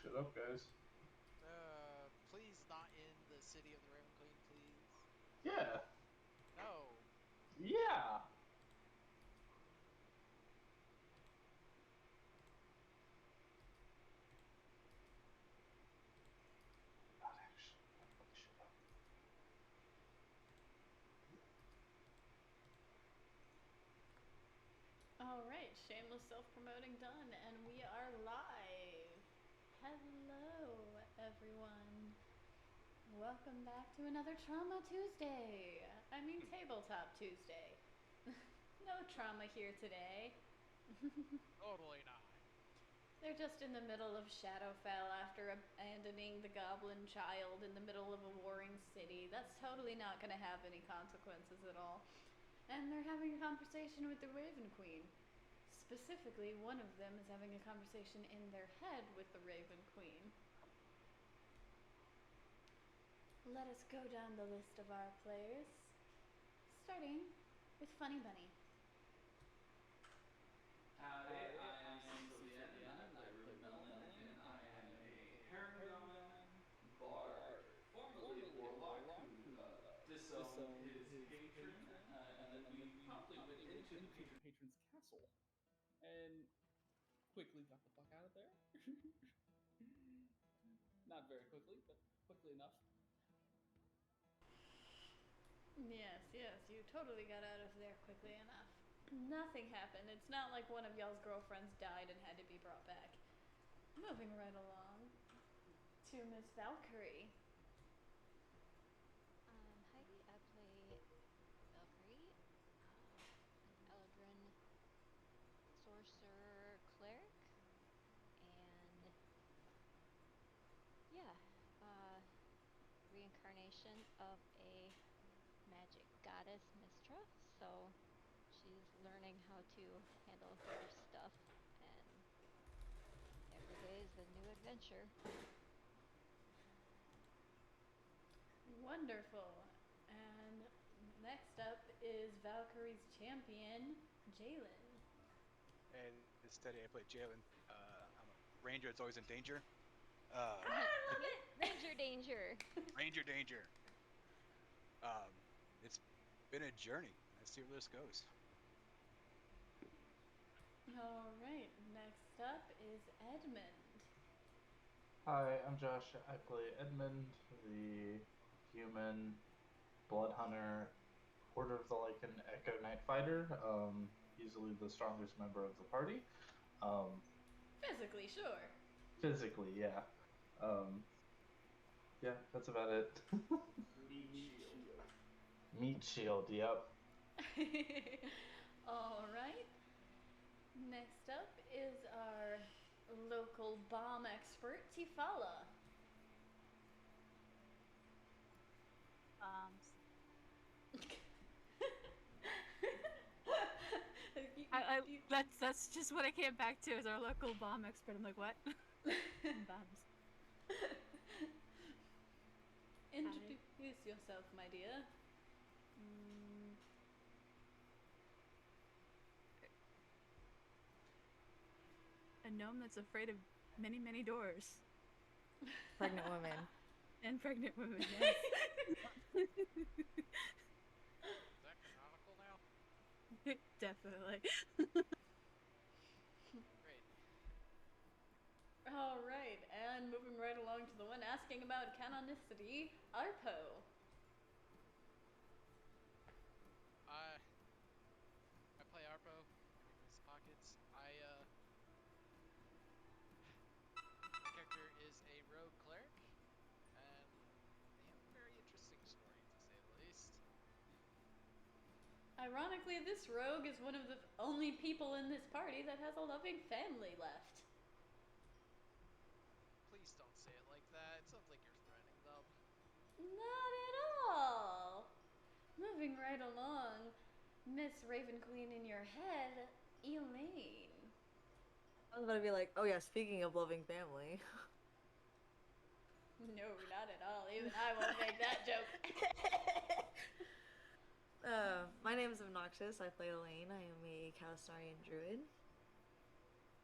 shit up, guys. Please not in the city of the Raven Queen, please. Yeah. No. Yeah. Not actually. Fuck shit up. Alright, shameless self-promoting done, and we are live. Hello, everyone. Welcome back to another Trauma Tuesday. I mean, Tabletop Tuesday. No trauma here today. Totally not. They're just in the middle of Shadowfell after abandoning the goblin child in the middle of a warring city. That's totally not going to have any consequences at all. And they're having a conversation with the Raven Queen. Specifically, one of them is having a conversation in their head with the Raven Queen. Let us go down the list of our players, starting with Funny Bunny. Howdy, I am Sylvia, and I play Ruben Mellon, and I am a Heron Goblin bard, formerly a warlock who disowned his patron, and then we promptly went into the patron's castle and quickly got the fuck out of there. Not very quickly, but quickly enough. Yes, you totally got out of there quickly enough. Nothing happened. It's not like one of y'all's girlfriends died and had to be brought back. Moving right along to Miss Valkyrie. Hi, I play Valkyrie, an Eldrin sorcerer cleric, and yeah, reincarnation of a magic goddess Mistra, so she's learning how to handle her stuff, and every day is a new adventure. Wonderful. And next up is Valkyrie's champion, Jalen. And instead I play Jalen. I'm a ranger that's always in danger. I love it! Ranger danger! Ranger danger. It's been a journey. Let's see where this goes. Alright, next up is Edmund. Hi, I'm Josh. I play Edmund, the human blood hunter, Order of the Lycan Echo Knight Fighter. Easily the strongest member of the party. Physically, sure. Physically, yeah. Yeah, that's about it. Meat shield. Meat shield, yep. Alright. Next up is our local bomb expert, Tifala. Bombs. That's just what I came back to as our local bomb expert. I'm like, what? Bombs. Introduce yourself, my dear. A gnome that's afraid of many, many doors. Pregnant women. And pregnant women, yes. Is that canonical now? Definitely. Great. Alright, and moving right along to the one asking about canonicity, Arpo. I play Arpo in his pockets. My character is a rogue cleric, and they have a very interesting story, to say the least. Ironically, this rogue is one of the only people in this party that has a loving family left. Please don't say it like that. It sounds like you're threatening them. Not at all. Moving right along, Miss Raven Queen in your head, Elaine. I was about to be like, oh yeah, speaking of loving family. No, not at all. Even I won't make that joke. My name is Obnoxious. I play Elaine. I am a Calistarian druid.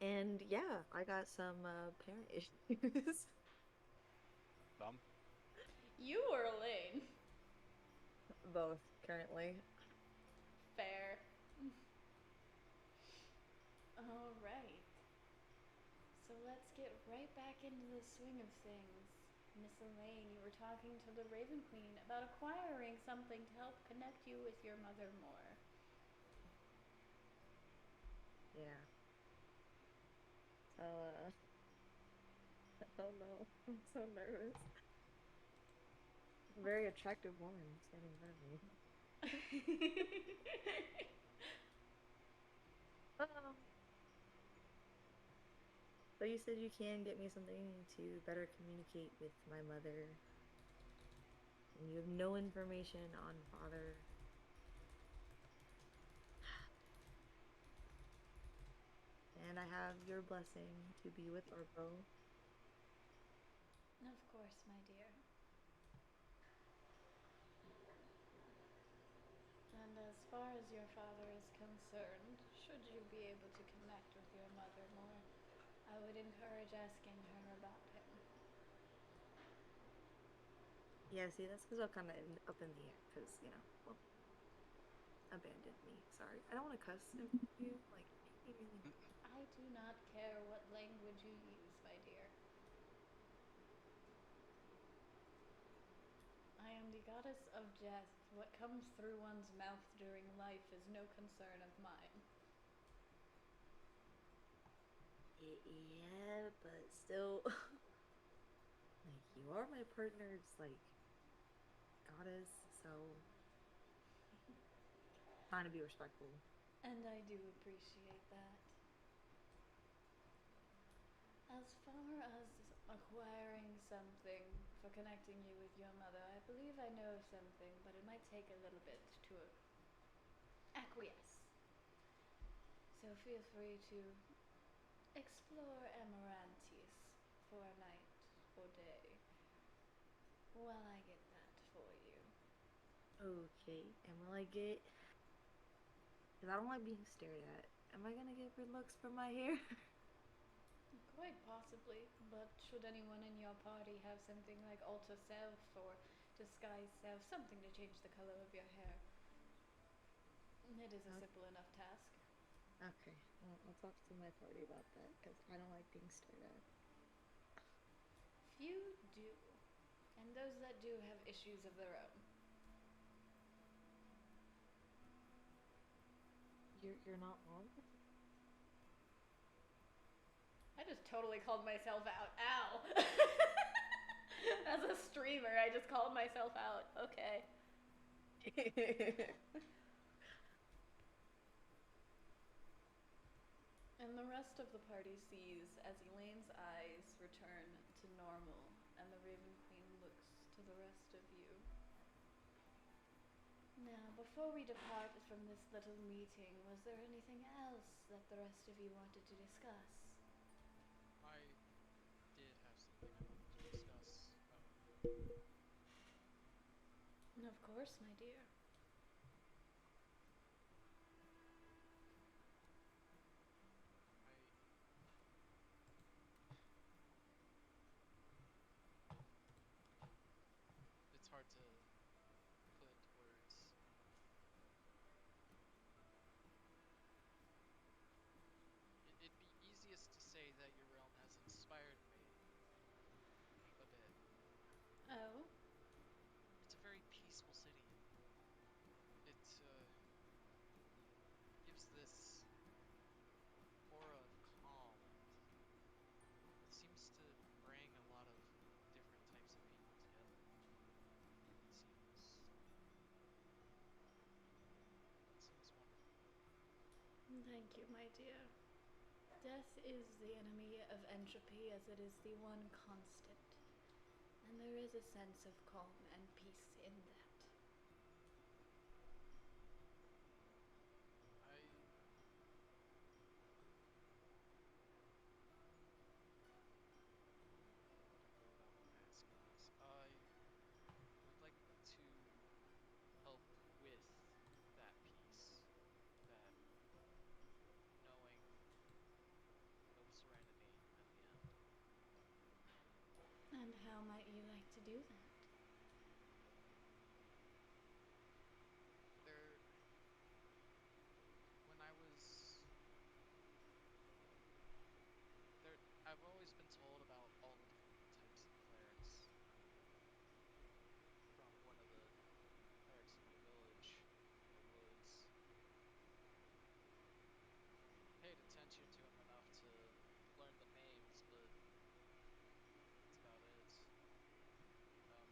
And yeah, I got some parent issues. Bum. You or Elaine? Both currently. Fair. All right. So let's get right back into the swing of things. Miss Elaine, you were talking to the Raven Queen about acquiring something to help connect you with your mother more. Yeah. So oh no, I'm so nervous. A very attractive woman standing in front of me. Um, so you said you can get me something to better communicate with my mother, and you have no information on father. And I have your blessing to be with Orpo. Of course, my dear. And as far as your father is concerned, should you be able to connect with your mother more, I would encourage asking her about him. Yeah, see, that's because I'm kind of up in the air, because, you know, well, abandoned me. Sorry. I don't want to cuss in front of you. Like, make me really. I do not care what language you use, my dear. I am the goddess of death. What comes through one's mouth during life is no concern of mine. Yeah, but still, like, you are my partner's, like, goddess, so trying to be respectful. And I do appreciate that. As far as acquiring something for connecting you with your mother, I believe I know of something, but it might take a little bit to acquiesce. So feel free to explore Amarantis for a night or day while I get that for you. Okay, and will I get. Because I don't like being stared at. Am I gonna get good looks from my hair? Quite possibly, but should anyone in your party have something like alter self or disguise self, something to change the color of your hair, it is a simple enough task. Okay, well, I'll talk to my party about that, because I don't like being stared at. Few do, and those that do have issues of their own. You're not wrong? I just totally called myself out. Ow! As a streamer, I just called myself out. Okay. And the rest of the party sees as Elaine's eyes return to normal and the Raven Queen looks to the rest of you. Now, before we depart from this little meeting, was there anything else that the rest of you wanted to discuss? I did have something I wanted to discuss. Of course, my dear. It's hard to put words. It'd be easiest to say that your realm has inspired me a bit. Oh? It's a very peaceful city. It gives this aura of calm, and it seems to bring a lot of different types of people together. It seems wonderful. Thank you, my dear. Death is the enemy of entropy as it is the one constant. And there is a sense of calm and peace in that. I I don't know how I'm asking this. I would like to help with that piece, that knowing how might you like to do that? There, when I was there, I've always been told about all the different types of clerics. From one of the clerics in my village, in the woods. Paid attention to him enough to learn the names, but that's about it. Um,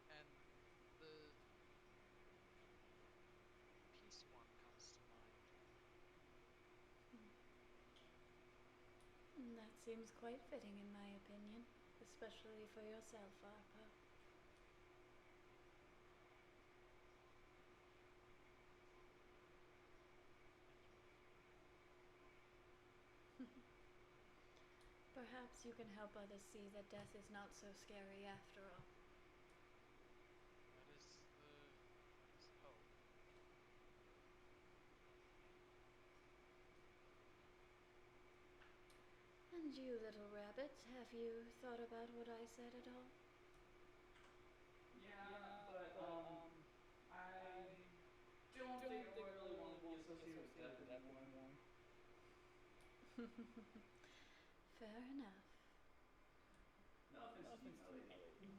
and the peace one comes to mind. That seems quite fitting, in my opinion, especially for yourself, Arpa. Thank you. Perhaps you can help others see that death is not so scary after all. That is the hope. And you, little rabbit, have you thought about what I said at all? Yeah, but I don't think I really want to be associated with death anymore. Fair enough. No offense to you, Melody.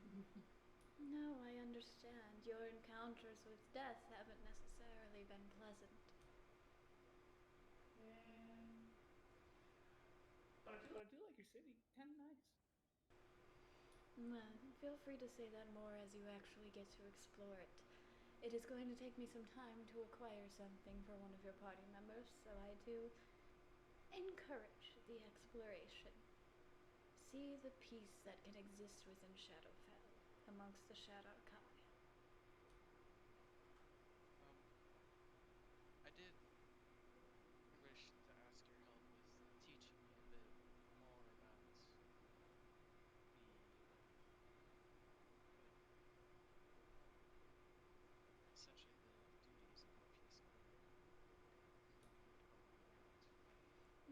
No, I understand. Your encounters with death haven't necessarily been pleasant. Yeah. But I do like your city. Kind of nice. Well, feel free to say that more as you actually get to explore it. It is going to take me some time to acquire something for one of your party members, so I do encourage the exploration. See the peace that can exist within Shadowfell, amongst the Shadowkai. I did wish to ask your help with teaching me a bit more about the, like, essentially the duties of a peacekeeper department.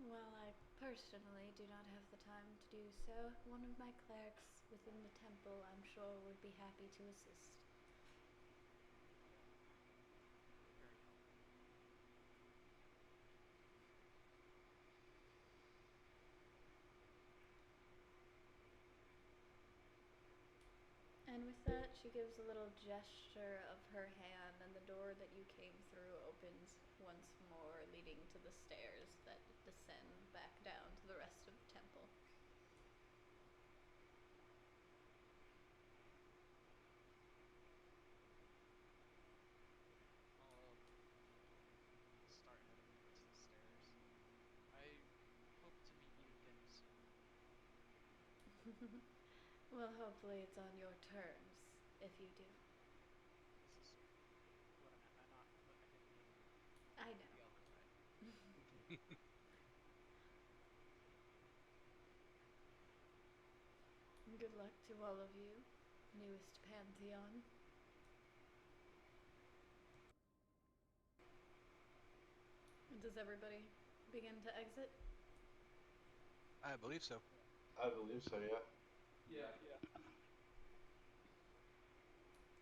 While I personally do not have the time to do so, one of my clerics within the temple, I'm sure, would be happy to assist. Very helpful. And with that, she gives a little gesture of her hand, and the door that you came through opens once more, leading to the stairs that descend back down to the rest of the temple. I'll start heading towards the stairs. I hope to meet you again soon. Well, hopefully it's on your terms, if you do. This is what I meant. I didn't mean I know. the other way. Good luck to all of you, newest Pantheon. Does everybody begin to exit? I believe so. I believe so, yeah. Yeah.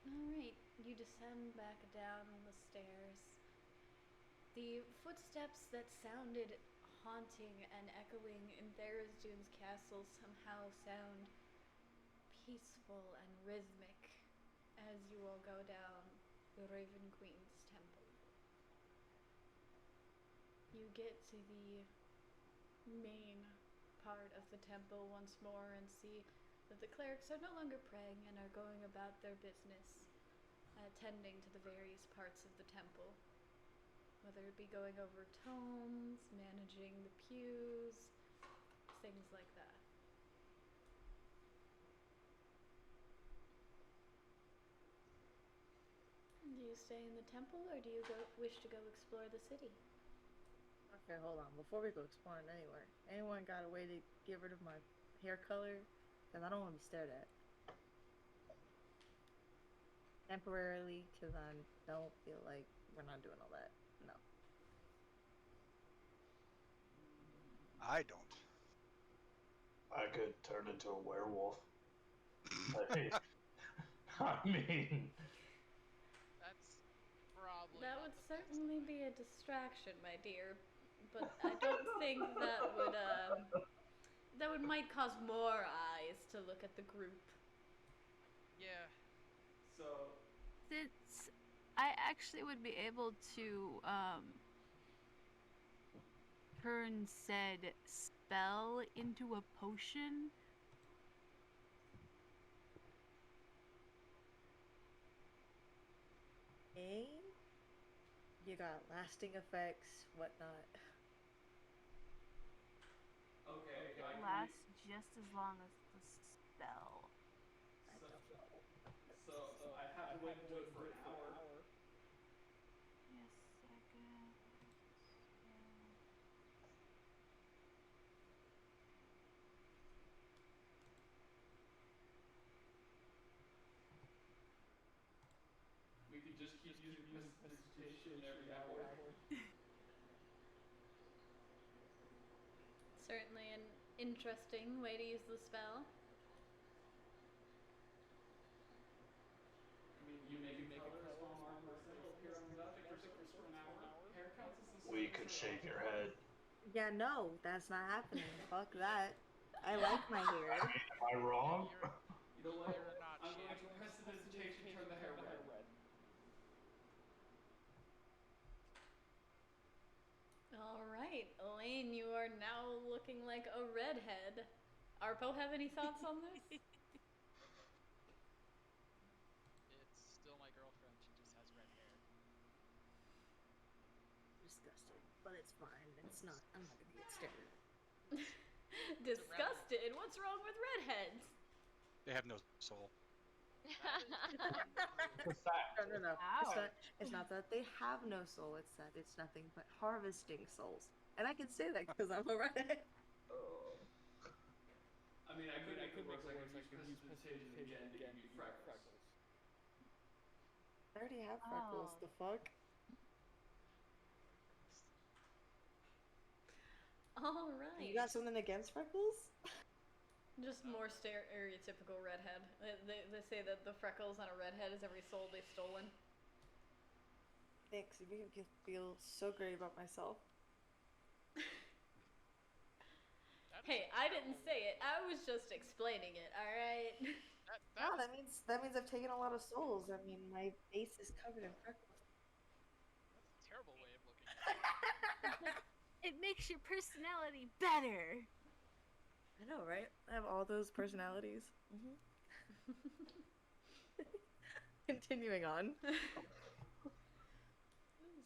Alright, you descend back down the stairs. The footsteps that sounded haunting and echoing in Tharizdun's castle somehow sound peaceful and rhythmic as you all go down the Raven Queen's temple. You get to the main part of the temple once more and see that the clerics are no longer praying and are going about their business, attending to the various parts of the temple. Whether it be going over tomes, managing the pews, things like that. Do you stay in the temple or do you wish to go explore the city? Okay, hold on. Before we go exploring anywhere, anyone got a way to get rid of my hair color? Because I don't want to be stared at. Temporarily, because I don't feel like we're not doing all that. No. I don't. I could turn into a werewolf. I mean, That's probably That not would the best certainly idea. be a distraction, my dear. But I don't think that would might cause more eyes to look at the group. Yeah. So Since I actually would be able to turn said spell into a potion. Hey, you got lasting effects, whatnot. okay, I can make. Lasts just as long as the spell. I So, don't know. so I have to wait and do it for an hour. Yes, second. We could just keep using prestidigitation every hour. Certainly an interesting way to use the spell. I mean, you make a color, a small mark or a symbol appear on the object or surface for an hour. Hair counts as a we surface could or shave your object. head. Yeah, no, that's not happening. Fuck that. I like my hair. Am I wrong? You know what? You're not I'm going to shaving. prestidigitation turn the hair red. All right, Elaine, you are now looking like a redhead. Arpo, have any thoughts on this? It's still my girlfriend. She just has red hair. Disgusting, but it's fine. It's not. I'm not gonna get stared at. Disgusted? What's wrong with redheads? They have no soul. It's a fact. No. Ow. It's not that they have no soul. It's that it's nothing but harvesting souls. And I can say that because I'm a redhead. I mean, I could make it worse. I could use prestidigitation again to give you freckles. I already have freckles. Oh. The fuck? All right. You got something against freckles? Just more stereotypical redhead. They say that the freckles on a redhead is every soul they've stolen. Thanks. You make me feel so great about myself. Hey, I didn't say it. I was just explaining it, alright? No, that means I've taken a lot of souls. I mean, my face is covered in freckles. That's a terrible way of looking at it. It makes your personality better. I know, right? I have all those personalities. Mm-hmm. Continuing on.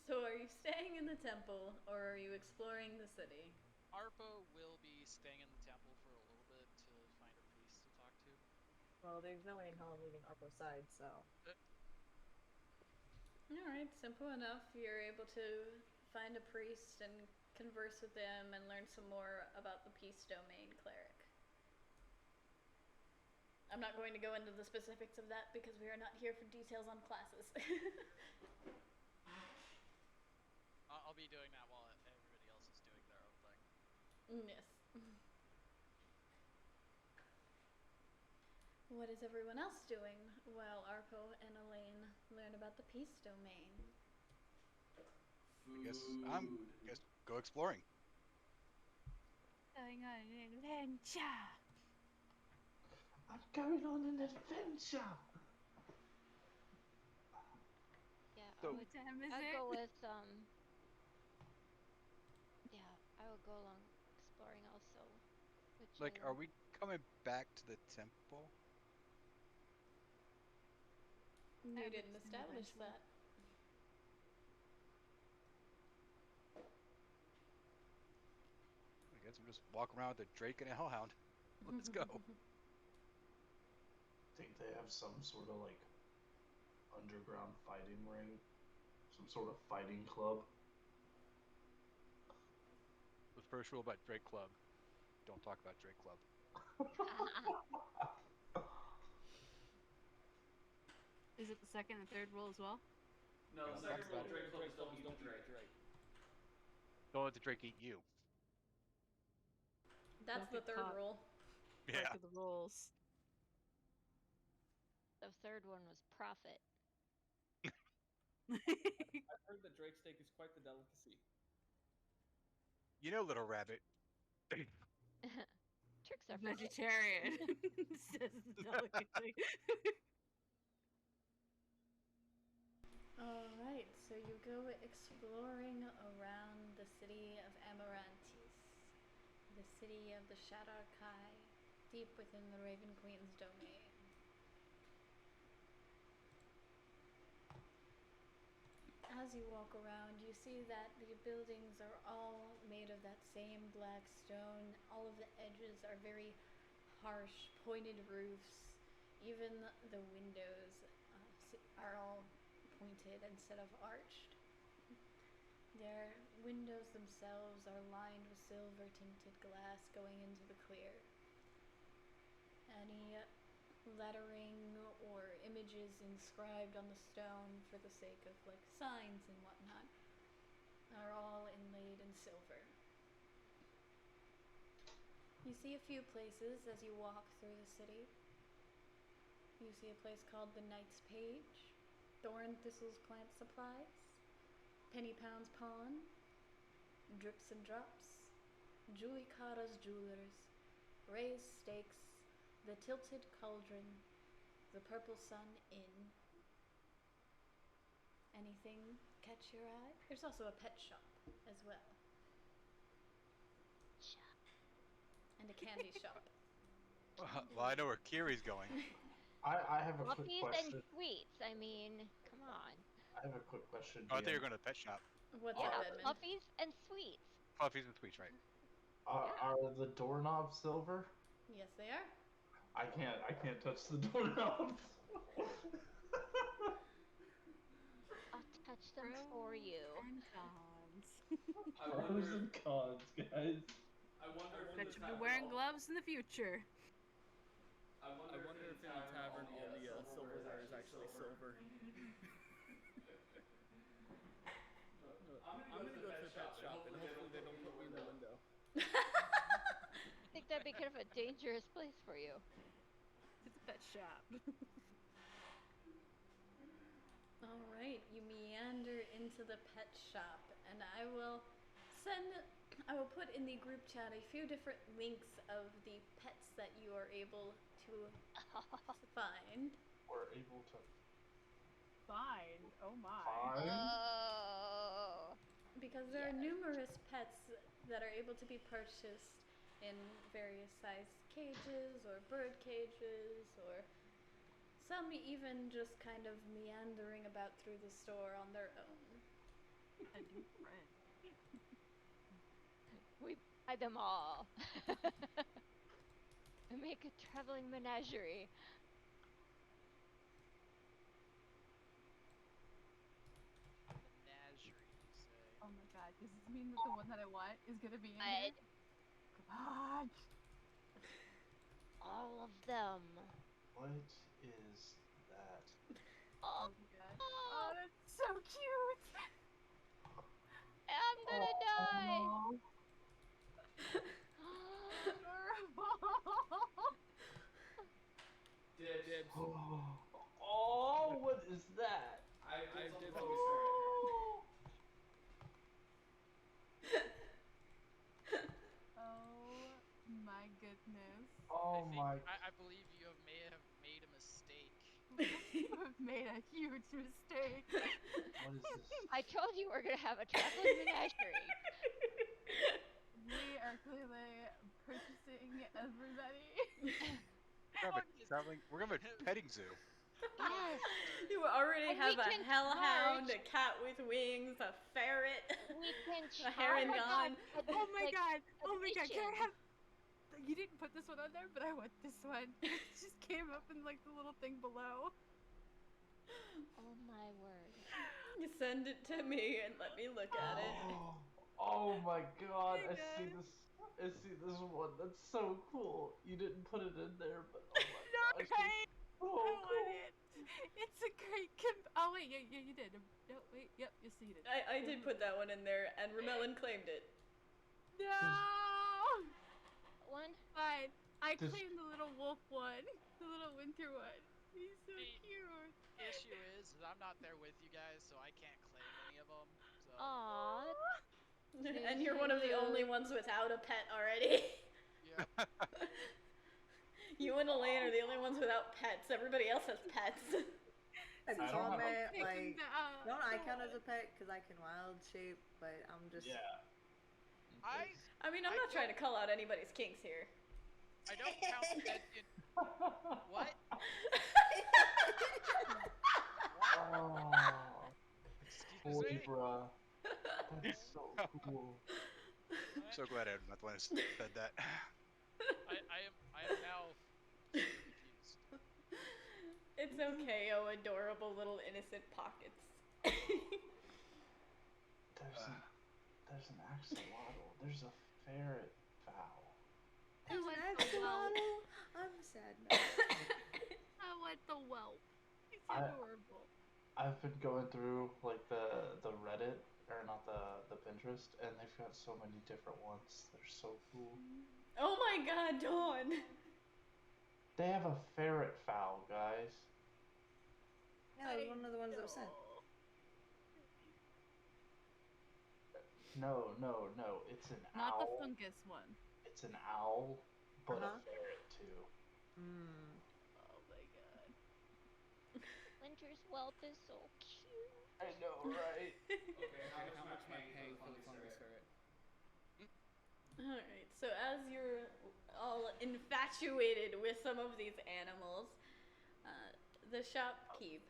So are you staying in the temple, or are you exploring the city? Arpo will be staying in the temple for a little bit to find a priest to talk to. Well, there's no way in hell I'm leaving Arpo's side, so. Alright, simple enough. You're able to find a priest and converse with them and learn some more about the Peace Domain cleric. I'm not going to go into the specifics of that because we are not here for details on classes. I'll be doing that while everybody else is doing their own thing. Yes. What is everyone else doing while Arpo and Elaine learn about the Peace Domain? I guess go exploring. Going on an adventure. I'm going on an adventure. Yeah, So- What time is I'd it? go with yeah, I would go along exploring also with Like, Jalen. are we coming back to the temple? You That didn't makes sense establish eventually. that. I guess we'll just walk around with a Drake and a Hellhound. Let's go. Think they have some sort of like underground fighting ring, some sort of fighting club. The first rule about Drake Club: don't talk about Drake Club. Is it the second and third rule as well? No, the second rule of Drake Club is don't eat the Drake. Don't let the Drake eat you. That's Don't the get third caught. rule. Yeah. Breaking the rules. The third one was profit. I've heard that Drake steak is quite the delicacy. You know, little rabbit. Tricks are fun. Vegetarian. Says the delicacy. Alright, so you go exploring around the city of Amarantis, the city of the Shadar Kai, deep within the Raven Queen's domain. As you walk around, you see that the buildings are all made of that same black stone. All of the edges are very harsh, pointed roofs. Even the windows are all pointed instead of arched. Their windows themselves are lined with silver tinted glass going into the clear. Any lettering or images inscribed on the stone for the sake of like signs and whatnot are all inlaid in silver. You see a few places as you walk through the city. You see a place called the Knight's Page, Thorn Thistle's Plant Supplies, Penny Pound's Pawn, Drips and Drops, Julie Cotta's Jewelers, Ray's Steaks, the Tilted Cauldron, the Purple Sun Inn. Anything catch your eye? There's also a pet shop as well. And a candy shop. Well, I know where Kiri's going. I have a quick Puppies question. and sweets. I mean, come on. I have a quick question. Oh, I thought you DM. were going to the pet shop. What's Yeah, up, Edmund? puppies and sweets. Puppies and sweets, right? Are the doorknobs silver? Yes, they are. I can't touch the doorknobs. I'll touch them for you. And cons. I Pros wonder and cons, guys. I wonder if Bet you'll be wearing gloves in the future. I wonder if in the tavern all the silverware is actually silver. I'm gonna go to the pet shop and hopefully they don't put me in the window. I think that'd be kind of a dangerous place for you. It's a pet shop. Alright, you meander into the pet shop, and I will put in the group chat a few different links of the pets that you are able to find. We're able to Fine. Oh my. find. Oh. Because there are numerous pets that are able to be purchased in various sized cages or bird cages, or some even just kind of meandering about through the store on their own. A new friend. We buy them all. And make a traveling menagerie. Menagerie, you say? Oh my god, does this mean that the one that I want is gonna be in here? Come on! All of them. What is that? Oh my god. Oh, that's so cute! I'm gonna die. Adorable! Dibs. Oh, what is that? I did Oh. Oh my goodness. Oh my. I believe you may have made a mistake. You have made a huge mistake. What is this? I told you we're gonna have a traveling menagerie. We are clearly purchasing everybody. Traveling. We're going to a petting zoo. Yes. You already And have we a can hellhound, charge- a cat with wings, a ferret. We can A heron charge gone. Oh my god! Oh my god! Can I admission. have? You didn't put this one on there, but I want this one. It just came up in like the little thing below. Oh my word. You send it to me and let me look at it. Oh my god, Hey, I see guys. this. I see this one. That's so cool. You didn't put it in there, but oh my No, gosh. right? So I cool. want it. It's a great Oh wait, yeah, you did. No, wait, yep, you see it. I did put that one in there, and Ramelin claimed it. No. One. Fine. I Does- claim the little wolf one, the little winter one. He's so The- cute. Issue is I'm not there with you guys, so I can't claim any of them. So Aw. And you're one of the only ones without a pet already. yep. You and Elaine are the only ones without pets. Everybody else has pets. I I don't have a- like, don't I count as a pet? Because I can wild shape, but I'm just... Yeah. I I mean, I'm I not trying to don't- call out anybody's kinks here. I don't count pets in what? Oh, Excuse me. Cobra. That's so cool. I'm so glad I'm not the one who said that. I am now super confused. It's okay, oh adorable little innocent pockets. There's an axolotl. There's a ferret fowl. I There's want an the whelp. axolotl? I'm sad now. I want the whelp. He's I- adorable. I've been going through like the Reddit or not the Pinterest, and they've got so many different ones. They're so cool. Oh my god, Dawn! They have a ferret fowl, guys. Yeah, that was one of the ones that was sent. No. It's an Not the owl. fungus one. It's an owl, but Uh-huh. a ferret too. Mm. Oh my god. Winter's whelp is so cute. I know, right? Okay, how much am I paying for the fungus ferret? Alright, so as you're all infatuated with some of these animals, the shopkeep,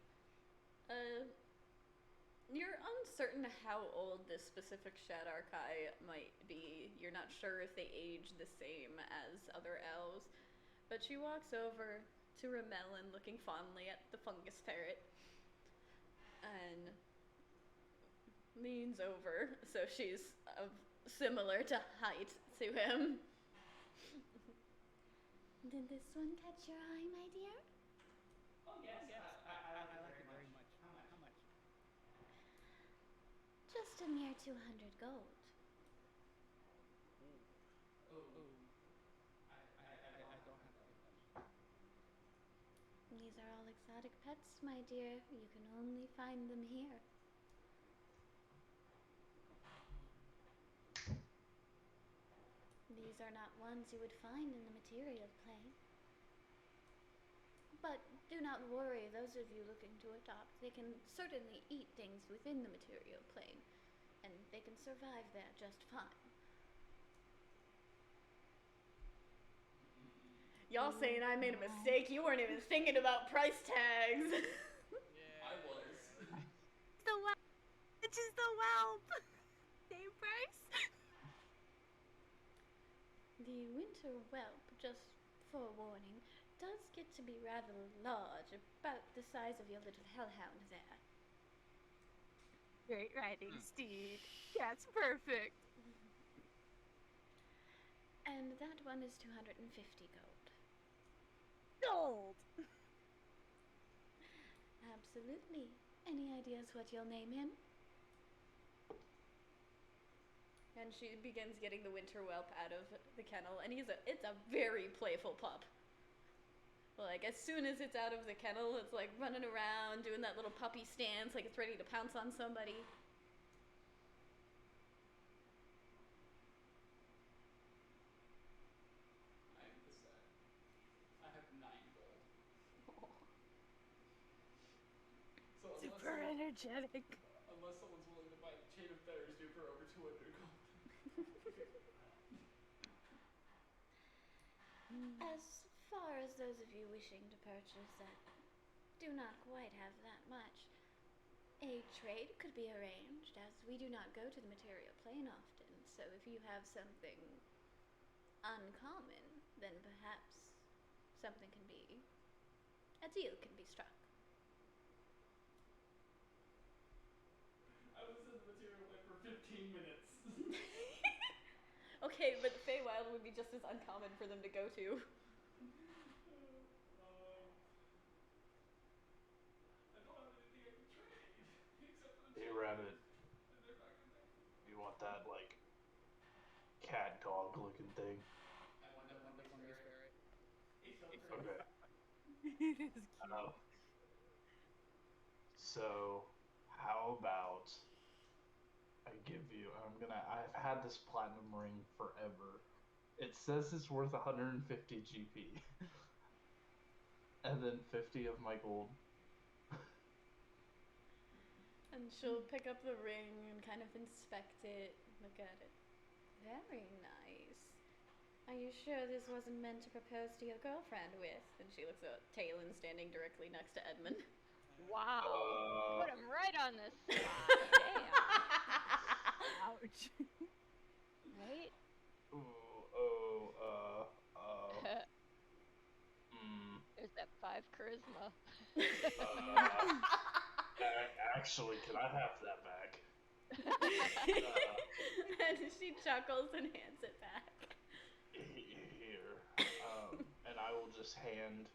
you're uncertain how old this specific Shadarkai might be. You're not sure if they age the same as other elves, but she walks over to Ramelin looking fondly at the fungus ferret and leans over so she's of similar to height to him. Did this one catch your eye, my dear? Oh yes, I like it very much. How much? Just a mere 200 gold. Oh. I don't have that much. These are all exotic pets, my dear. You can only find them here. These are not ones you would find in the material plane. But do not worry, those of you looking to adopt, they can certainly eat things within the material plane, and they can survive there just fine. Y'all saying I made a mistake, you weren't even thinking about price tags. Yeah. I was. The whelp. It's just the whelp. Same price. The winter whelp, just forewarning, does get to be rather large, about the size of your little hellhound there. Great riding steed. That's perfect. And that one is 250 gold. Gold. Absolutely. Any ideas what you'll name him? And she begins getting the winter whelp out of the kennel, and it's a very playful pup. Like, as soon as it's out of the kennel, it's like running around, doing that little puppy stance, like it's ready to pounce on somebody. I'm the set. I have 9 gold. So Super energetic. unless someone's willing to buy the chain of feathers due for over 200 gold. As far as those of you wishing to purchase that do not quite have that much, a trade could be arranged, as we do not go to the material plane often, so if you have something uncommon, then perhaps a deal can be struck. I was in the material plane for 15 minutes. Okay, but Feywild would be just as uncommon for them to go to. I don't have anything I can trade except for the Hey, chain Rabbit, and they're not connected. you want that like cat dog looking thing? I want the fungus ferret. Okay. It is cute. So, how about I give you? I've had this platinum ring forever. It says it's worth 150 GP, and then 50 of my gold. And she'll pick up the ring and kind of inspect it, look at it. Very nice. Are you sure this wasn't meant to propose to your girlfriend with? And she looks at Talon standing directly next to Edmund. Wow. Put him right on the spot. Damn. Ouch. Right? There's that 5 charisma. Actually, can I have that back? And she chuckles and hands it back. Here. And I will just hand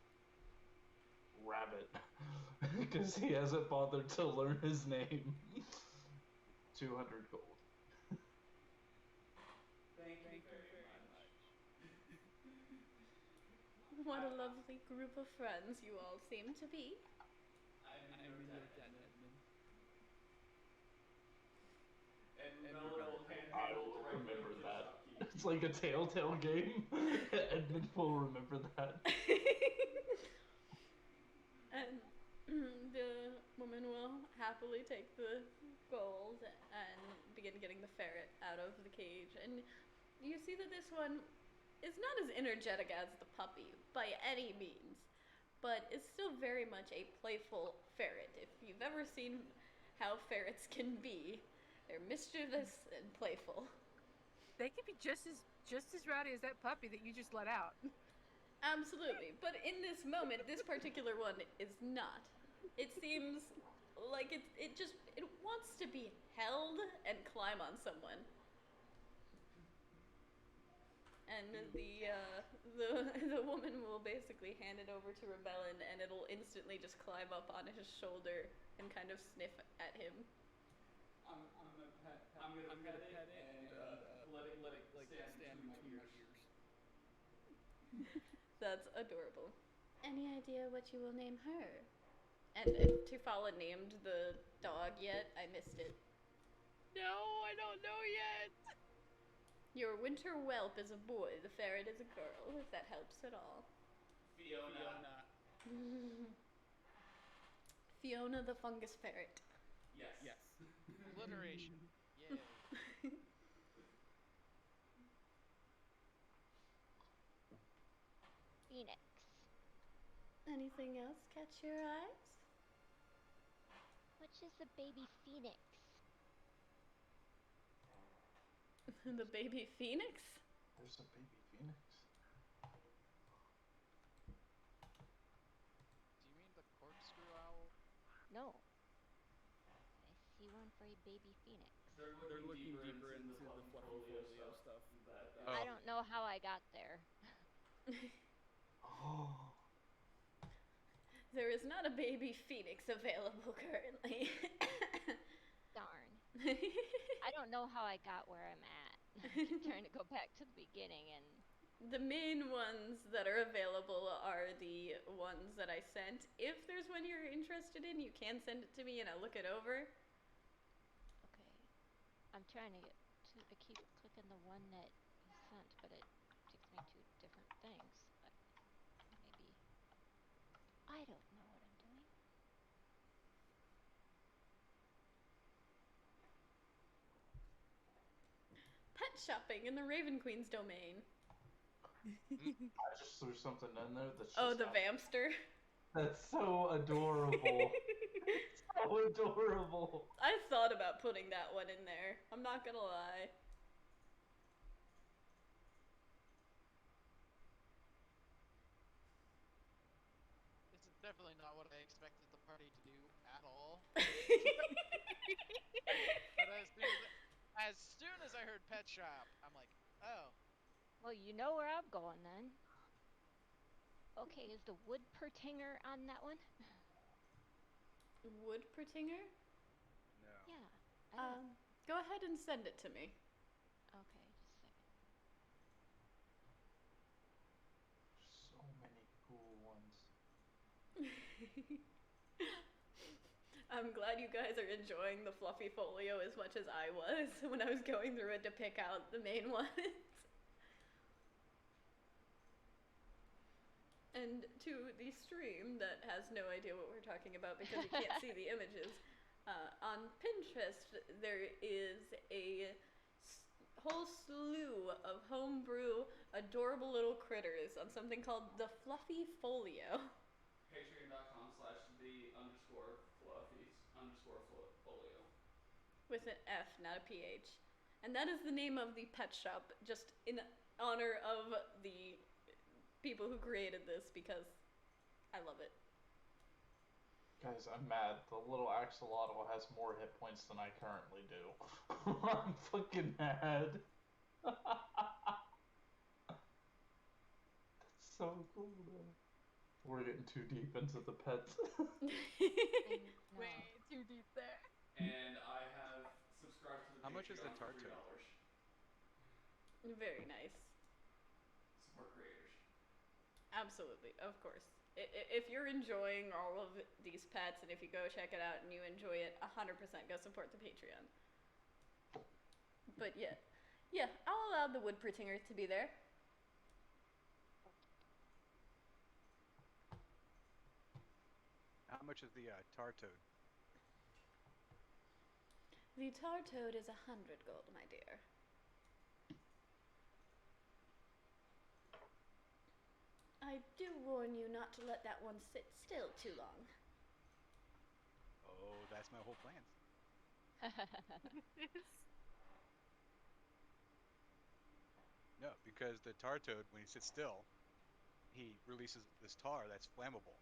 Rabbit, because he hasn't bothered to learn his name. 200 gold. Thank you very much. What a lovely group of friends you all seem to be. I'm in your debt, Edmund. And Mella will hand I it will directly remember to the that. shopkeep. It's like a Telltale game. Edmund will remember that. And the woman will happily take the gold and begin getting the ferret out of the cage. And you see that this one is not as energetic as the puppy by any means, but is still very much a playful ferret. If you've ever seen how ferrets can be, they're mischievous and playful. They can be just as rowdy as that puppy that you just let out. Absolutely, but in this moment, this particular one is not. It seems like it wants to be held and climb on someone. And the woman will basically hand it over to Rebellin, and it'll instantly just climb up on his shoulder and kind of sniff at him. I'm gonna pet it and let it stand between my ears. That's adorable. Any idea what you will name her? And if Tufala named the dog yet, I missed it. No, I don't know yet. Your winter whelp is a boy, the ferret is a girl, if that helps at all. Fiona. Fiona the fungus ferret. Yes. Alliteration. Yay. Phoenix. Anything else catch your eyes? Which is the baby phoenix? The baby phoenix? There's a baby phoenix. Do you mean the corkscrew owl? No. I see one for a baby phoenix. They're looking deeper into the fluffy folio stuff. I don't know how I got there. Oh. There is not a baby phoenix available currently. Darn. I don't know how I got where I'm at. I'm trying to go back to the beginning and... The main ones that are available are the ones that I sent. If there's one you're interested in, you can send it to me and I'll look it over. Okay. I'm trying to I keep clicking the one that you sent, but it takes me to different things. Maybe... I don't know what I'm doing. Pet shopping in the Raven Queen's domain. I just threw something in there that's Oh, just the Vamster. That's so adorable. So adorable. I thought about putting that one in there. I'm not gonna lie. This is definitely not what I expected the party to do at all. But as soon as I heard pet shop, I'm like, oh. Well, you know where I'm going then. Okay, is the wood pertinger on that one? Wood pertinger? No. Yeah. Go ahead and send it to me. Okay, just a second. So many cool I'm glad you guys are enjoying the fluffy folio as much as I was when I was going through it to pick out the main ones. And to the stream that has no idea what we're talking about because you can't see the images, on Pinterest there is a whole slew of homebrew adorable little critters on something called the Fluffy Folio. Patreon.com/the_fluffy_folio. With an F, not a PH. And that is the name of the pet shop, just in honor of the people who created this because I love it. Guys, I'm mad. The little axolotl has more hit points than I currently do. I'm fucking mad. That's so cool, though. We're getting too deep into the pets. Way too deep there. And I have subscribed to the How much is the Patreon for Tartoad? $3. Very nice. Support creators. Absolutely, of course. If you're enjoying all of these pets and if you go check it out and you enjoy it, 100% go support the Patreon. But yeah, I'll allow the wood prettinger to be there. How much is the Tartoad? The Tartoad is 100 gold, my dear. I do warn you not to let that one sit still too long. Oh, that's my whole plan. No, because the Tartoad, when he sits still, he releases this tar that's flammable.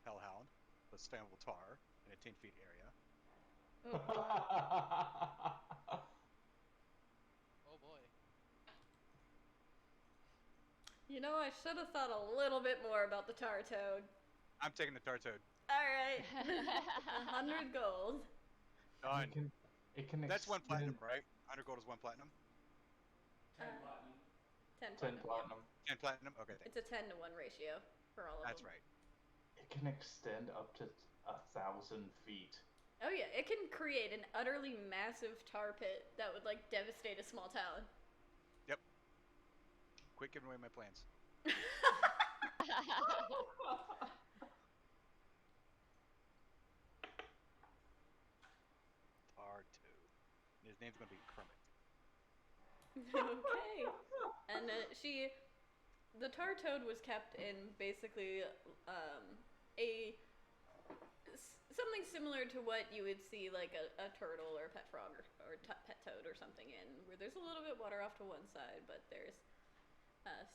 Hellhound, plus flammable tar in a 10 feet area. Oh boy. You know, I should have thought a little bit more about the Tartoad. I'm taking the Tartoad. Alright. 100 gold. Done. It can That's one platinum, extend- right? 100 gold is one platinum? 10 platinum. 10 10 platinum. platinum. 10 platinum? Okay, thanks. It's a 10 to 1 ratio for all of That's them. right. It can extend up to 1,000 feet. Oh yeah, it can create an utterly massive tar pit that would like devastate a small town. Yep. Quit giving away my plans. Tartoad. His name's gonna be Kermit. Okay. And the Tartoad was kept in basically something similar to what you would see like a turtle or a pet frog or pet toad or something in, where there's a little bit water off to one side, but there's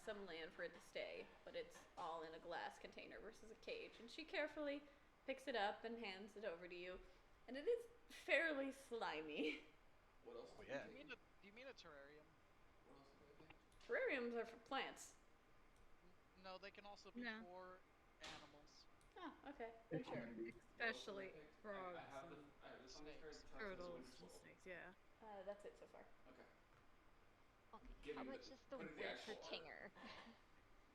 some land for it to stay, but it's all in a glass container versus a cage. And she carefully picks it up and hands it over to you, and it is fairly slimy. What else? Oh, yeah. Do you mean a terrarium? What else have I taken? Terrariums are for plants. No, they can also be No. for animals. Oh, okay. It Sure. can be. Especially What else have I picked? frogs I have the and Sunday card, snakes. the Tartoad, turtles the Winter and Slope. snakes, yeah. That's it so far. Okay. Okay, how much is the putting wood actual pertinger?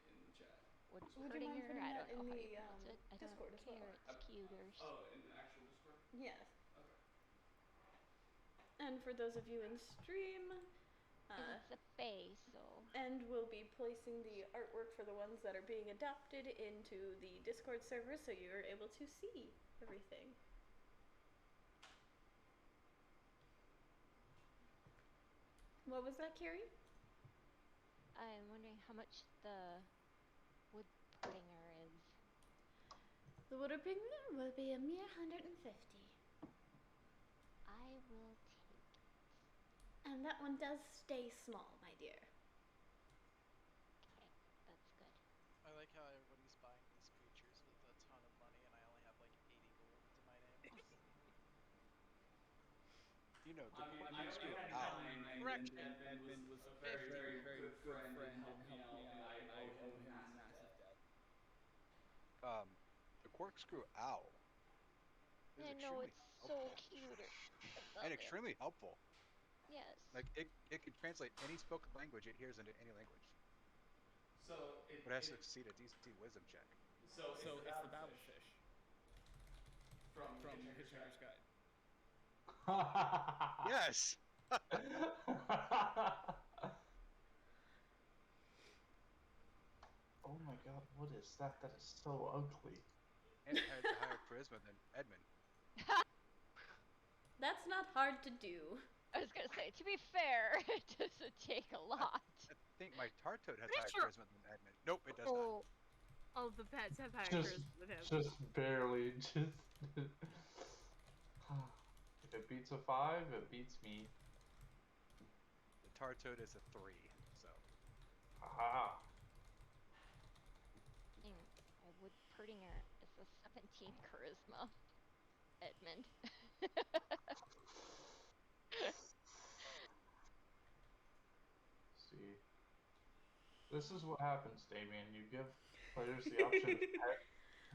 in the chat. Wood Would you mind pertinger? putting I that don't know in how you the, pronounce it. I don't Discord as well? care. It's cuters. Oh, in the actual Discord? Yes. Okay. And for those of you in stream, And it's a face, so. and we'll be placing the artwork for the ones that are being adopted into the Discord server so you're able to see everything. What was that, Carrie? I'm wondering how much the wood pertinger is. The water penguin will be a mere 150. I will take it. And that one does stay small, my dear. Okay, that's good. I like how everybody's buying these creatures with a ton of money, and I only have like 80 gold to my name. You know, the I mean, I only corkscrew had owl. 9, and Correction. Edmund was a very, very, good friend and helped me out, and I owe him a massive debt. The corkscrew owl is I know, extremely it's helpful. so cute. I love And it. extremely helpful. Yes. Like it can translate any spoken language it hears into any language. So But it has to succeed a DC wisdom check. So it's the babblefish. from Hitchhiker's Guide. Yes. Oh my god, what is that? That is so ugly. And it has a higher charisma than Edmund. That's not hard to do. I was gonna say, to be fair, it doesn't take a lot. I think my Tartoad has Pretty higher sure- charisma than Edmund. Nope, it does not. Oh, all the pets have higher Just, charisma than him. just barely. Just. If it beats a 5, it beats me. The Tartoad is a 3, so. Haha. I would Perdinger is a 17 charisma. Edmund. See. This is what happens, Damien. You give players the option of pet.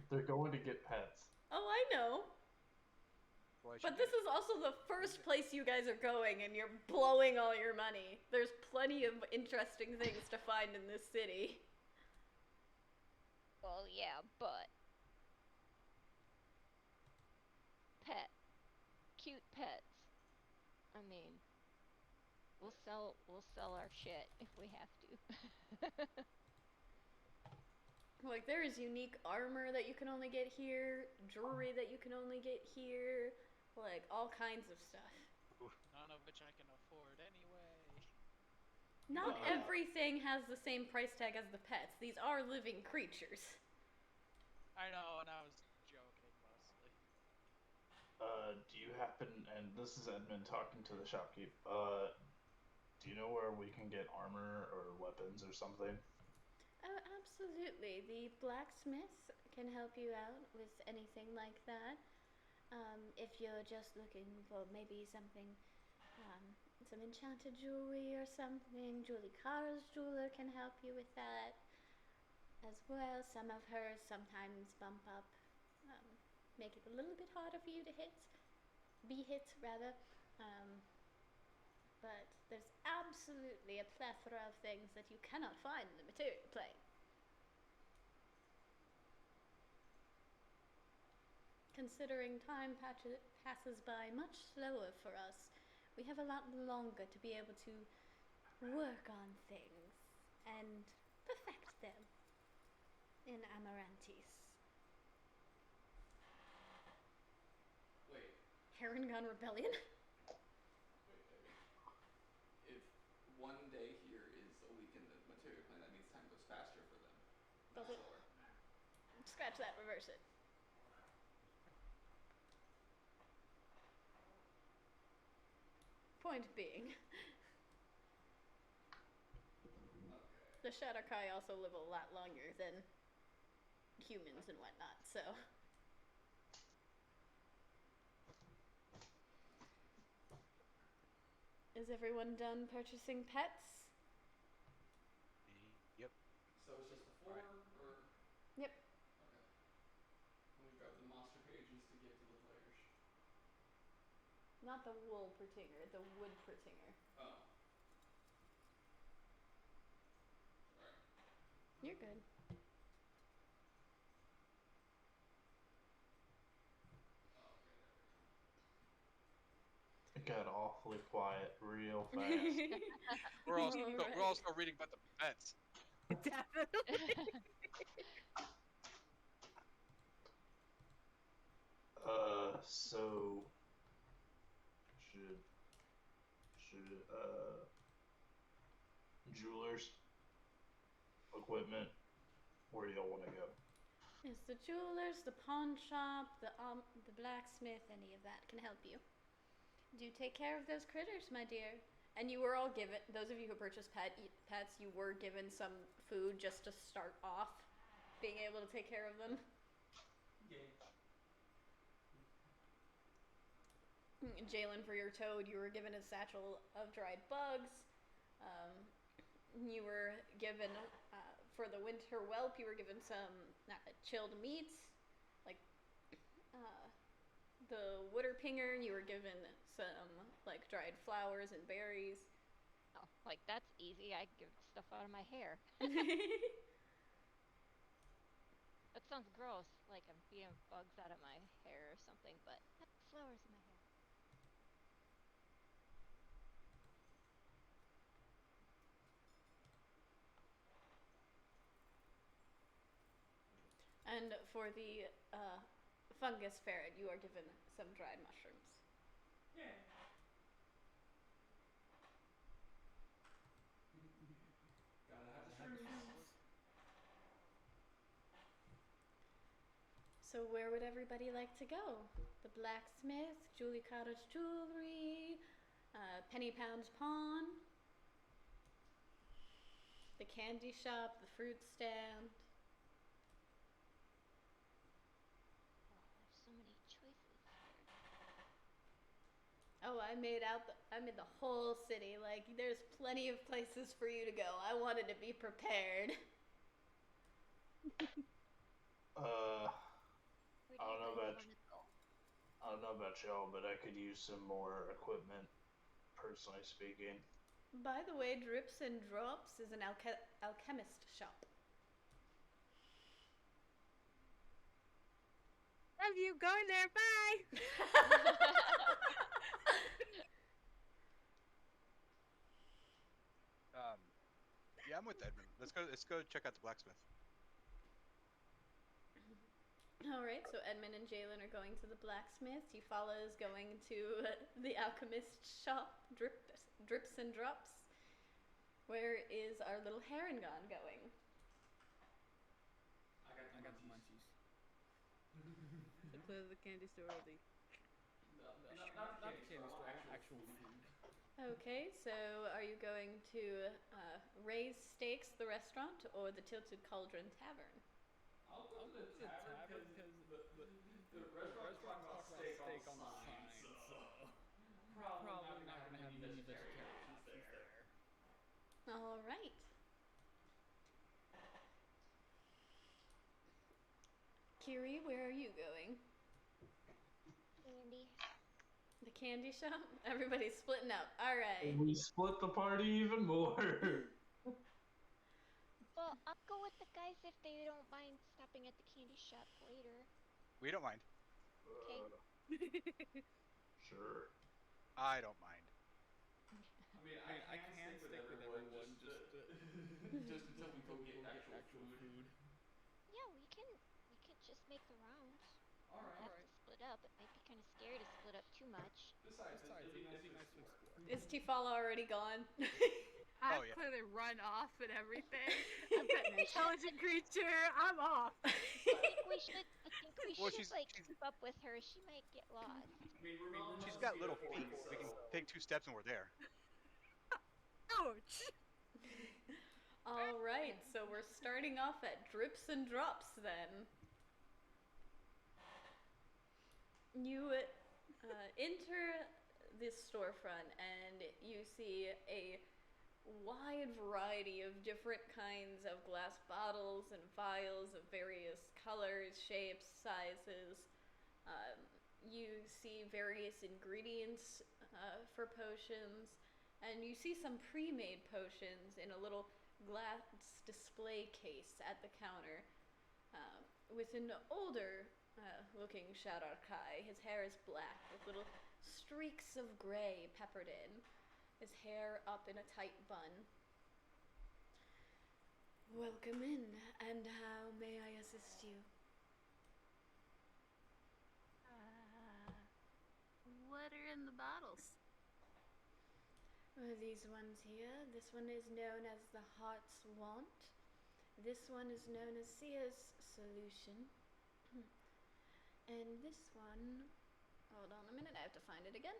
They're going to get pets. Oh, I know. Well, But this is also the first place you guys are going, and you're blowing all your money. There's plenty of interesting things to find in this city. Well, yeah, but cute pets. I mean, we'll sell our shit if we have to. Like, there is unique armor that you can only get here, jewelry that you can only get here, like, all kinds of stuff. None of which I can afford anyway. Not everything has the same price tag as the pets. These are living creatures. I know, and I was joking mostly. Do you happen, and this is Edmund talking to the shopkeep, do you know where we can get armor or weapons or something? Oh, absolutely. The blacksmith can help you out with anything like that. If you're just looking for maybe something, some enchanted jewelry or something, Julie Carr's jeweler can help you with that as well. Some of hers sometimes bump up, make it a little bit harder for you to be hit rather. But there's absolutely a plethora of things that you cannot find in the material plane. Considering time passes by much slower for us, we have a lot longer to be able to work on things and perfect them in Amarantis. Wait. Herongon Rebellion? Wait. If one day here is a week in the material plane, that means time goes faster for them. Not Does it? slower. Scratch that, reverse it. Point being, Okay. the Shadowkai also live a lot longer than humans and whatnot, so. Is everyone done purchasing pets? Yep. So it's just the 4, or? Yep. Okay. Let me grab the monster pages to give to the players. Not the wool Pertinger, the wood Pertinger. Oh. Sorry. You're good. Okay, there we go. It got awfully quiet real fast. We're also Alright. we're also reading about the pets. Definitely. So should jewelers, equipment, where do y'all want to go? It's the jewelers, the pawn shop, the blacksmith, any of that can help you. Do take care of those critters, my dear. And you were all given, those of you who purchased pets, you were given some food just to start off being able to take care of them. Yay. Jalen, for your toad, you were given a satchel of dried bugs. You were given, for the winter whelp, you were given some chilled meats. Like, the Wooderpinger, you were given some, like, dried flowers and berries. Oh, like, that's easy. I give stuff out of my hair. That's sounds gross, like I'm feeding bugs out of my hair or something, but I have flowers in my hair. And for the fungus ferret, you are given some dried mushrooms. Yeah. Gotta have the shrooms. So where would everybody like to go? The blacksmith, Julie Cottage Jewelry, Penny Pound's Pawn, the candy shop, the fruit stand. Oh, there's so many choices here. Oh, I made the whole city. Like, there's plenty of places for you to go. I wanted to be prepared. Where I do you don't know guys about want to go? I don't know about y'all, but I could use some more equipment, personally speaking. By the way, Drips and Drops is an alchemist shop. Love you. Going there. Bye. Yeah, I'm with Edmund. Let's go check out the blacksmith. Alright, so Edmund and Jalen are going to the blacksmith. Eufaula is going to the alchemist shop, Drips and Drops. Where is our little Harangon going? I got the munchies. So clearly the candy store or the Not the candy store, actual food. Okay, so are you going to Ray's Steaks, the restaurant, or the Tilted Cauldron Tavern? I'll go to the tavern because the restaurant's talking about steak on the sign, so probably not gonna have any vegetarian options there. Alright. Kiri, where are you going? Candy. The candy shop? Everybody's splitting up. Alright. We split the party even more. Well, I'll go with the guys if they don't mind stopping at the candy shop later. We don't mind. Okay. Sure. I don't mind. I mean, I can stick with everyone just until we go get actual food. Yeah, we can just make the rounds. All We don't have right. to split up. It might be kind of scary to split up too much. Besides, it'd be nice to explore. Is Tifala already gone? I've Oh, yeah. clearly run off and everything. I've got an intelligent creature. I'm off. I think we should Well, keep up with her. She might get lost. I mean, She's got little feet. We can take 2 steps and we're there. Ouch. Alright, so we're starting off at Drips and Drops then. You enter this storefront and you see a wide variety of different kinds of glass bottles and vials of various colors, shapes, sizes. You see various ingredients for potions, and you see some pre-made potions in a little glass display case at the counter with an older looking Shadar-kai. His hair is black with little streaks of gray peppered in. His hair up in a tight bun. Welcome in, and how may I assist you? What are in the bottles? These ones here. This one is known as the Heart's Want. This one is known as Seer's Solution. And this one... Hold on a minute, I have to find it again.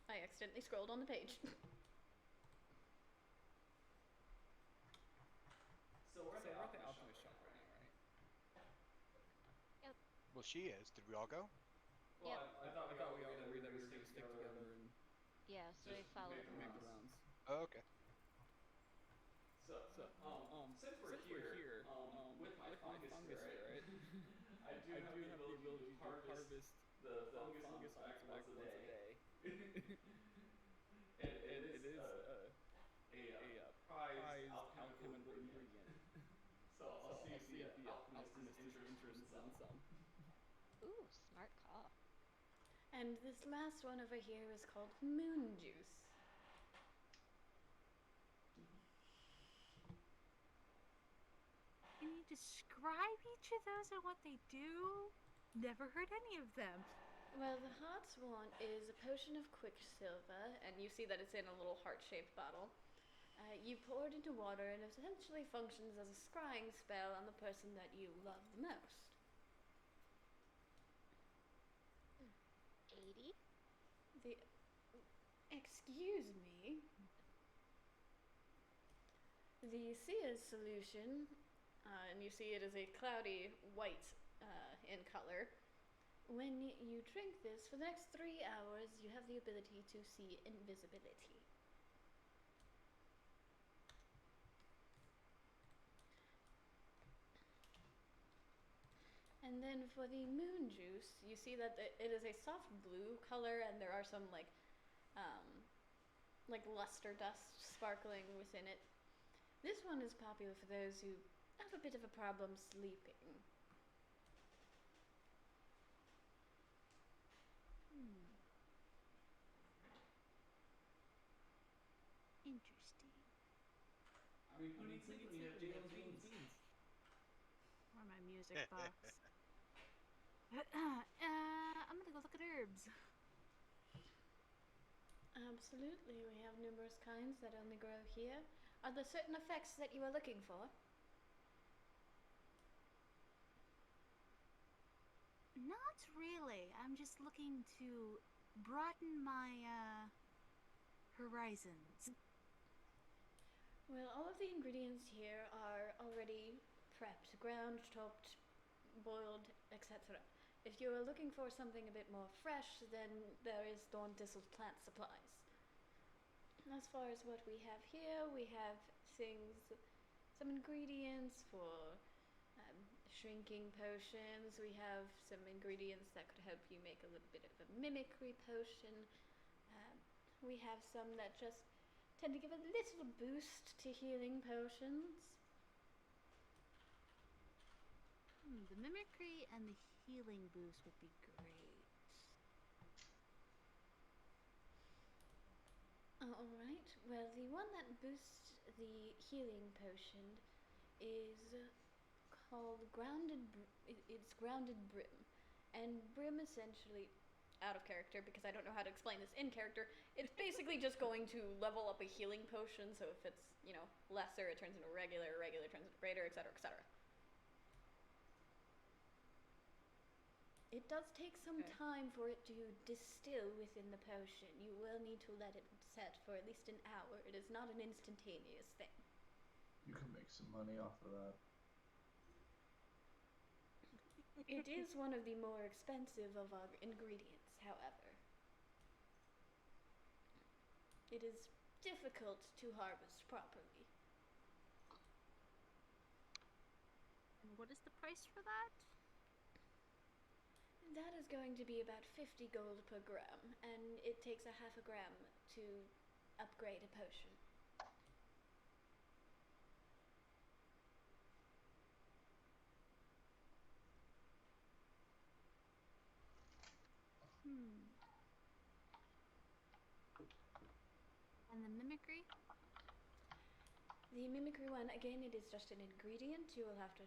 I accidentally scrolled on the page. So we're at the alchemist shop right now, right? Well, she is. Did we all go? Well, Yep. I thought we all agreed that we were gonna stick together and Yeah, so they just follow make the the rules. rounds. Oh, okay. So, since we're here, with my fungus here, right? I do have the ability to harvest the fungus on its back once a day. And it is a Ooh, smart call. And this last one over here is called moon juice. Can you describe each of those and what they do? Never heard any of them. Well, the hot one is a potion of quicksilver, and you see that it's in a little heart-shaped bottle. You pour it into water, and it essentially functions as a scrying spell on the person that you love the most. 80? Excuse me. The Seer's solution, and you see it is a cloudy white in color. When you drink this, for the next 3 hours, you have the ability to see invisibility. And then for the moon juice, you see that it is a soft blue color, and there are some like luster dust sparkling within it. This one is popular for those who have a bit of a problem sleeping. Interesting. I mean, who needs sleep when you have Jalen's beans? Or my music box. I'm gonna go look at herbs. Absolutely, we have numerous kinds that only grow here. Are there certain effects that you are looking for? Not really. I'm just looking to broaden my horizons. Well, all of the ingredients here are already prepped, ground, chopped, boiled, etc. If you are looking for something a bit more fresh, then there is Thorn Thistle's plant supplies. As far as what we have here, we have some ingredients for shrinking potions. We have some ingredients that could help you make a little bit of a mimicry potion. We have some that just tend to give a little boost to healing potions. The mimicry and the healing boost would be great. Alright, well, the one that boosts the healing potion is called it's Grounded Brim. And Brim essentially, out of character because I don't know how to explain this in character, it's basically just going to level up a healing potion, so if it's, lesser, it turns into regular turns into greater, etc., etc. It does take some time for it to distill within the potion. You will need to let it set for at least an hour. It is not an instantaneous thing. You can make some money off of that. It is one of the more expensive of our ingredients, however. It is difficult to harvest properly. And what is the price for that? That is going to be about 50 gold per gram, and it takes a half a gram to upgrade a potion. And the mimicry? The mimicry one, again, it is just an ingredient. You will have to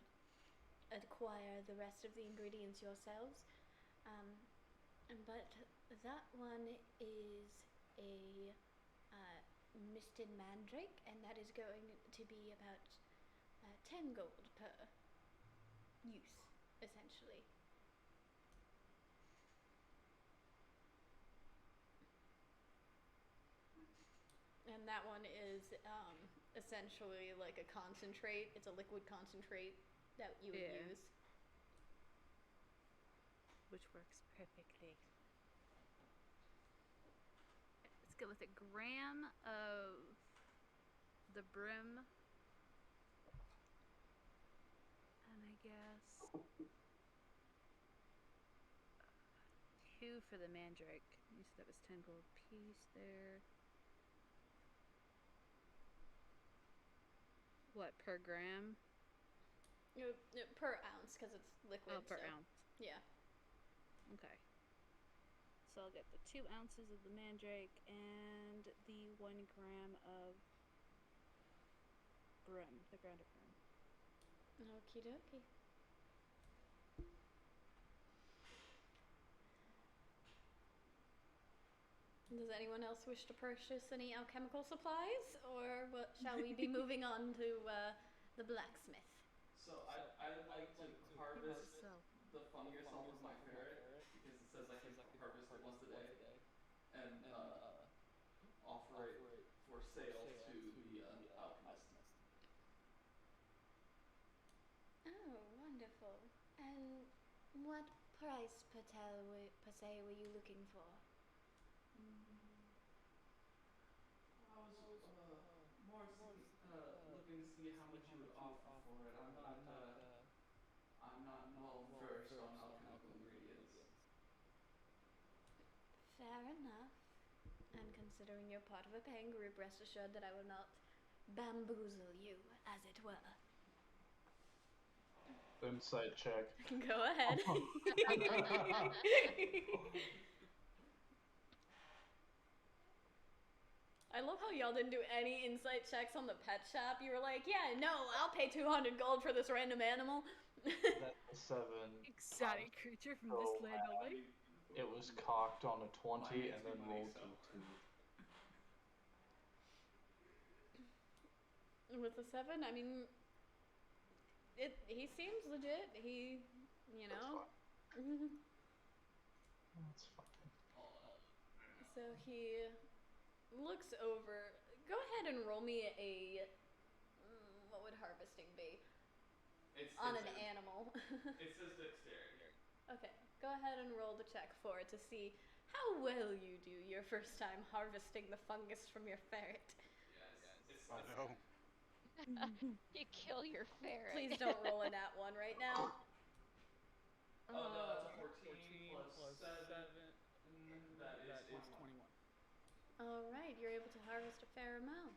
acquire the rest of the ingredients yourselves. But that one is a misted mandrake, and that is going to be about 10 gold per use, essentially. And that one is essentially like a concentrate. It's a liquid concentrate that you would use. Which works perfectly. Let's go with a gram of the brim. And I guess 2 for the mandrake. You said that was 10 gold piece there. What, per gram? Per ounce, because it's liquid. Oh, per so. ounce. Yeah. Okay. So I'll get the 2 ounces of the mandrake and the 1 gram of brim, the grounded brim. Okie dokie. Does anyone else wish to purchase any alchemical supplies, or what, shall we be moving on to the blacksmith? So I'd like to harvest So, the fungus off of my ferret because it says I can harvest it once a day, and offer it for sale to the alchemist. Oh, wonderful. And what price per se were you looking for? I was more looking to see how much you would offer for it. I'm not well versed on alchemical ingredients. Fair enough. And considering you're part of a paying group, rest assured that I will not bamboozle you, as it were. Insight check. Go ahead. I love how y'all didn't do any insight checks on the pet shop. You were like, yeah, no, I'll pay 200 gold for this random animal. That's a 7. exotic creature from So, this land I only. mean, It was cocked on a 20 mine makes and me then money, rolled so. D2. With a 7, I mean, he seems legit. He, you know. That's fine. So he looks over. Go ahead and roll me a. What would harvesting be? On an animal. It says dexterity. Okay, go ahead and roll the check for it to see how well you do your first time harvesting the fungus from your ferret. Yes. Oh no. You kill your ferret. Please don't roll a nat 1 right now. Oh no, that's a 14 plus 7. That is 21. Alright, you're able to harvest a fair amount.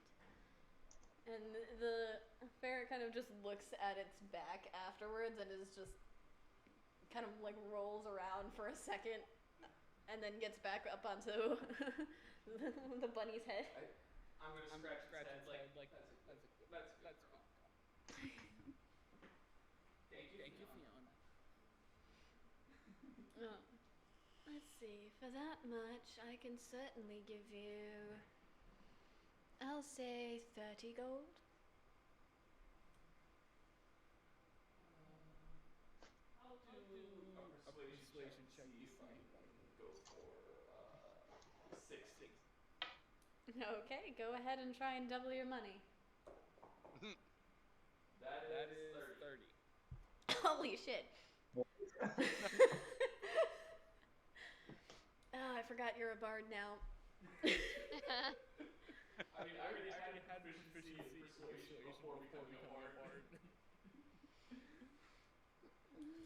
And the ferret kind of just looks at its back afterwards and is just kind of like rolls around for a second and then gets back up onto the bunny's head. I'm gonna scratch its head like, that's a good girl. Thank you, Fiona. Oh. Let's see, for that much I can certainly give you, I'll say 30 gold. I'll do a persuasion check to see if I can go for 60. Okay, go ahead and try and double your money. That is 30. Holy shit. Oh, I forgot you're a bard now. I mean, I already had proficiency in persuasion before becoming a bard.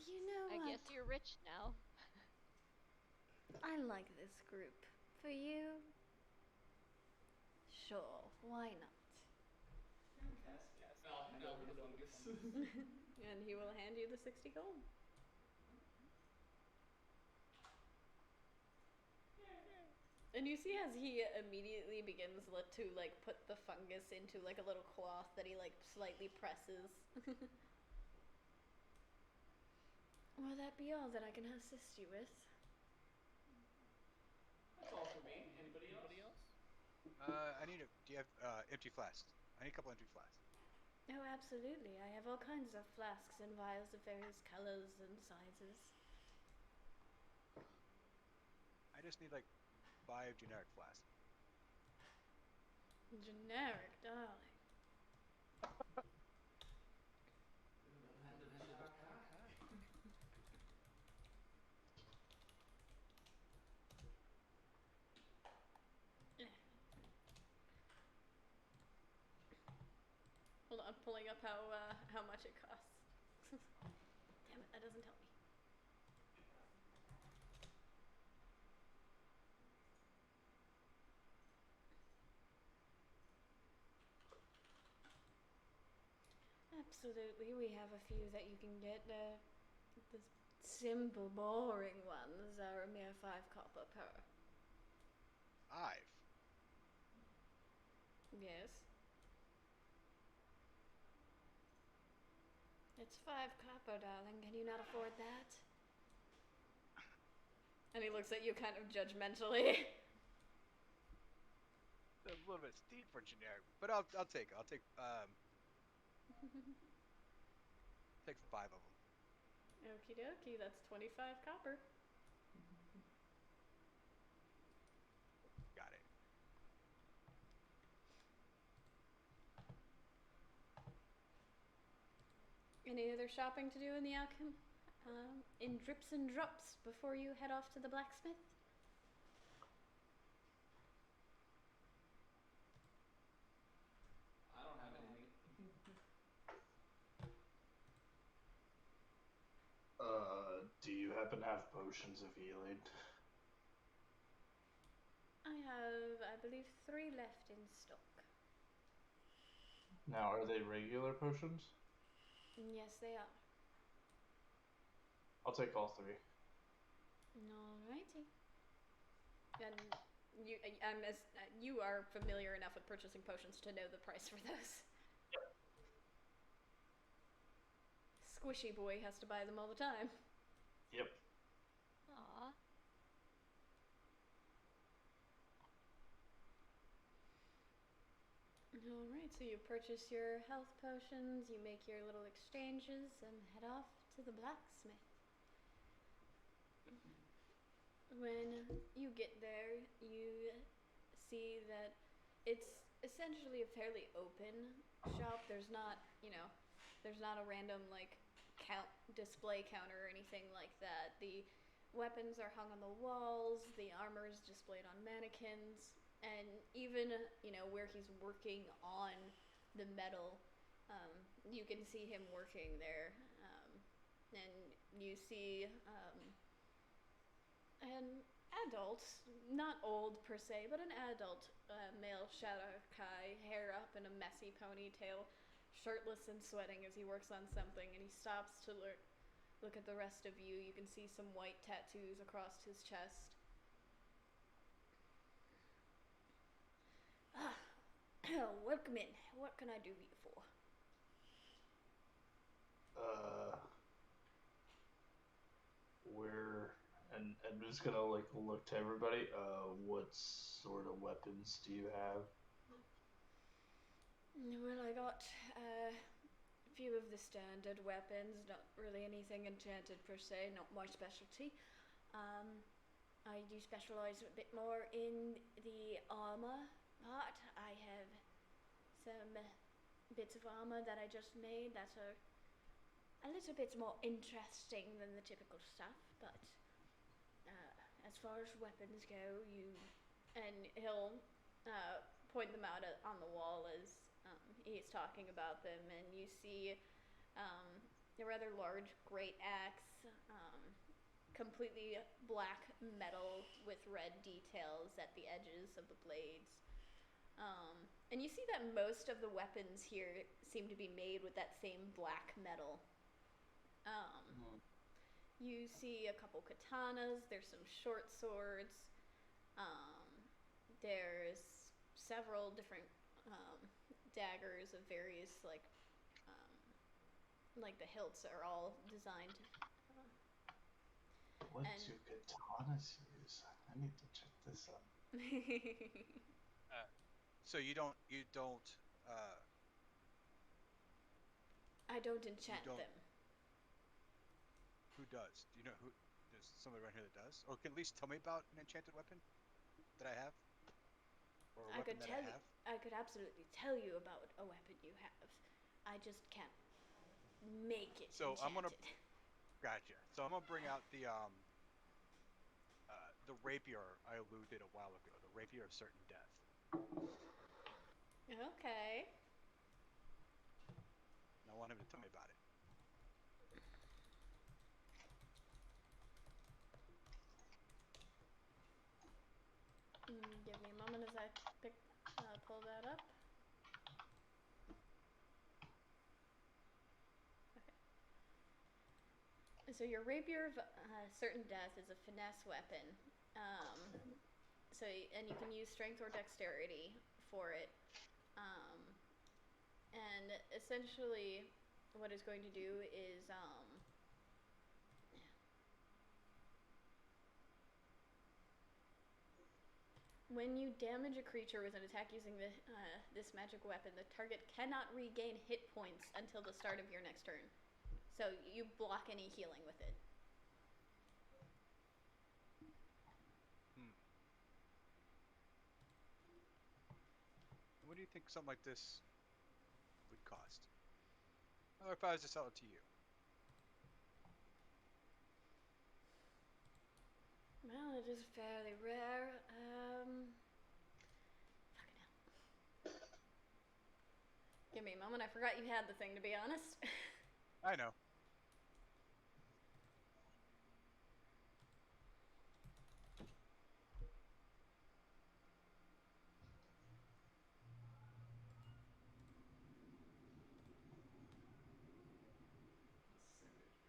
You know I what? guess you're rich now. I like this group. For you? Sure, why not? Fantastic. I'll hand over the fungus. And he will hand you the 60 gold. And you see as he immediately begins to like put the fungus into like a little cloth that he like slightly presses. Will that be all that I can assist you with? That's all for me. Anybody else? Do you have empty flasks? I need a couple empty flasks. Oh, absolutely. I have all kinds of flasks and vials of various colors and sizes. I just need like 5 generic flasks. Generic, darling. The land of Shaka. Hold on, pulling up how much it costs. Damn it, that doesn't tell me. Absolutely, we have a few that you can get. The simple, boring ones are a mere 5 copper per. 5. Yes. It's 5 copper, darling. Can you not afford that? And he looks at you kind of judgmentally. A little bit steep for generic, but I'll take it. I'll take take 5 of them. Okie dokie, that's 25 copper. Got it. Any other shopping to do in the alchem? In drips and drops before you head off to the blacksmith? I don't have anything. Do you happen to have potions of healing? I have, I believe, 3 left in stock. Now, are they regular potions? Yes, they are. I'll take all 3. Alrighty. And you are familiar enough with purchasing potions to know the price for those. Yep. Squishy boy has to buy them all the time. Yep. Aw. Alright, so you purchase your health potions, you make your little exchanges, and head off to the blacksmith. When you get there, you see that it's essentially a fairly open shop. There's not, there's not a random display counter or anything like that. The weapons are hung on the walls, the armor is displayed on mannequins, and even, where he's working on the metal, you can see him working there. And you see an adult, not old per se, but an adult male Shadowkai, hair up in a messy ponytail, shirtless and sweating as he works on something, and he stops to look at the rest of you. You can see some white tattoos across his chest. Welcome in. What can I do you for? I'm just gonna look to everybody. What sort of weapons do you have? Well, I got a few of the standard weapons, not really anything enchanted per se, not my specialty. I do specialize a bit more in the armor part. I have some bits of armor that I just made that are a little bit more interesting than the typical stuff, but as far as weapons go, and he'll point them out on the wall as he's talking about them, and you see a rather large great axe, completely black metal with red details at the edges of the blades. And you see that most of the weapons here seem to be made with that same black metal. You see a couple katanas, there's some short swords, there's several different daggers of various, like the hilts are all designed. What do katanas use? I need to check this out. So you don't I don't enchant them. Who does? Do you know who? There's somebody around here that does, or can at least tell me about an enchanted weapon that I have, or a weapon that I have. I could absolutely tell you about a weapon you have. I just can't make it So enchanted. Gotcha. So I'm gonna bring out the rapier I alluded a while ago, the rapier of certain death. Okay. And I want him to tell me about it. Give me a moment as I pull that up. So your rapier of certain death is a finesse weapon. And you can use strength or dexterity for it. And essentially, what it's going to do is when you damage a creature with an attack using this magic weapon, the target cannot regain hit points until the start of your next turn. So you block any healing with it. What do you think something like this would cost? Or if I was to sell it to you? Well, it is fairly rare. Fucking hell. Give me a moment. I forgot you had the thing, to be honest. I know.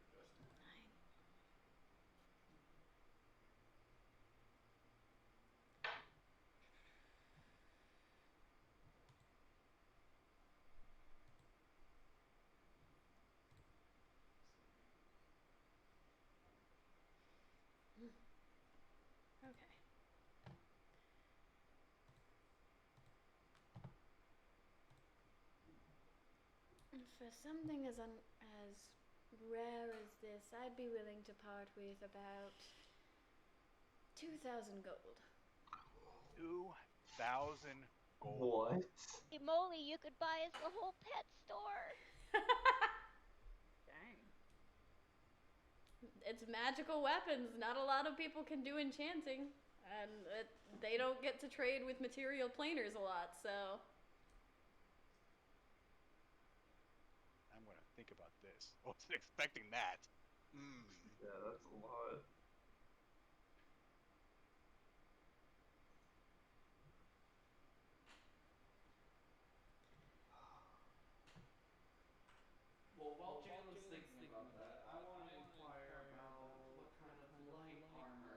That's the same page as your Josh. Okay. For something as rare as this, I'd be willing to part with about 2,000 gold. 2,000 gold. What? Hey, Molly, you could buy us the whole pet store. Dang. It's magical weapons. Not a lot of people can do enchanting. And they don't get to trade with material planers a lot, so... I'm gonna think about this. I wasn't expecting that. Yeah, that's a lot. Well, while Jalen's thinking about that, I want to inquire about what kind of light armor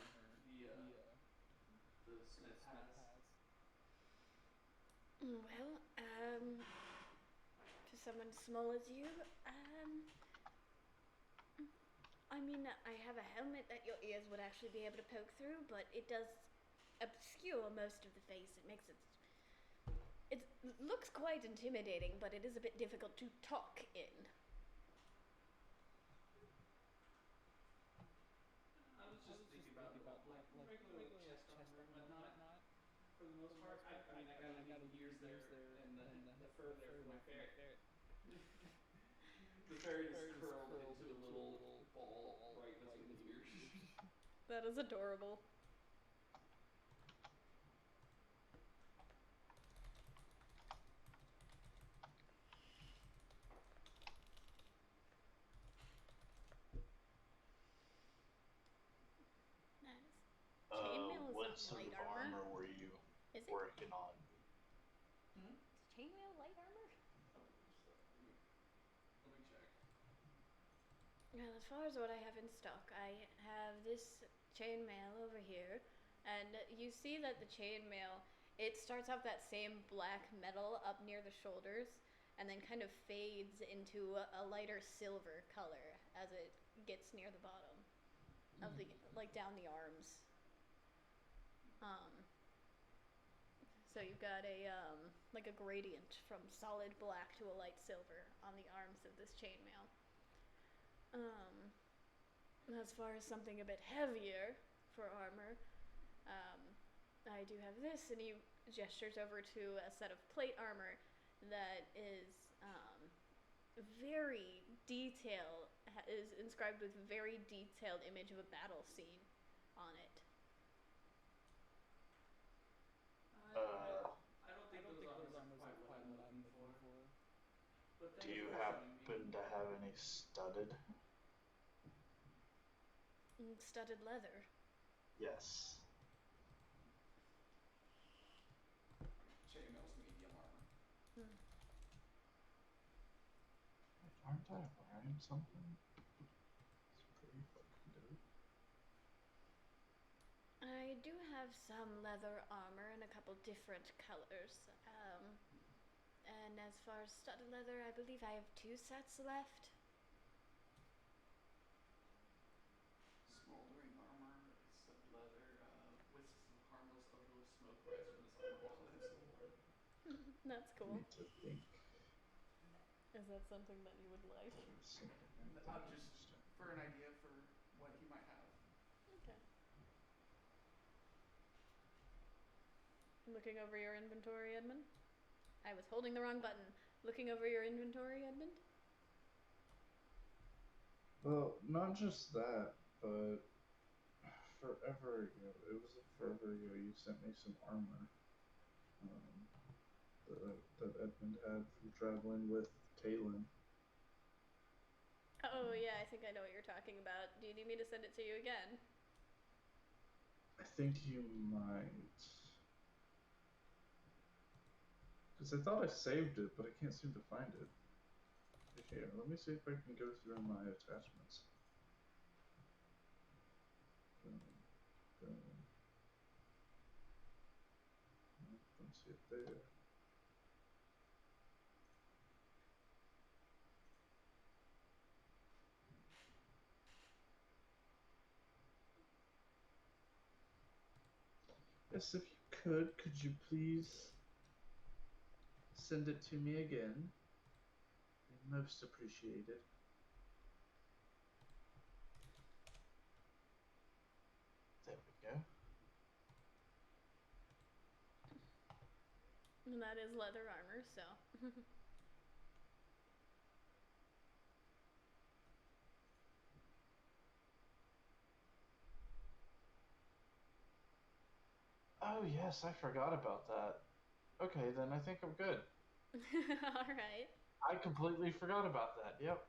the smith has. Well, to someone small as you, I mean, I have a helmet that your ears would actually be able to poke through, but it does obscure most of the face. It makes it... It looks quite intimidating, but it is a bit difficult to talk in. I was just thinking about like regular chest armor and whatnot. For the most part, I mean, I got a little ears there and the fur there for my ferret. The ferret is curled into a little ball right between the ears. That is adorable. What sort of armor were you working on? Is chainmail light armor? Oh, let me check. Well, as far as what I have in stock, I have this chainmail over here, and you see that the chainmail, it starts off that same black metal up near the shoulders, and then kind of fades into a lighter silver color as it gets near the bottom of the, like, down the arms. So you've got like a gradient from solid black to a light silver on the arms of this chainmail. As far as something a bit heavier for armor, I do have this, and he gestures over to a set of plate armor that is very detailed, is inscribed with very detailed image of a battle scene on it. I don't think those armors are quite what I'm looking for. But Do thank you you for showing me. happen to have any studded? Studded leather. Yes. Chainmail's medium armor. Aren't I wearing something? It's pretty I do have some leather armor in a couple different colors. And as far as studded leather, I believe I have 2 sets left. Smoldering armor, studded leather, wisps of harmless, odorless smoke rise from this armor while it is worn. That's I cool. need to think. Is that something that you would like? Just for an idea for what he might have. Okay. Looking over your inventory, Edmund? I was holding the wrong button. Looking over your inventory, Edmund? Well, not just that, but forever ago, it was forever ago, you sent me some armor that Edmund had from traveling with Talon. Oh, yeah, I think I know what you're talking about. Do you need me to send it to you again? I think you might. Because I thought I saved it, but I can't seem to find it. Here, let me see if I can go through my attachments. Don't see it there. Yes, if you could you please send it to me again? Most appreciated. There we go. And that is leather armor, so. Oh, yes, I forgot about that. Okay, then I think I'm good. Alright. I completely forgot about that. Yep.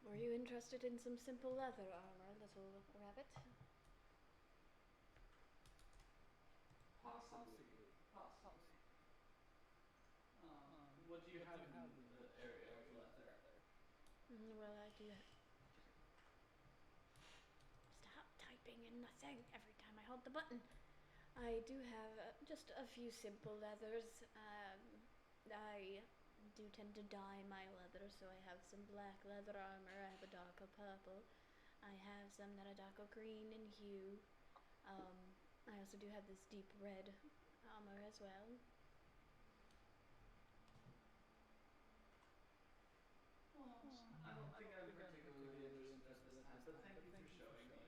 Were you interested in some simple leather armor, little rabbit? Possibly. What do you have in the area of leather? Well, I do. Stop typing in the thing every time I hold the button. I do have just a few simple leathers. I do tend to dye my leather, so I have some black leather armor. I have a darker purple. I have some that are darker green in hue. I also do have this deep red armor as well. Well, I don't think I'm particularly interested at this time, but thank you for showing me.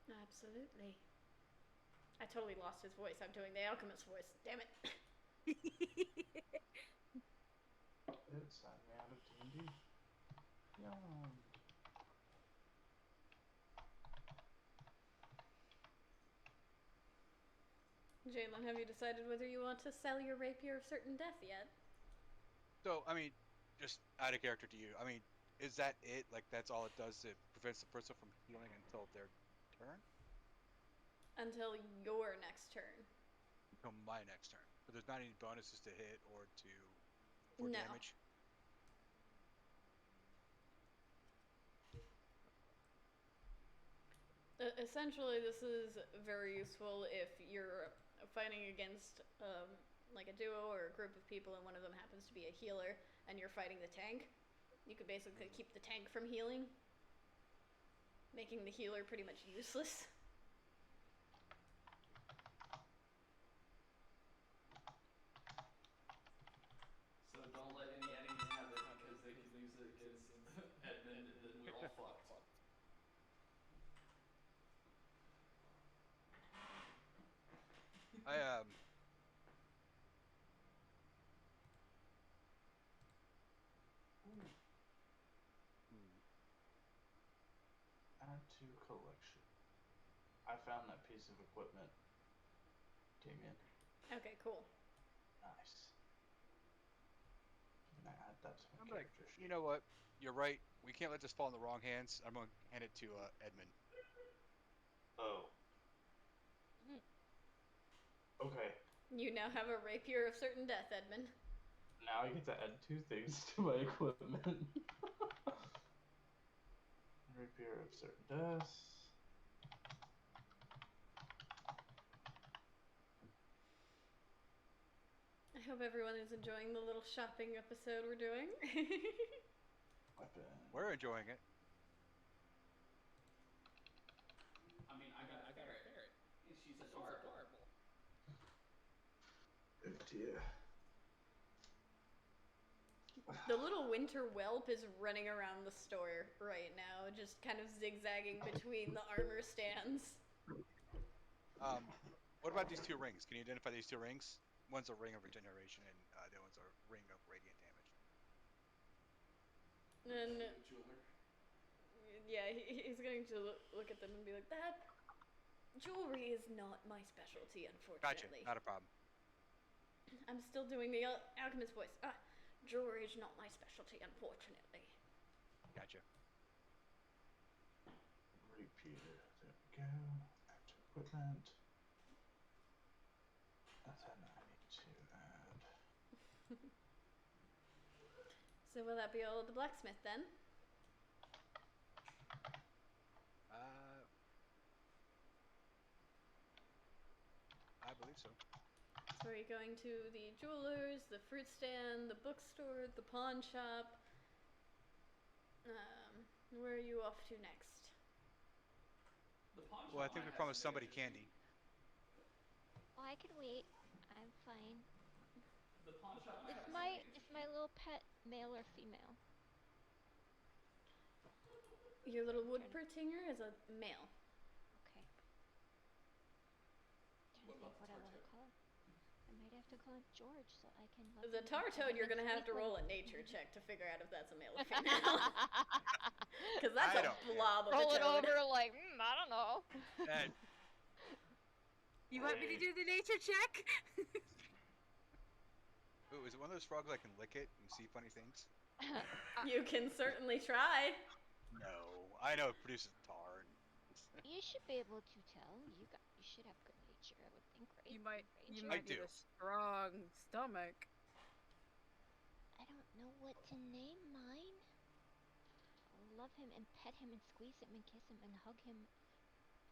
Absolutely. I totally lost his voice. I'm doing the alchemist voice. Damn it. It signed me out of D&D. Yum. Jalen, have you decided whether you want to sell your rapier of certain death yet? So, I mean, just out of character to you, I mean, is that it? Like, that's all it does? It prevents the person from healing until their turn? Until your next turn. Until my next turn. But there's not any bonuses to hit or for No. damage? Essentially, this is very useful if you're fighting against like a duo or a group of people and one of them happens to be a healer and you're fighting the tank. You could basically keep the tank from healing, making the healer pretty much useless. So don't let any enemies have it because they could use it against Edmund and then we're all fucked. I, Add to collection. I found that piece of equipment. Damien. Okay, cool. Nice. I'm gonna add that to my character sheet. You know what? You're right. We can't let this fall in the wrong hands. I'm going to hand it to Edmund. Oh. Okay. You now have a rapier of certain death, Edmund. Now I get to add 2 things to my equipment. Rapier of certain death. I hope everyone is enjoying the little shopping episode we're doing. Weapon. We're enjoying it. I mean, I got a ferret, and she's adorable. Oh dear. The little winter whelp is running around the store right now, just kind of zigzagging between the armor stands. What about these two rings? Can you identify these two rings? One's a ring of regeneration, and the other one's a ring of radiant damage. And The jeweler. yeah, he's going to look at them and be like, "That jewelry is not my specialty, Gotcha. unfortunately. Not a problem. I'm still doing the alchemist voice. Jewelry is not my specialty, unfortunately." Gotcha. Rapier. There we go. Back to equipment. And then I need to add. So will that be all of the blacksmith then? I believe so. So are you going to the jewelers, the fruit stand, the bookstore, the pawn shop? Where are you off to next? The pawn shop. Well, I think we might have promised some somebody interesting- candy. Oh, I can wait. I'm fine. The pawn shop might Is have my something is my little pet male or female? Your little woodpertinger is a male. Okay. What about What the I want to Tartoad? call him. I might have to call him George so I can love The him and pet Tartoad, him you're and gonna have to sleep with roll a him. nature check to figure out if that's a male or female. Because that's I a don't care. blob of Roll a it toad. over like, I don't know. And You want me to do the nature check? ooh, is it one of those frogs I can lick it and see funny things? You can certainly try. No, I know it produces tar. You should be able to tell. You should have good nature, I would think, right? You might Rachel? need do. a strong stomach. I don't know what to name mine. I'll love him and pet him and squeeze him and kiss him and hug him.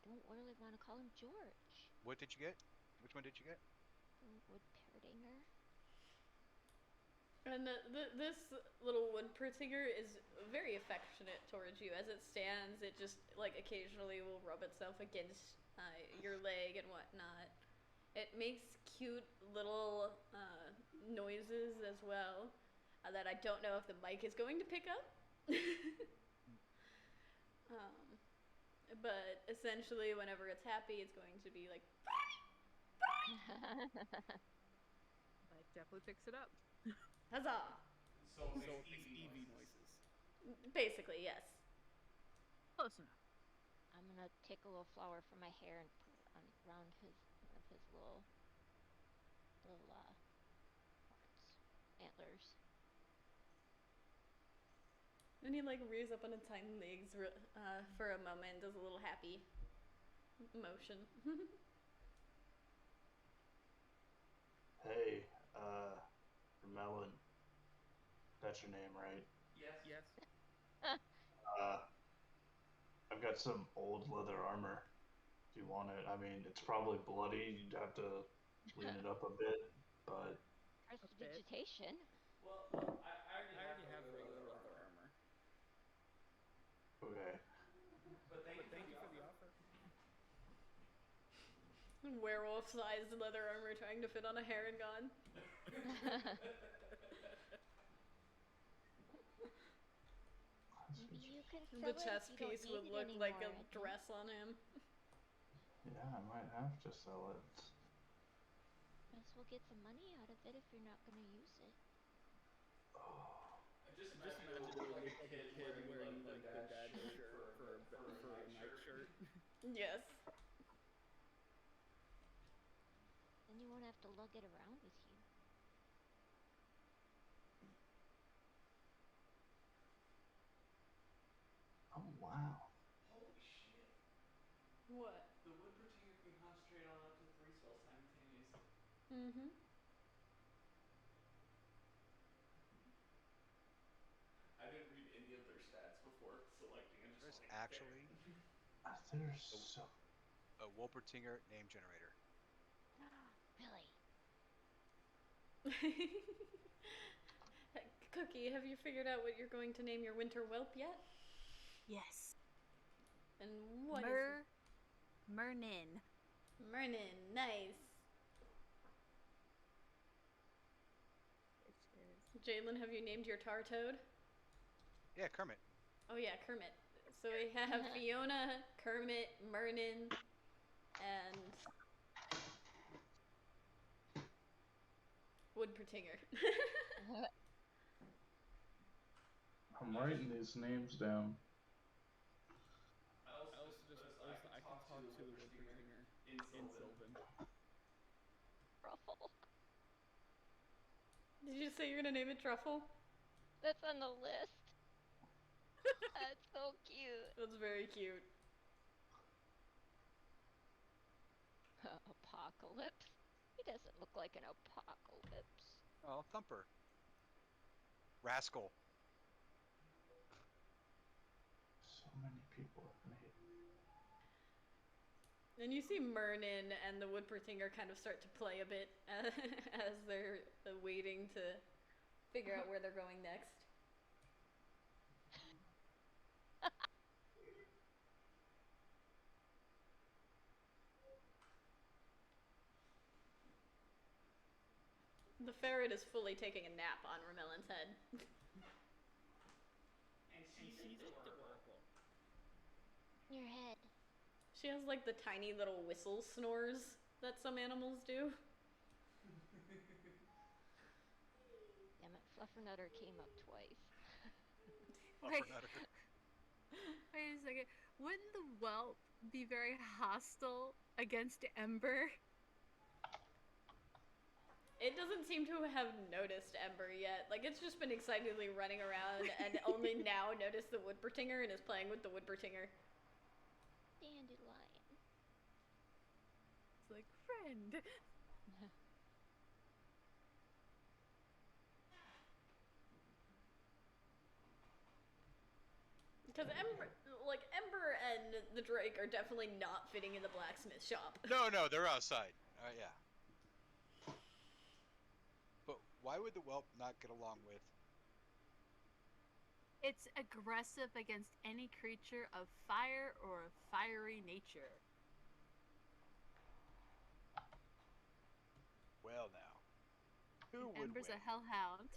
I don't really want to call him George. What did you get? Which one did you get? The woodpertinger. And this little woodpertinger is very affectionate towards you. As it stands, it just like occasionally will rub itself against your leg and whatnot. It makes cute little noises as well that I don't know if the mic is going to pick up. But essentially, whenever it's happy, it's going to be like. Life definitely picks it up. Huzzah! So it makes So Eevee Eevee noises. Basically, yes. Close enough. I'm gonna take a little flower from my hair and put it on around one of his little horns, antlers. And he like rears up on its hind legs for a moment, does a little happy motion. Hey, Melon. That's your name, right? Yes. Yes. I've got some old leather armor. Do you want it? I mean, it's probably bloody. You'd have to clean it up a bit, but Prestidigitation. Well, I already have regular leather armor. okay. But thank you for the offer. Werewolf-sized leather armor trying to fit on a Harengon. Maybe you can sell The it chest if you piece don't would need look it like a anymore, Edmund. dress on him. Yeah, I might have to sell it. Might as well get some money out of it if you're not gonna use it. Oh, I just imagine it would look like a kid wearing like the dad shirt for a nightshirt. Yes. Then you won't have to lug it around with you. oh wow. Holy shit. What? The woodpertinger can concentrate on up to 3 spells simultaneously. Mm-hmm. I didn't read any of their stats before selecting. I'm just like, actually There's so. a Wolpertinger name generator. Really? Cookie, have you figured out what you're going to name your winter whelp yet? Yes. And what is it? Mernin. Mernin, nice. Which is Jalen, have you named your tar toad? Yeah, Kermit. Oh yeah, Kermit. So we have Fiona, Kermit, Mernin, and Woodpertinger. I'm writing these names down. I also just noticed I can talk to the Woodpertinger in Sylvan. Truffle. Did you say you're gonna name it Truffle? That's on the list. That's so cute. That's very cute. Apocalypse? He doesn't look like an apocalypse. Oh, Thumper. Rascal. So many people have made. And you see Mernin and the Woodpertinger kind of start to play a bit as they're waiting to figure out where they're going next. The ferret is fully taking a nap on Ramellin's head. And she's adorable. Your head. She has like the tiny little whistle snores that some animals do. Damn it, Fluffernutter came up twice. Wait. Fluffernutter. Wait a second. Wouldn't the whelp be very hostile against Ember? It doesn't seem to have noticed Ember yet. Like, it's just been excitedly running around and only now noticed the Woodpertinger and is playing with the Woodpertinger. Dandelion. It's like, friend. Because Ember and the Drake are definitely not fitting in the blacksmith shop. No, they're outside. Yeah. But why would the whelp not get along with? It's aggressive against any creature of fire or fiery nature. Well, now. Who would Ember's win? a hellhound.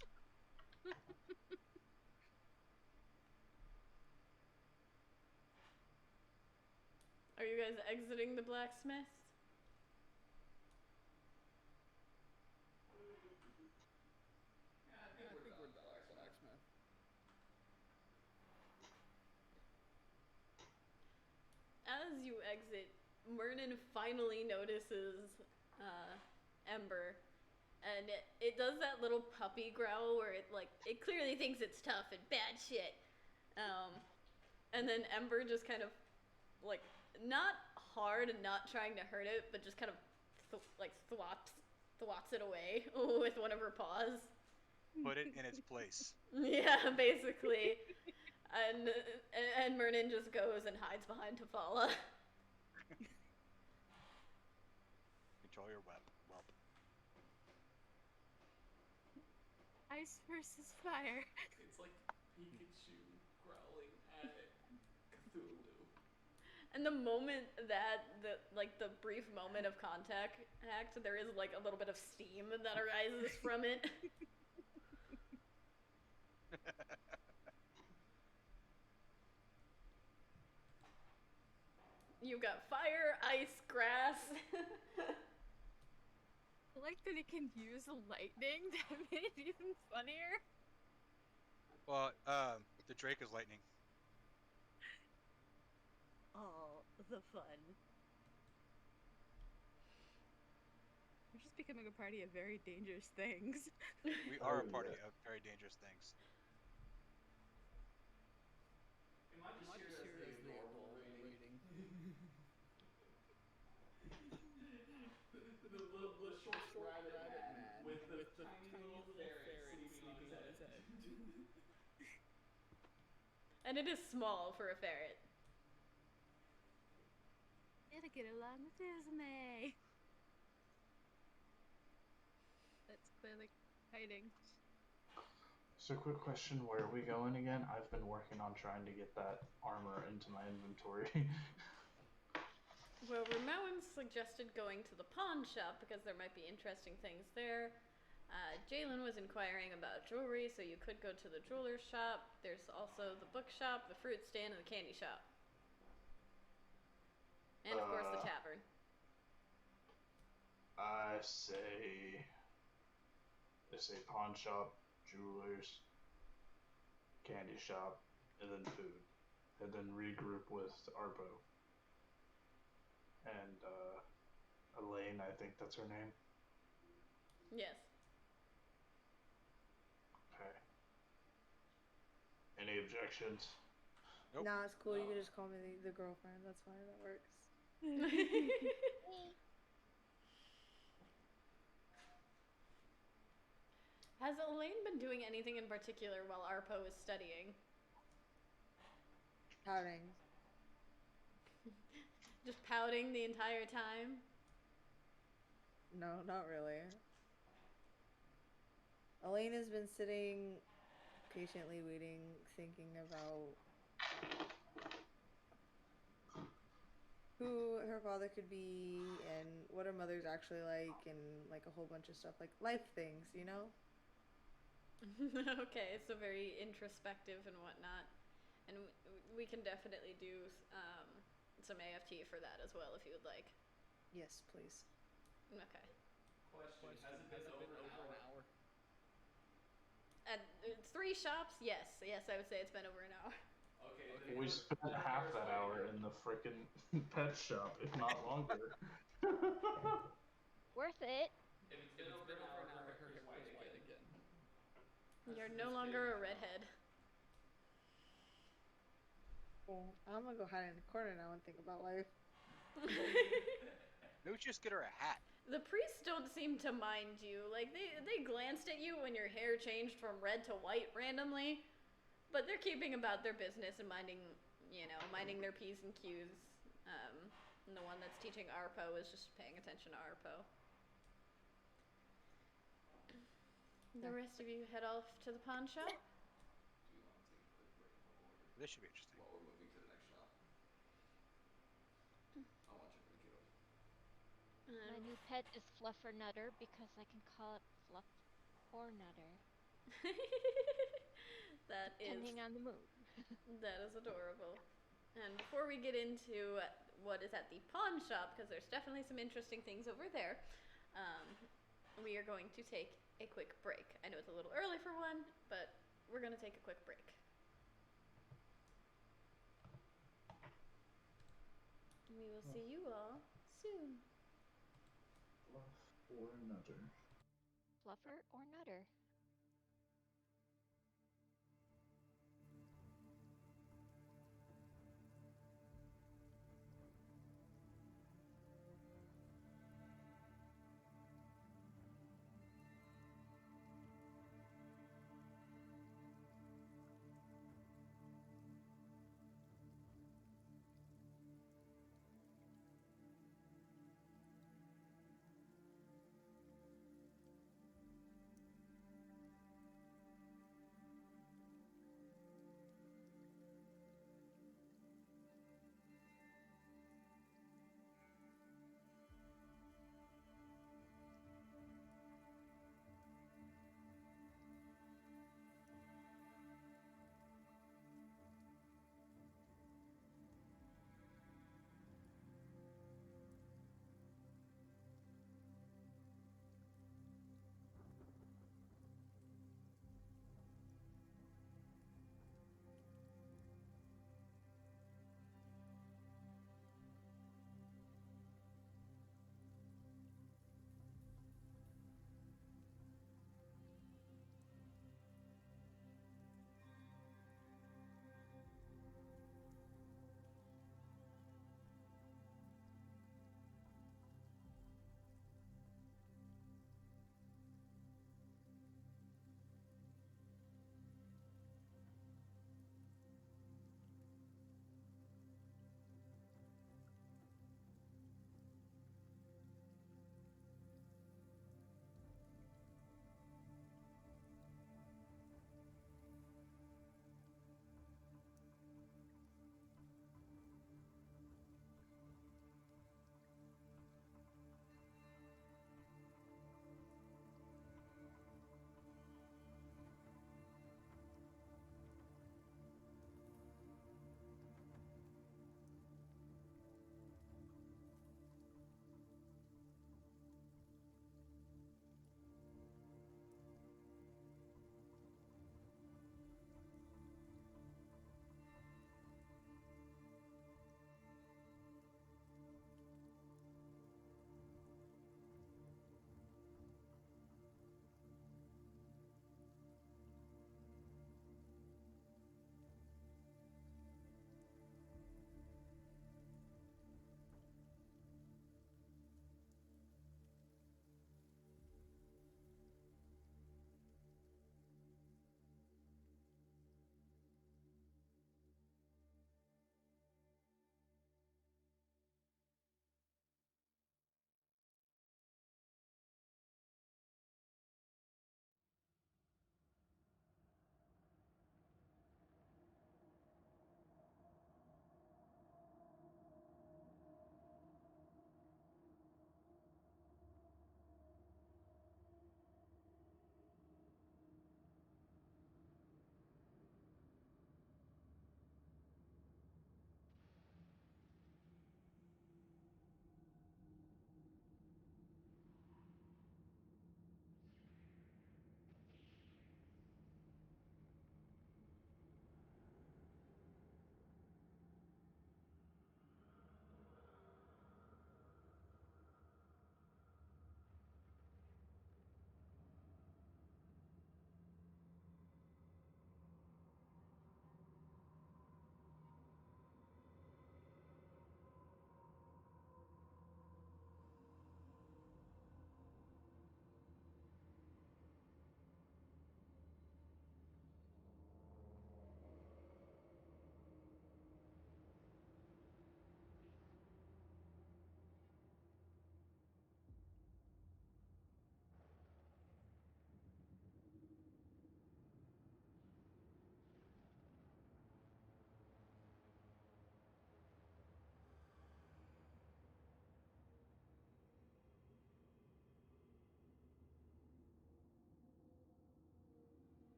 Are you guys exiting the blacksmith? Yeah, I think we're done with the blacksmith. As you exit, Mernin finally notices Ember, and it does that little puppy growl where it clearly thinks it's tough and bad shit. And then Ember just kind of not hard and not trying to hurt it, but just kind of thwats it away with one of her paws. Put it in its place. Yeah, basically. And Mernin just goes and hides behind Tafala. Control your whelp. Ice versus fire. It's like Pikachu growling at Cthulhu. And the moment that the brief moment of contact, there is like a little bit of steam that arises from it. You've got fire, ice, grass. I like that it can use lightning. That made it even funnier. Well, the Drake is lightning. Oh, the fun. We're just becoming a party of very dangerous things. We are a party of very dangerous things. Am I just here as the adorable rating? the short rabbit man with the tiny little ferret sleeping on his head. And it is small for a ferret. I get along with Isme. That's clearly hiding. So, quick question: where are we going again? I've been working on trying to get that armor into my inventory. Well, Ramon suggested going to the pawn shop because there might be interesting things there. Jalen was inquiring about jewelry, so you could go to the jeweler's shop. There's also the bookshop, the fruit stand, and the candy shop. And, of course, the tavern. I say pawn shop, jewelers, candy shop, and then food, and then regroup with Arpo and Elaine. I think that's her name. Yes. Okay. Any objections? Nope. Nah, it's cool. You can just call me the girlfriend. That's fine. That works. Has Elaine been doing anything in particular while Arpo is studying? Pouting. Just pouting the entire time? No, not really. Elaine has been sitting, patiently waiting, thinking about who her father could be and what her mother's actually like, and like a whole bunch of stuff, like life things, you know? Okay, so very introspective and whatnot. And we can definitely do some AFT for that as well if you would like. Yes, please. Okay. Question: Has it been over an hour? At 3 shops, yes. Yes, I would say it's been over an hour. Okay. We spent half that hour in the frickin' pet shop, if not longer. Worth it. If it's been over an hour, her hair is white again. You're no longer a redhead. Well, I'm gonna go hide in the corner now and think about life. Maybe we should just get her a hat. The priests don't seem to mind you. Like, they glanced at you when your hair changed from red to white randomly, but they're keeping about their business and minding their P's and Q's. And the one that's teaching Arpo is just paying attention to Arpo. The rest of you head off to the pawn shop? Do we want to take a quick break This should be interesting. while we're moving to the next shop? I want to check on the kiddo. My new pet is Fluffer Nutter because I can call it Fluff or Nutter, depending on the mood. That is adorable. And before we get into what is at the pawn shop, because there's definitely some interesting things over there, we are going to take a quick break. I know it's a little early for one, but we're going to take a quick break. We will see you all soon. Fluff or Nutter. Fluffer or Nutter.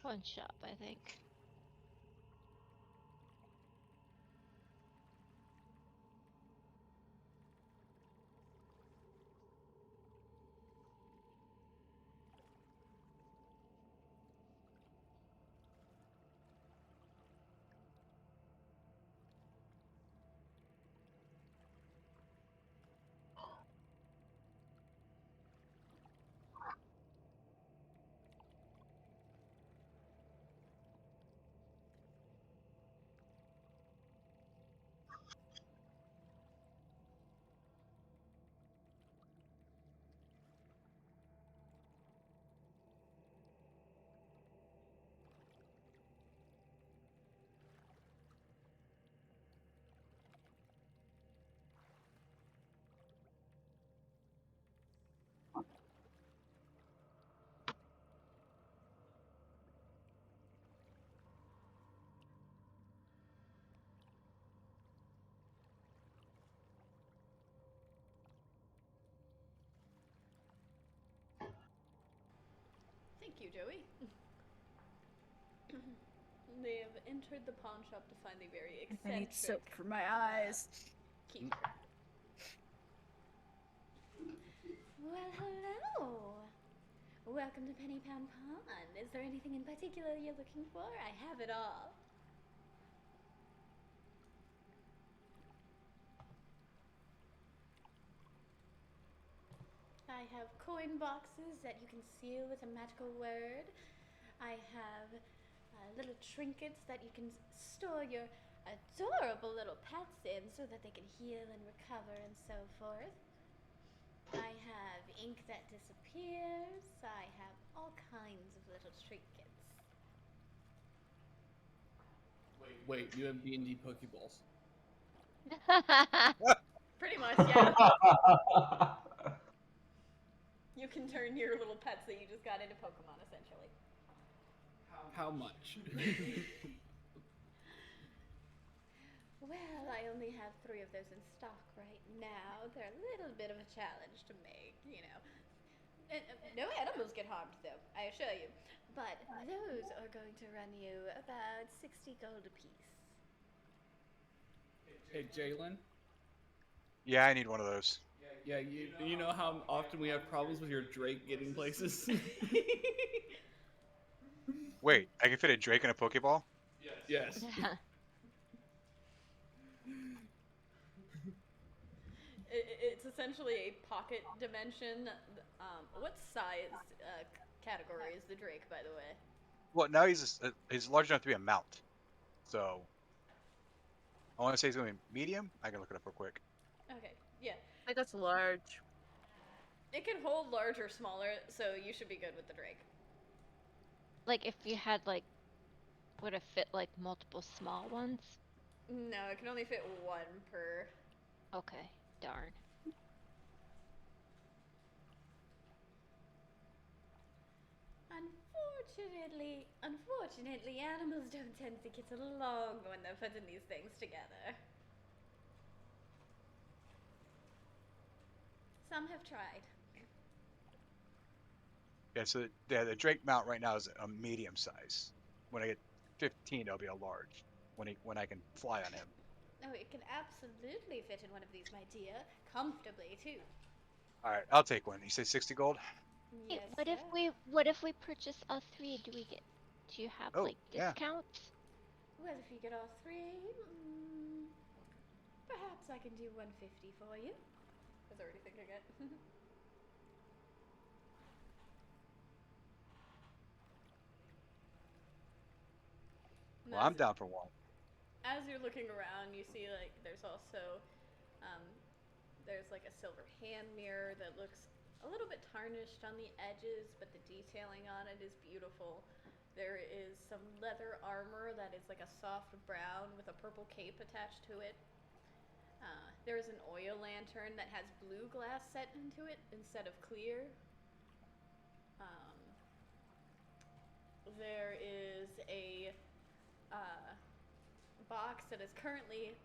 Pawn shop, I think. Thank you, Joey. They have entered the pawn shop to find the very I need soap eccentric for my eyes. keeper. Well, hello. Welcome to Penny Pound Pawn. Is there anything in particular you're looking for? I have it all. I have coin boxes that you can seal with a magical word. I have little trinkets that you can store your adorable little pets in so that they can heal and recover and so forth. I have ink that disappears. I have all kinds of little trinkets. Wait, you have D&D Pokeballs. Pretty much, yeah. You can turn your little pets that you just got into Pokemon, essentially. How much? Well, I only have 3 of those in stock right now. They're a little bit of a challenge to make, you know. And, no animals get harmed, though, I assure you. But those are going to run you about 60 gold apiece. Hey, Jalen? Yeah, I need one of those. Yeah, you know how often we have problems with your Drake getting places? Wait, I can fit a Drake in a Pokeball? Yes. It's essentially a pocket dimension. What size category is the Drake, by the way? Well, now he's large enough to be a mount. So I want to say he's going to be medium. I can look it up real quick. Okay, yeah. I think that's large. It can hold large or smaller, so you should be good with the Drake. Like if you had like, would it fit like multiple small ones? No, it can only fit 1 per. Okay, darn. Unfortunately, animals don't tend to get along when they're putting these things together. Some have tried. Yeah, so the Drake mount right now is a medium size. When I get 15, it'll be a large. When I can fly on him. Oh, it can absolutely fit in one of these, my dear. Comfortably, too. All right, I'll take one. You say 60 gold? Hey, Yes, what if we purchase all 3? Do you have Oh, like yeah. discounts? Well, if you get all 3, perhaps I can do 150 for you. I was already thinking it. Well, I'm down for one. As you're looking around, you see like there's also there's like a silver hand mirror that looks a little bit tarnished on the edges, but the detailing on it is beautiful. There is some leather armor that is like a soft brown with a purple cape attached to it. There is an oil lantern that has blue glass set into it instead of clear. There is a box that is currently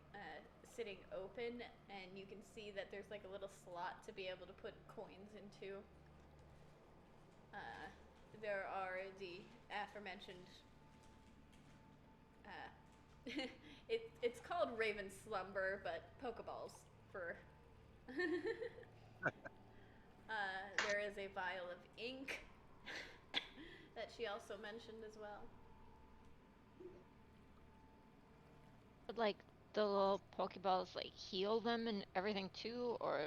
sitting open, and you can see that there's like a little slot to be able to put coins into. there are the aforementioned. It's called Raven Slumber, but Pokeballs for. There is a vial of ink that she also mentioned as well. Would like the little Pokeballs like heal them and everything too, or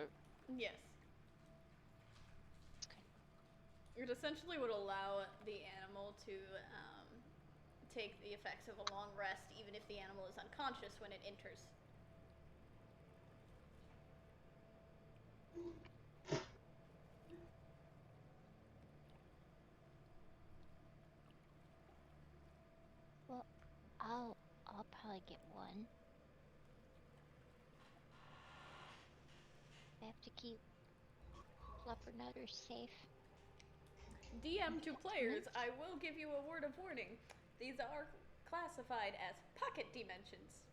Yes. It essentially would allow the animal to take the effects of a long rest, even if the animal is unconscious when it enters. well, I'll probably get one. I have to keep fluffernutters safe. DM to players, Mint? I will give you a word of warning. These are classified as pocket dimensions.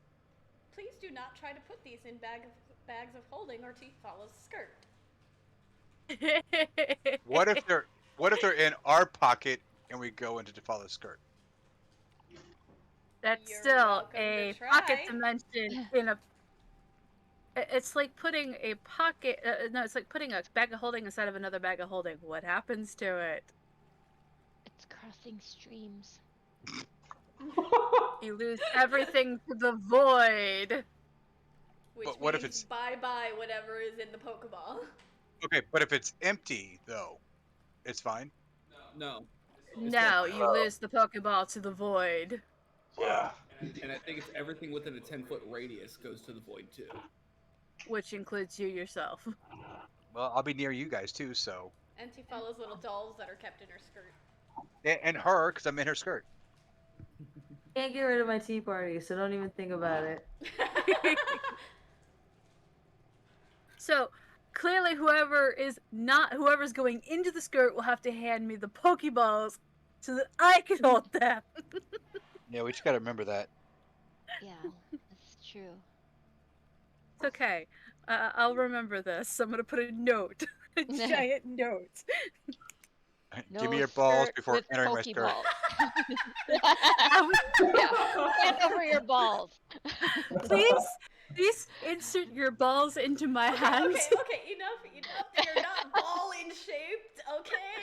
Please do not try to put these in bags of holding or Tifalla's skirt. What if they're in our pocket and we go into Tefala's skirt? That's You're still welcome a to pocket try. dimension in a. It's like putting a pocket. No, it's like putting a bag of holding inside of another bag of holding. What happens to it? It's crossing streams. You lose everything to the void. Which But what if means it's bye-bye whatever is in the Pokeball. okay? But if it's empty though, it's fine. No. No, you lose the Pokeball to the void. Yeah. And I think it's everything within a 10-foot radius goes to the void too. Which includes you yourself. Well, I'll be near you guys too, so And Tifalla's little dolls that are kept in her skirt. and her because I'm in her skirt. Can't get rid of my tea party, so don't even think about it. So clearly, whoever's going into the skirt will have to hand me the Pokeballs so that I can hold them. Yeah, we just got to remember that. Yeah, that's true. It's okay. I'll remember this. I'm gonna put a note, a giant note. No Give me your balls skirt before with entering my skirt. Pokeballs. Yeah, hand over your balls. Please insert your balls into my hands. Okay, enough. They are not ball-in shaped, okay?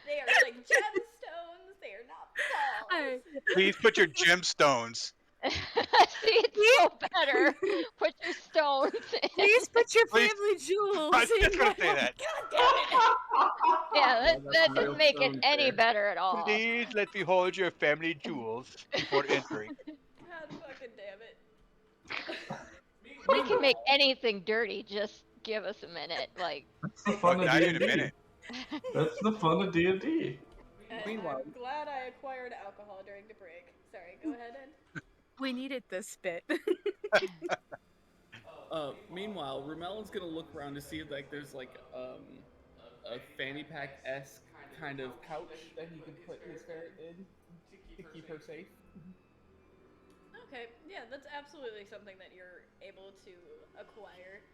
They are like gemstones. They are not balls. Please put your gemstones. See, it's so better. Put your stones in. Please put your family jewels I was just in gonna my say that. God damn it! Yeah, that real doesn't make it stones any there. better at all. Please let me hold your family jewels before entering. God fucking damn it. We can make anything dirty. Just give us a minute. Like, That's the fun of not even a D&D. minute. That's the fun of D&D. And Meanwhile- I'm glad I acquired alcohol during the break. Sorry, go ahead, Ed. We needed this bit. Meanwhile, Rumel's gonna look around to see if like there's like a fanny pack-esque kind of pouch that he could put his ferret in to keep her safe. Okay, yeah, that's absolutely something that you're able to acquire.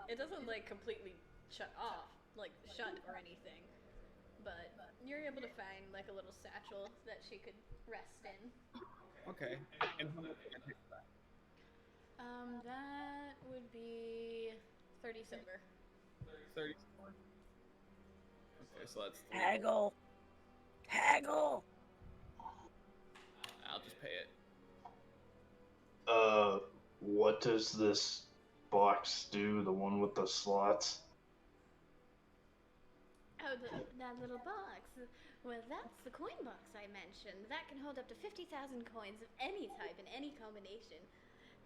It doesn't like completely shut or anything, but you're able to find like a little satchel that she could rest in. Okay. And how much can I take for that? That would be 30 silver. 30. Okay, so that's Haggle. I'll just pay it. What does this box do? The one with the slots? Oh, that little box. Well, that's the coin box I mentioned. That can hold up to 50,000 coins of any type in any combination.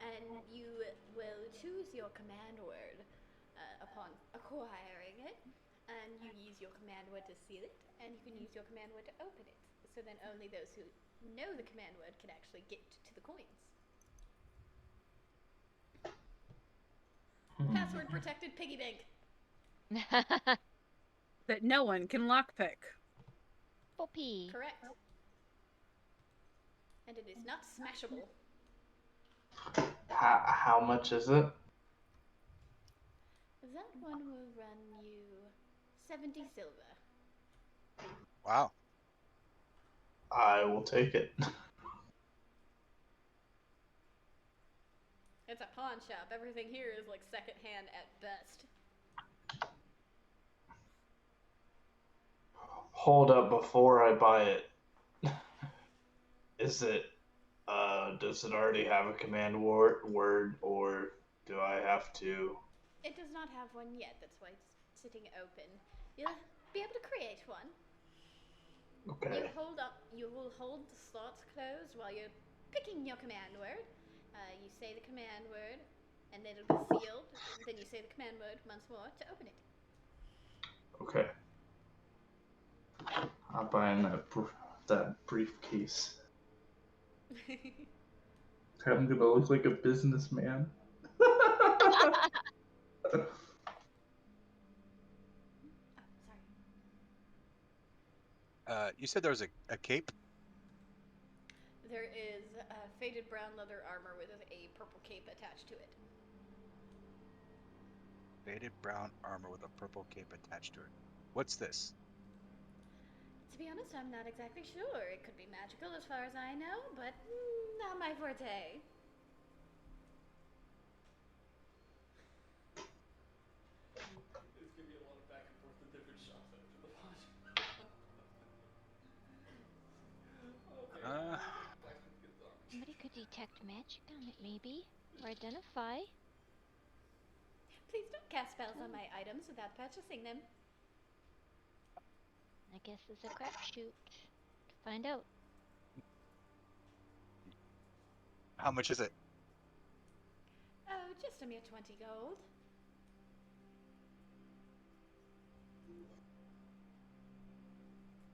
And you will choose your command word upon acquiring it. And you use your command word to seal it, and you can use your command word to open it. So then only those who know the command word can actually get to the coins. Password protected piggy bank. That no one can lockpick. Poppy. Correct. And it is not smashable. How much is it? That one will run you 70 silver. Wow. I will take it. It's a pawn shop. Everything here is like secondhand at best. Hold up before I buy it. Is it does it already have a command word, or do I have to? It does not have one yet. That's why it's sitting open. You'll be able to create one. Okay. You will hold the slots closed while you're picking your command word. You say the command word, and then it'll be sealed. Then you say the command word once more to open it. Okay. I'm buying that briefcase. I'm gonna look like a businessman. Sorry. You said there was a cape? There is faded brown leather armor with a purple cape attached to it. Faded brown armor with a purple cape attached to it. What's this? To be honest, I'm not exactly sure. It could be magical as far as I know, but not my forte. It's gonna be a lot of back and forth to different shops after the pod. Okay, blacksmith gets the armor. Somebody could detect magic on it, maybe, or identify. Please don't cast spells on my items without purchasing them. I guess it's a crapshoot. Find out. How much is it? Oh, just a mere 20 gold.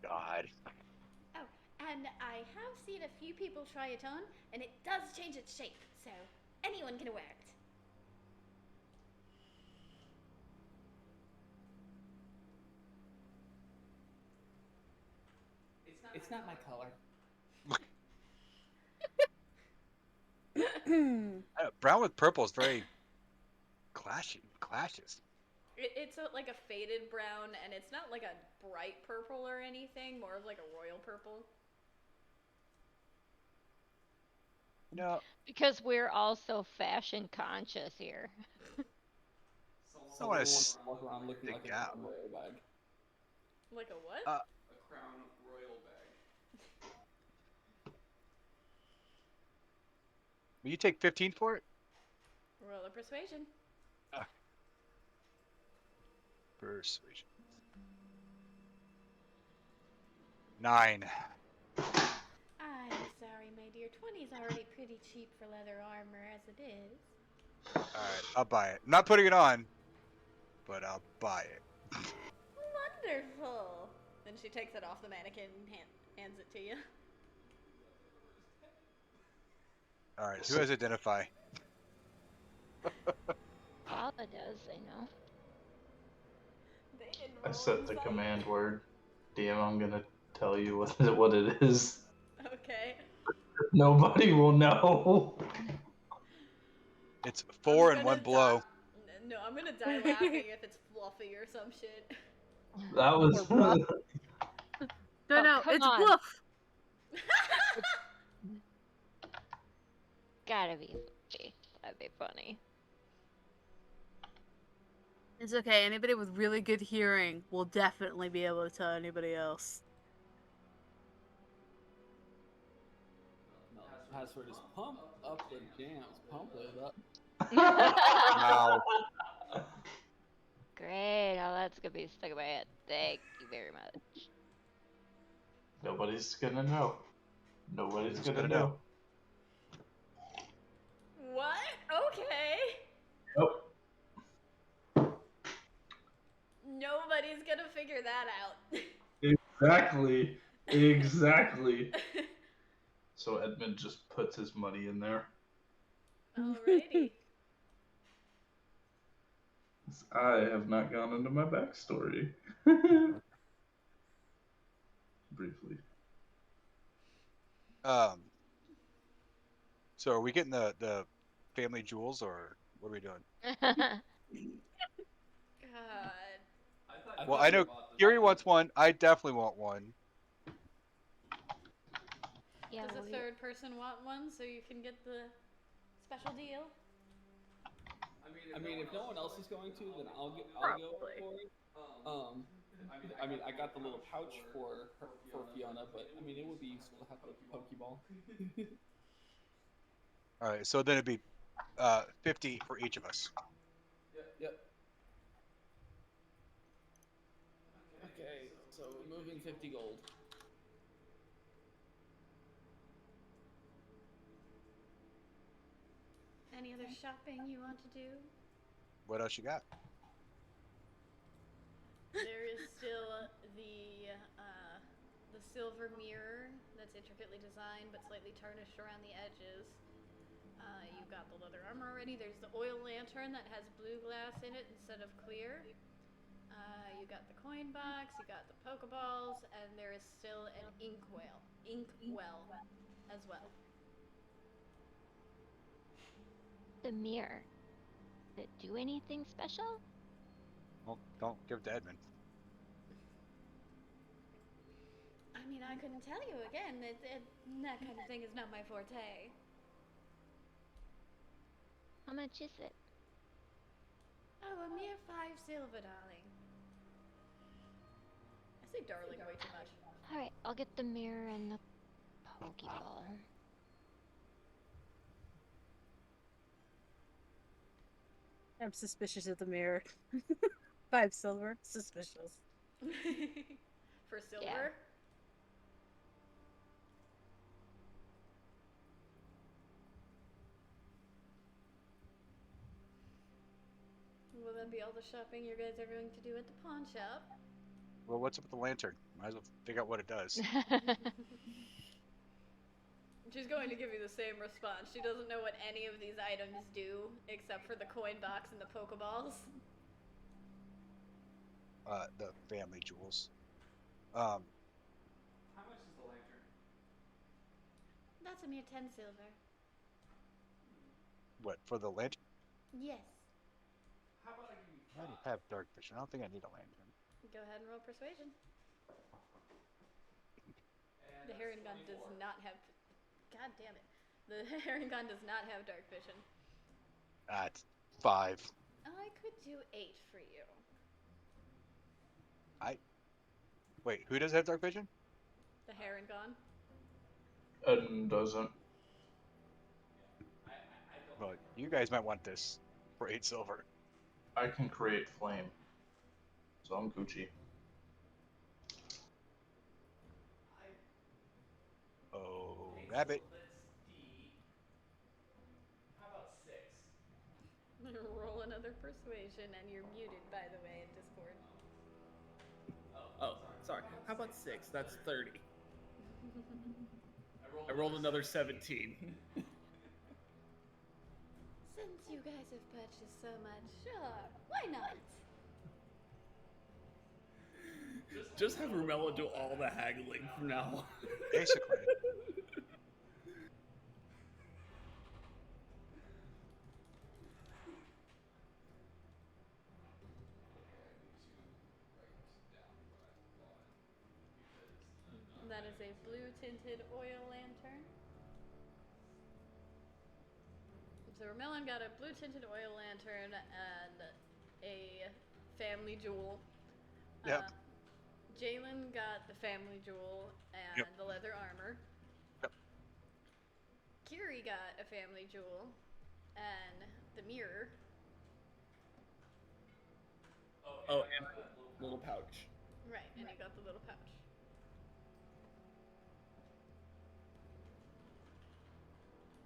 God. Oh, and I have seen a few people try it on, and it does change its shape, so anyone can wear it. It's not my color. Brown with purple is very clashes. It's like a faded brown, and it's not like a bright purple or anything, more of like a royal purple. No. Because we're all so fashion conscious here. Someone walk around looking like a crown royal bag. Like a what? A crown royal bag. Will you take 15 for it? Roll a persuasion. Persuasion. 9. I'm sorry, my dear. 20's already pretty cheap for leather armor as it is. Alright, I'll buy it. I'm not putting it on, but I'll buy it. Wonderful. Then she takes it off the mannequin and hands it to you. Alright, who has identify? Paula does, I know. They didn't I roll set the insight. command word. DM, I'm gonna tell you what it is. Okay. Nobody will know. It's 4 and 1 blow. No, I'm gonna die laughing if it's fluffy or some shit. That was. No, it's on. bluff. Gotta be funny. That'd be funny. It's okay. Anybody with really good hearing will definitely be able to tell anybody else. No, the password is pump up the jams. Pump it up. Wow. Great. Oh, that's gonna be stuck in my head. Thank you very much. Nobody's gonna know. Nobody's gonna know. What? Okay. Nope. Nobody's gonna figure that out. Exactly. So Edmund just puts his money in there. Alrighty. I have not gone into my backstory. Briefly. So are we getting the family jewels, or what are we doing? God. Well, I know Kiri wants one. I definitely want one. Yeah, Does a well, third person want one so you can get the special deal? I mean, if no one else is going to, then I'll go Probably. for it. Um, I mean, I got the little pouch for Fiona, but I mean, it would be useful to have the Pokeball. All right, so then it'd be 50 for each of us. Yep. Okay, so removing 50 gold. Any other shopping you want to do? What else you got? There is still the silver mirror that's intricately designed but slightly tarnished around the edges. You've got the leather armor already. There's the oil lantern that has blue glass in it instead of clear. You got the coin box, you got the Pokeballs, and there is still an inkwell as well. the mirror. Did it do anything special? Well, don't give it to Edmund. I mean, I couldn't tell you again. That kind of thing is not my forte. How much is it? Oh, a mere 5 silver, darling. I say darling way too much. Alright, I'll get the mirror and the Pokeball. I'm suspicious of the mirror. 5 silver. Suspicious. For silver? Yeah. Will that be all the shopping you guys are going to do at the pawn shop? Well, what's up with the lantern? Might as well figure out what it does. She's going to give you the same response. She doesn't know what any of these items do, except for the coin box and the Pokeballs. The family jewels. how much is the lantern? That's a mere 10 silver. What, for the lantern? Yes. How about I give you I already 5? have dark vision. I don't think I need a lantern. Go ahead and roll persuasion. And The that's Heron gun does 24. not have. God damn it. The Heron gun does not have dark vision. That's 5. I could do 8 for you. Wait, who does have dark vision? The Heron gun. Edmund doesn't. I don't. Well, you guys might want this for 8 silver. I can create flame. So I'm Gucci. Oh, Okay, rabbit. So let's see. How about 6? Roll another persuasion, and you're muted, by the way, in Discord. Oh, sorry. How about 6? That's 30. I rolled another 17. Since you guys have purchased so much, sure, why not? Just have Rumella do all the haggling from now on. Basically. That is a blue tinted oil lantern. So Romellan got a blue tinted oil lantern and a family jewel. Yep. Jalen got the family jewel and Yep. the leather armor. Yep. Kiri got a family jewel and the mirror. Oh, and little pouch. Right, and you got the little pouch.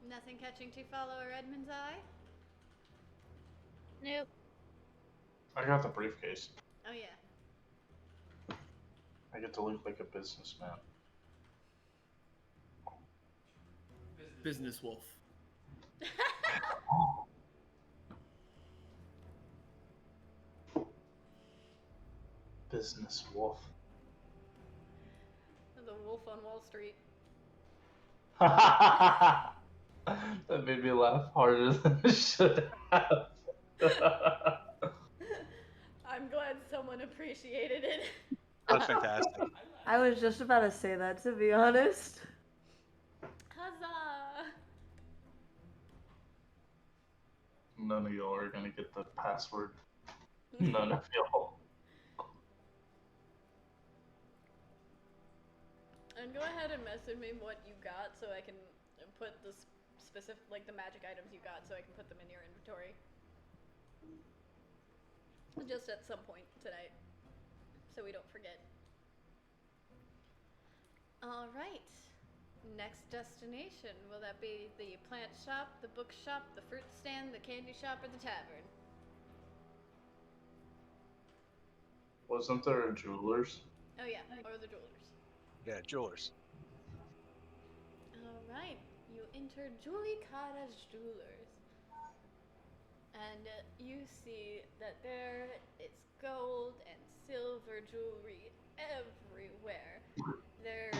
Nothing catching Tufalo or Edmund's eye? Nope. I got the briefcase. Oh yeah. I get to look like a businessman. Business wolf. Business wolf. The wolf on Wall Street. That made me laugh harder than it should have. I'm glad someone appreciated it. That's fantastic. I was just about to say that, to be honest. none of y'all are gonna get the password. None of y'all. And go ahead and message me what you got so I can put the specific, like the magic items you got, so I can put them in your inventory. Just at some point tonight, so we don't forget. Alright. Next destination. Will that be the plant shop, the bookshop, the fruit stand, the candy shop, or the tavern? Wasn't there a jeweler's? Oh yeah, or the jewelers. Yeah, jewelers. Alright. You enter Julie Carter's Jewelers. And you see that there is gold and silver jewelry everywhere. They're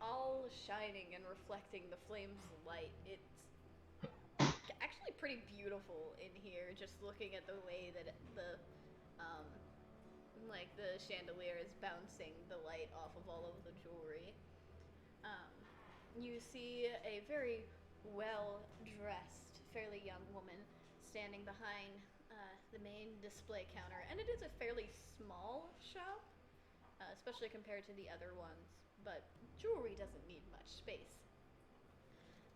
all shining and reflecting the flames of light. It's actually pretty beautiful in here, just looking at the way that the like the chandelier is bouncing the light off of all of the jewelry. You see a very well-dressed, fairly young woman standing behind the main display counter, and it is a fairly small shop, especially compared to the other ones, but jewelry doesn't need much space.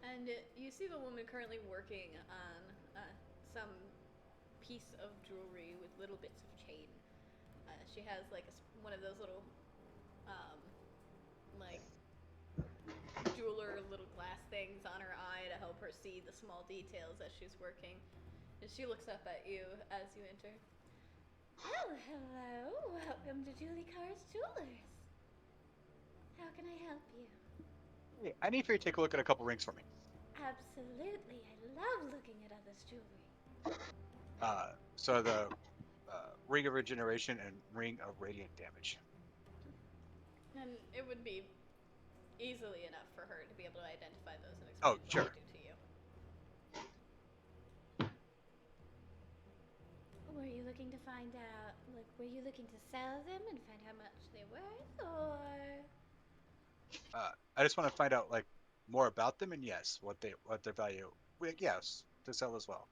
And you see the woman currently working on some piece of jewelry with little bits of chain. She has like one of those little like jeweler little glass things on her eye to help her see the small details as she's working. And she looks up at you as you enter. Well, hello. Welcome to Julie Carr's Jewelers. How can I help you? Hey, I need for you to take a look at a couple rings for me. Absolutely. I love looking at others' jewelry. So the Ring of Regeneration and Ring of Radiant Damage. And it would be easily enough for her to be able to identify those and Oh, explain sure. what they do to you. Were you looking to find out, like, were you looking to sell them and find how much they're worth, or? I just want to find out like more about them and yes, what their value. Yes, to sell as well.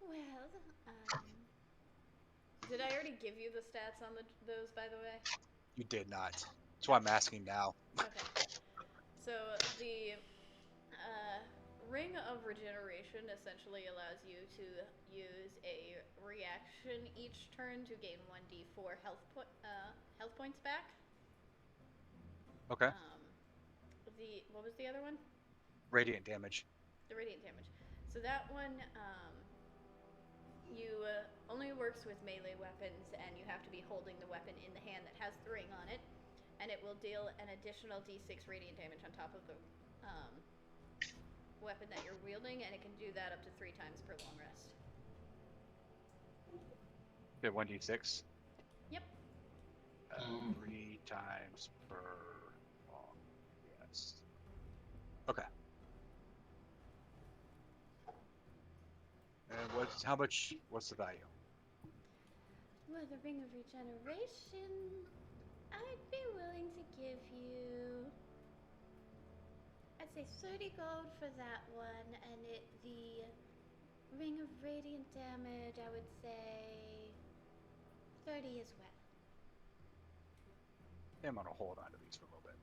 Well, did I already give you the stats on those, by the way? You did not. That's why I'm asking now. Okay. So the Ring of Regeneration essentially allows you to use a reaction each turn to gain 1d4 health points back. Okay. What was the other one? Radiant damage. The radiant damage. So that one, you only works with melee weapons, and you have to be holding the weapon in the hand that has the ring on it, and it will deal an additional d6 radiant damage on top of the weapon that you're wielding, and it can do that up to 3 times per long rest. Okay, 1d6. Yep. 3 times per long rest. Okay. And what's the value? Well, the Ring of Regeneration, I'd be willing to give you, I'd say 30 gold for that one, and the Ring of Radiant Damage, I would say 30 as well. I'm gonna hold on to these for a little bit.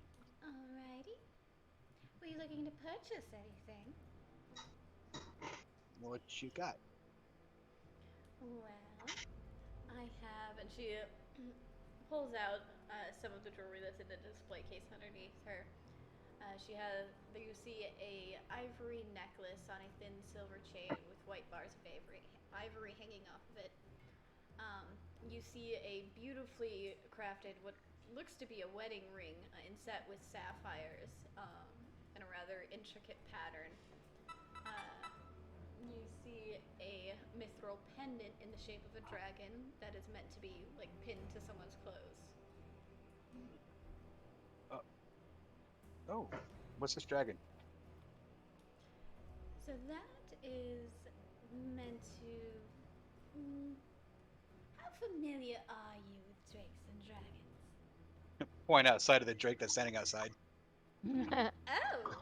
Alrighty. Were you looking to purchase anything? What you got? Well, I have, and she pulls out some of the jewelry that's in the display case underneath her. You see a ivory necklace on a thin silver chain with white bars of ivory hanging off of it. You see a beautifully crafted, what looks to be a wedding ring inset with sapphires in a rather intricate pattern. You see a mithril pendant in the shape of a dragon that is meant to be like pinned to someone's clothes. Oh, what's this dragon? So that is meant to. How familiar are you with drakes and dragons? Point outside of the drake that's standing outside. Oh!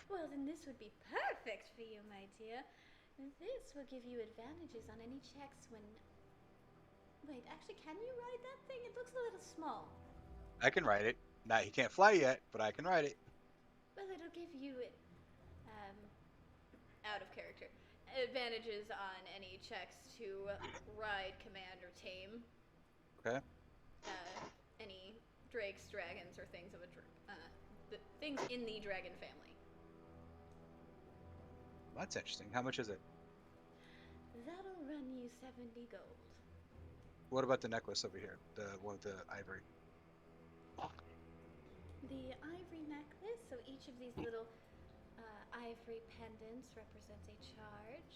Well, then this this would be perfect for you, my dear. This will give you advantages on any checks when... Wait, actually, can you ride that thing? It looks a little small. I can ride it. Now he can't fly yet, but I can ride it. Well, it'll give you, out of character, advantages on any checks to ride, command, or tame. Okay. Any drakes, dragons, or things of things in the dragon family. That's interesting. How much is it? That'll run you 70 gold. What about the necklace over here? The one with the ivory. The ivory necklace, so each of these little ivory pendants represents a charge,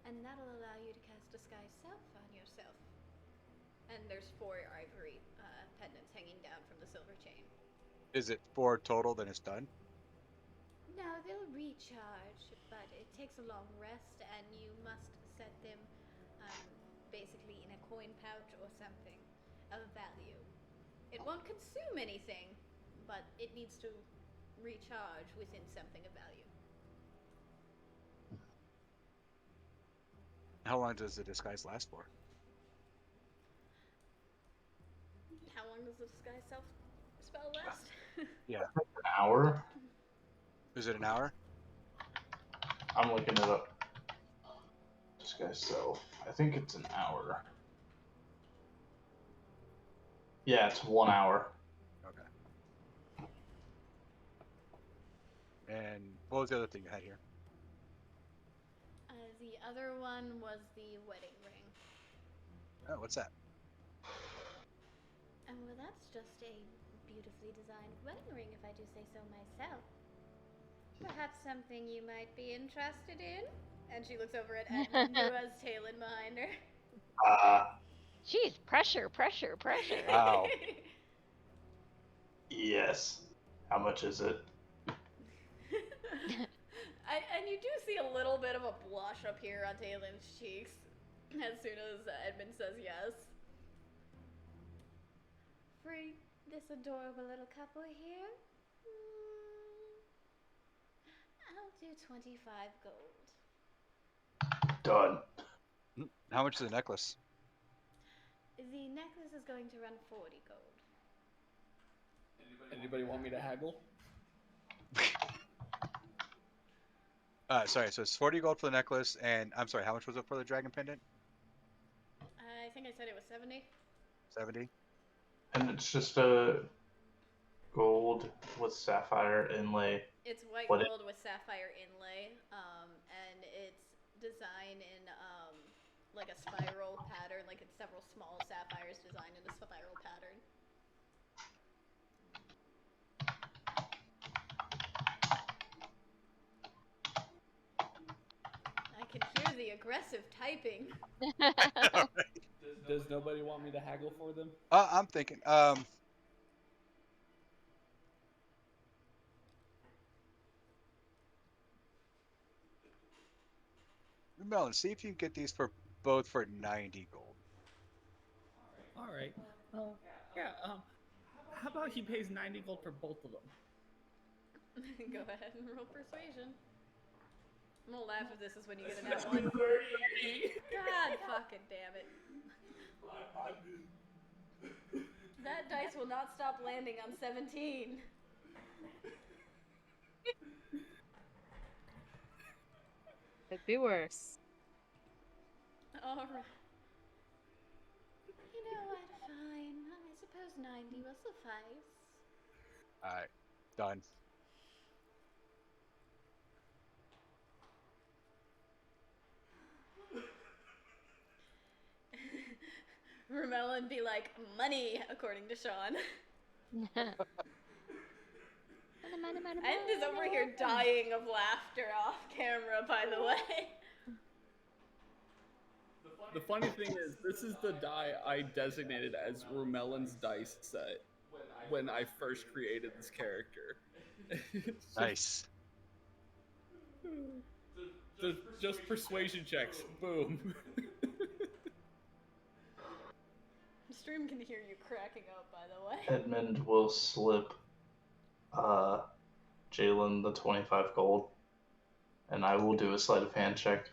and that'll allow you to cast Disguise Self on yourself. And there's 4 ivory pendants hanging down from the silver chain. Is it 4 total, then it's done? No, they'll recharge, but it takes a long rest, and you must set them basically in a coin pouch or something of value. It won't consume anything, but it needs to recharge within something of value. How long does the disguise last for? How long does the Disguise Self spell last? Yeah. An hour? Is it an hour? I'm looking it up. Disguise Self. I think it's an hour. Yeah, it's 1 hour. Okay. And what was the other thing you had here? The other one was the wedding ring. Oh, what's that? Well, that's just a beautifully designed wedding ring, if I do say so myself. Perhaps something you might be interested in? And she looks over at Edmund, who has Talon behind her. Jeez, pressure, pressure, pressure. Wow. Yes. How much is it? And you do see a little bit of a blush up here on Talon's cheeks as soon as Edmund says yes. For this adorable little couple here, I'll do 25 gold. Done. How much is the necklace? The necklace is going to run 40 gold. Anybody want me to haggle? Sorry, so it's 40 gold for the necklace, and I'm sorry, how much was it for the dragon pendant? I think I said it was 70. 70? And it's just a gold with sapphire inlay. It's white What gold with sapphire inlay, and it's designed in like a spiral pattern, like it's several small sapphires designed in a spiral pattern. I can hear the aggressive typing. Does nobody want me to haggle for them? I'm thinking, Melon, see if you can get these for both for 90 gold. All right. Yeah. How about he pays 90 gold for both of them? Go ahead and roll persuasion. I'm gonna laugh if this is when you get an nat 1. God fucking damn it. That dice will not stop landing on 17. It'd be worse. Alright. You know what, fine. I suppose 90 will suffice. Alright, done. Romelin be like, money, according to Sean. Ed is over here dying of laughter off camera, by the way. The funny thing is, this is the die I designated as Romelin's dice set when I first created this character. Nice. Just persuasion checks. Boom. The stream can hear you cracking up, by the way. Edmund will slip Jalen the 25 gold. and I will do a sleight of hand check.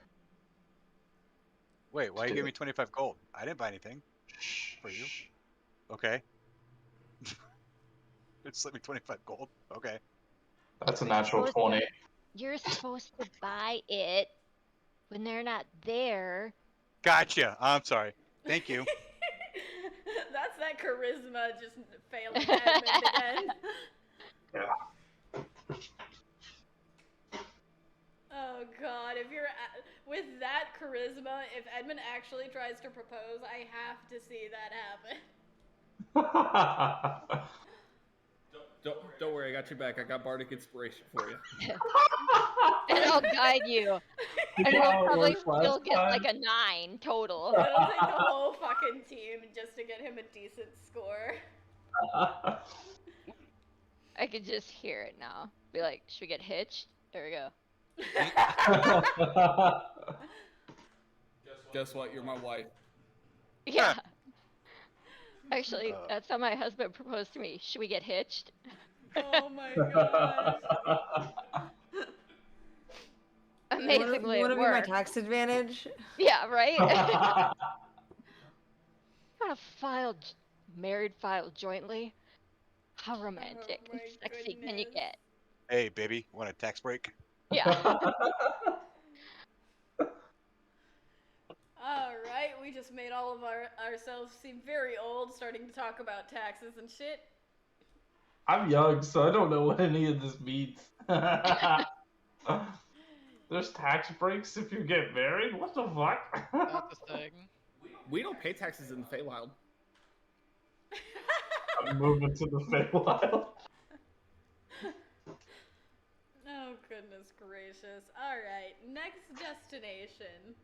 Wait, why To you do give me it. 25 gold? I didn't buy anything Shh, for you. shh. Okay. It slipped me 25 gold. Okay. That's a You're natural supposed to- 20. You're supposed to buy it when they're not there. Gotcha. I'm sorry. Thank you. That's that charisma just failing Edmund again. Yeah. Oh god, if you're with that charisma, if Edmund actually tries to propose, I have to see that happen. Don't worry, I got your back. I got bardic inspiration for you. And I'll guide you. And how you'll it probably worked last still get time? like a 9 total. It'll take the whole fucking team just to get him a decent score. I could just hear it now. Be like, should we get hitched? There we go. Guess what? You're my wife. Yeah. Actually, Uh. that's how my husband proposed to me. Should we get hitched? Oh my gosh. Amazingly, You it want to be my worked. tax advantage? Yeah, right? Want to married file jointly? How romantic Oh and my sexy can you goodness. get? Hey, baby, want a tax break? Yeah. Alright, we just made all of ourselves seem very old, starting to talk about taxes and shit. I'm young, so I don't know what any of this means. There's tax breaks if you get married? What the fuck? That's a thing. We don't pay taxes in the Feywild. I'm moving to the Feywild. Oh, goodness gracious. Alright, next destination.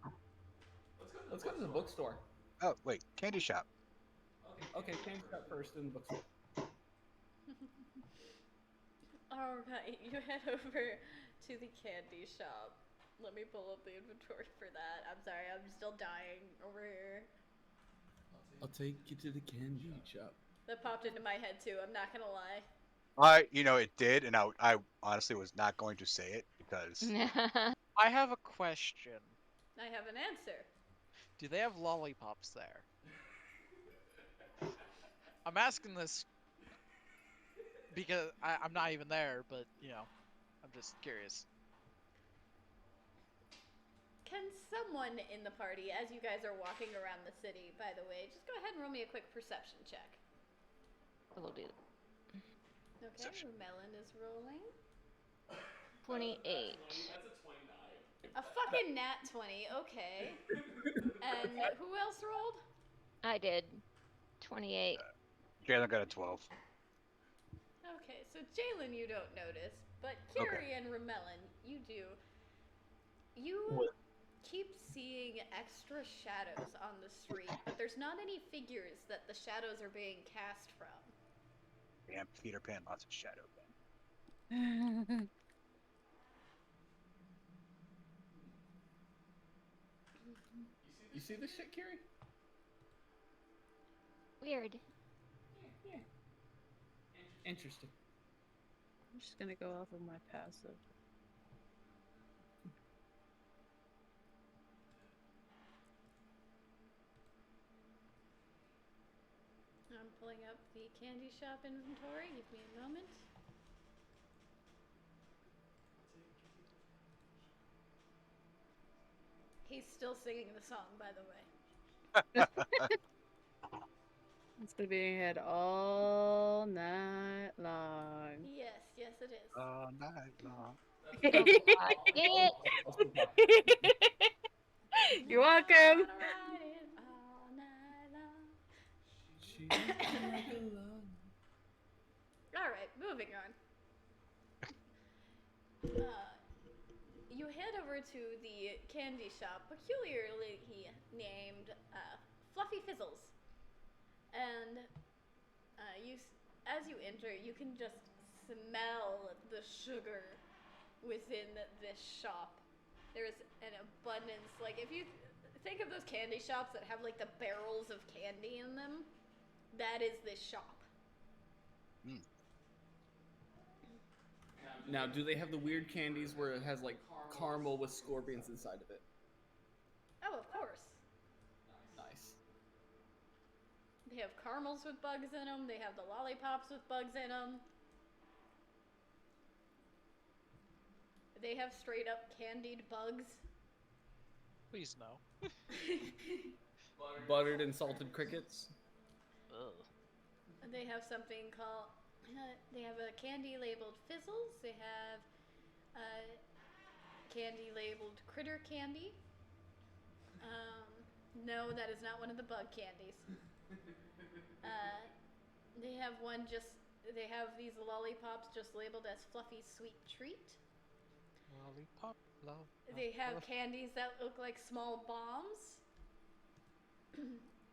Let's go to the bookstore. Oh, wait, candy shop. Okay, candy shop first, then the bookstore. Alright, you head over to the candy shop. Let me pull up the inventory for that. I'm sorry, I'm still dying over here. I'll take you to the candy shop. That popped into my head too, I'm not gonna lie. It did, and I honestly was not going to say it because I have a question. I have an answer. Do they have lollipops there? I'm asking this because I'm not even there, but, I'm just curious. Can someone in the party, as you guys are walking around the city, by the way, just go ahead and roll me a quick perception check. We'll do Okay, Perception. Melon is rolling. 28. A fucking nat 20, okay. And who else rolled? I did. 28. Jalen got a 12. Okay, so Jalen you don't notice, but Kiri and Ramelin, you do. You What? keep seeing extra shadows on the street, but there's not any figures that the shadows are being cast from. Damn, Peter Pan, lots of shadow. You see this shit, Kiri? Weird. Yeah. Interesting. I'm just gonna go off of my passive. I'm pulling up the candy shop inventory. Give me a moment. He's still singing the song, by the way. It's gonna be in your head all night long. Yes, yes it is. All night long. It. You're welcome. Gonna ride it all night long. She like a love. Alright, moving on. You head over to the candy shop, peculiarly named Fluffy Fizzles. And as you enter, you can just smell the sugar within this shop. There's an abundance, like if you think of those candy shops that have like the barrels of candy in them, that is this shop. Now, do they have the weird candies where it has like caramel with scorpions inside of it? Oh, of course. Nice. They have caramels with bugs in them. They have the lollipops with bugs in them. They have straight up candied bugs. Please no. Buttered and salted crickets. Ugh. They have something called. They have a candy labeled fizzles. They have candy labeled critter candy. No, that is not one of the bug candies. They have one just. They have these lollipops just labeled as fluffy sweet treat. Lollipop, love. They have candies that look like small bombs.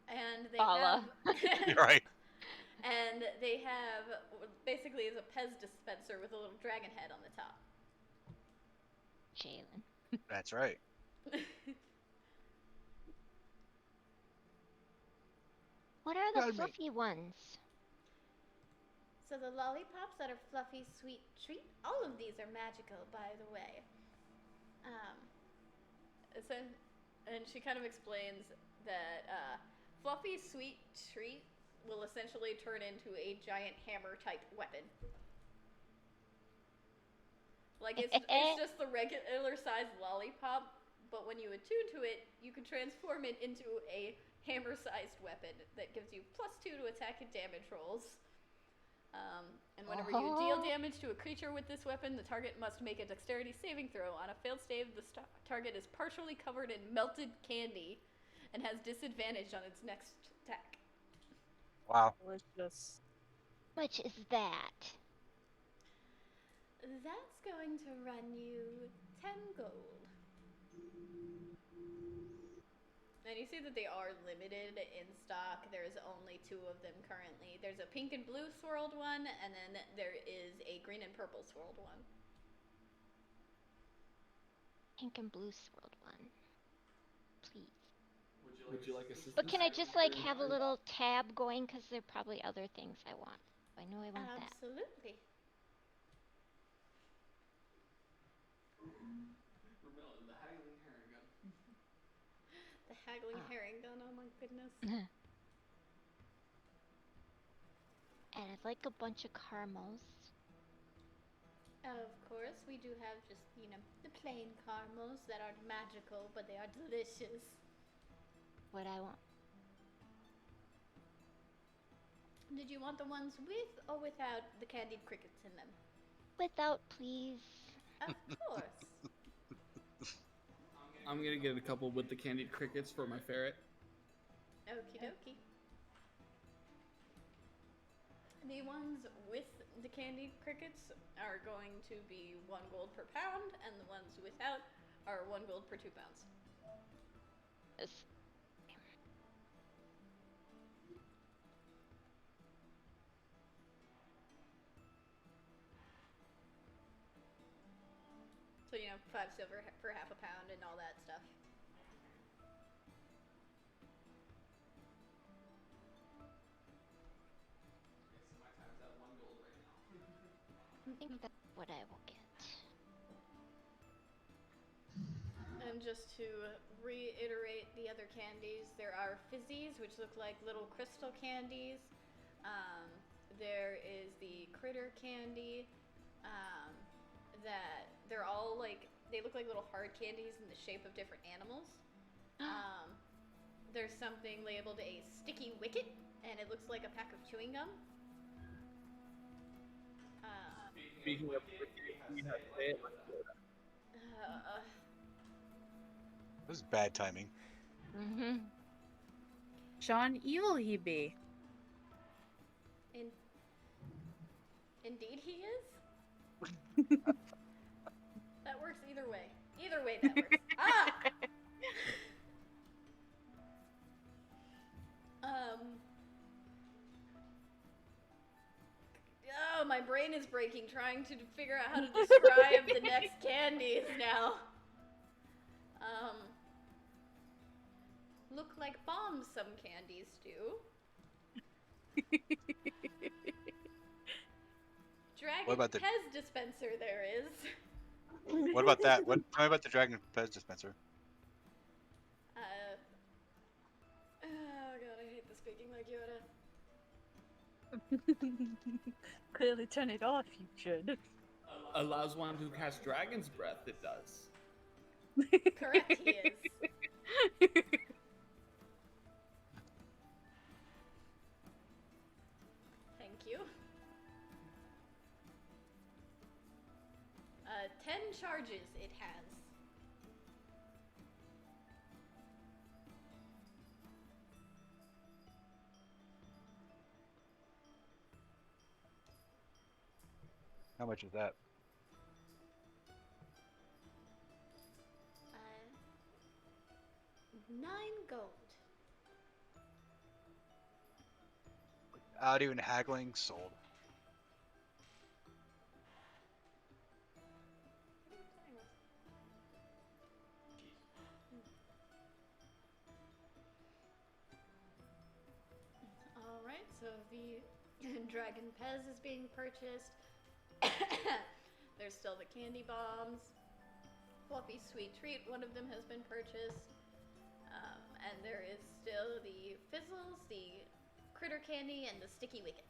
And they Bala. have. Right. And they have basically is a Pez dispenser with a little dragon head on the top. Jalen. That's right. What are the Gotta make- fluffy ones? So the lollipops that are fluffy sweet treat, all of these are magical, by the way. So, and she kind of explains that fluffy sweet treat will essentially turn into a giant hammer type weapon. Like it's just the regular sized lollipop, but when you attune to it, you can transform it into a hammer sized weapon that gives you +2 to attack and damage rolls. And whenever you deal damage to a creature with this weapon, the target must make a dexterity saving throw. On a failed save, the target is partially covered in melted candy and has disadvantage on its next attack. Wow. Delicious. Which is that? That's going to run you 10 gold. And you see that they are limited in stock. There's only 2 of them currently. There's a pink and blue swirled one, and then there is a green and purple swirled one. Pink and blue swirled one. Please. Would you like assistance? But can I just like have a little tab going? Because there are probably other things I want. I know I want that. Absolutely. The haggling herring gun. The haggling herring gun, oh my goodness. And I'd like a bunch of caramels. Of course, we do have just, the plain caramels that aren't magical, but they are delicious. What I want. Did you want the ones with or without the candied crickets in them? Without, please. Of course. I'm gonna get a couple with the candied crickets for my ferret. Okie dokie. The ones with the candied crickets are going to be 1 gold per pound, and the ones without are 1 gold per 2 pounds. Yes. So, 5 silver for half a pound and all that stuff. Yes, my time's at 1 gold right now. I think that's what I will get. And just to reiterate the other candies, there are fizzies, which look like little crystal candies. There is the critter candy, that they're all they look like little hard candies in the shape of different animals. There's something labeled a sticky wicket, and it looks like a pack of chewing gum. Speaking of you have to say it. This is bad timing. Mm-hmm. Sean, evil he be. Indeed he is? That works either way. Either way that works. Oh, my brain is breaking trying to figure out how to describe the next candies now. Look like bombs, some candies do. dragon about the- Pez dispenser there is. What about that? Tell me about the Dragon Pez dispenser. Oh god, I hate the speaking like Yoda. Clearly turn it off, you should. Allows one to cast Dragon's Breath, it does. Correct, he is. Thank you. 10 charges it has. How much is that? 9 gold. Without even haggling, sold. Alright, so the Dragon Pez is being purchased. There's still the candy bombs. Fluffy Sweet Treat, one of them has been purchased. And there is still the Fizzles, the Critter Candy, and the Sticky Wicket.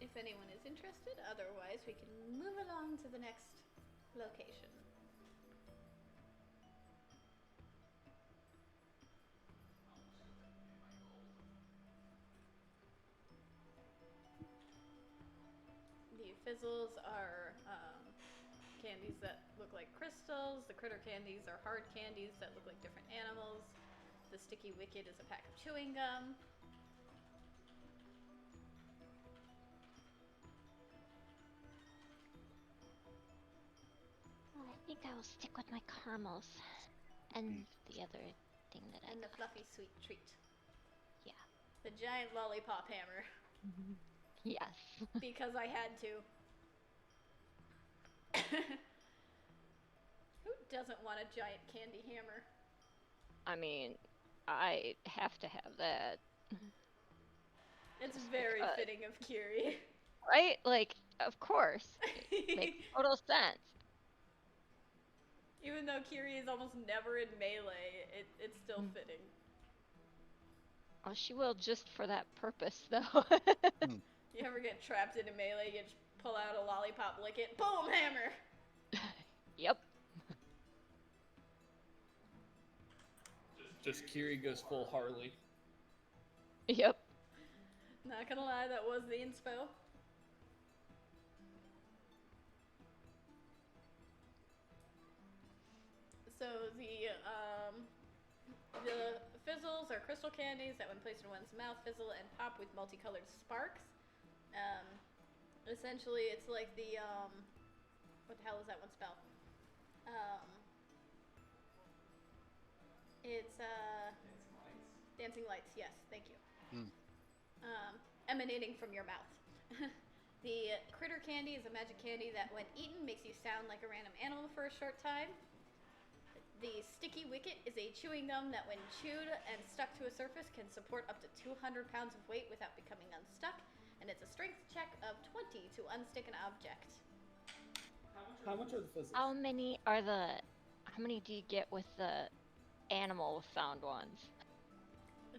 If anyone is interested, otherwise we can move along to the next location. The Fizzles are candies that look like crystals. The Critter Candies are hard candies that look like different animals. The Sticky Wicket is a pack of chewing gum. I think I will stick with my caramels and the other thing that I And the got. Fluffy Sweet Treat. Yeah. The giant lollipop hammer. Yes. Because I had to. Who doesn't want a giant candy hammer? I mean, I have to have that. It's Just very because. fitting of Kiri. Right? Like, of course. It makes total sense. Even though Kiri is almost never in melee, it's still fitting. Oh, she will just for that purpose, though. You ever get trapped in a melee, you just pull out a lollipop, lick it, boom, hammer! Yep. Just Kiri goes full Harley. Yep. Not gonna lie, that was the inspo. So the fizzles are crystal candies that when placed in one's mouth fizzle and pop with multicolored sparks. Essentially it's like the what the hell is that one spell? It's Dancing Lights, yes, thank you. Emanating from your mouth. The Critter Candy is a magic candy that when eaten makes you sound like a random animal for a short time. The Sticky Wicket is a chewing gum that when chewed and stuck to a surface can support up to 200 pounds of weight without becoming unstuck, and it's a strength check of 20 to unstick an object. How much are the fizzles? How many do you get with the animal sound ones?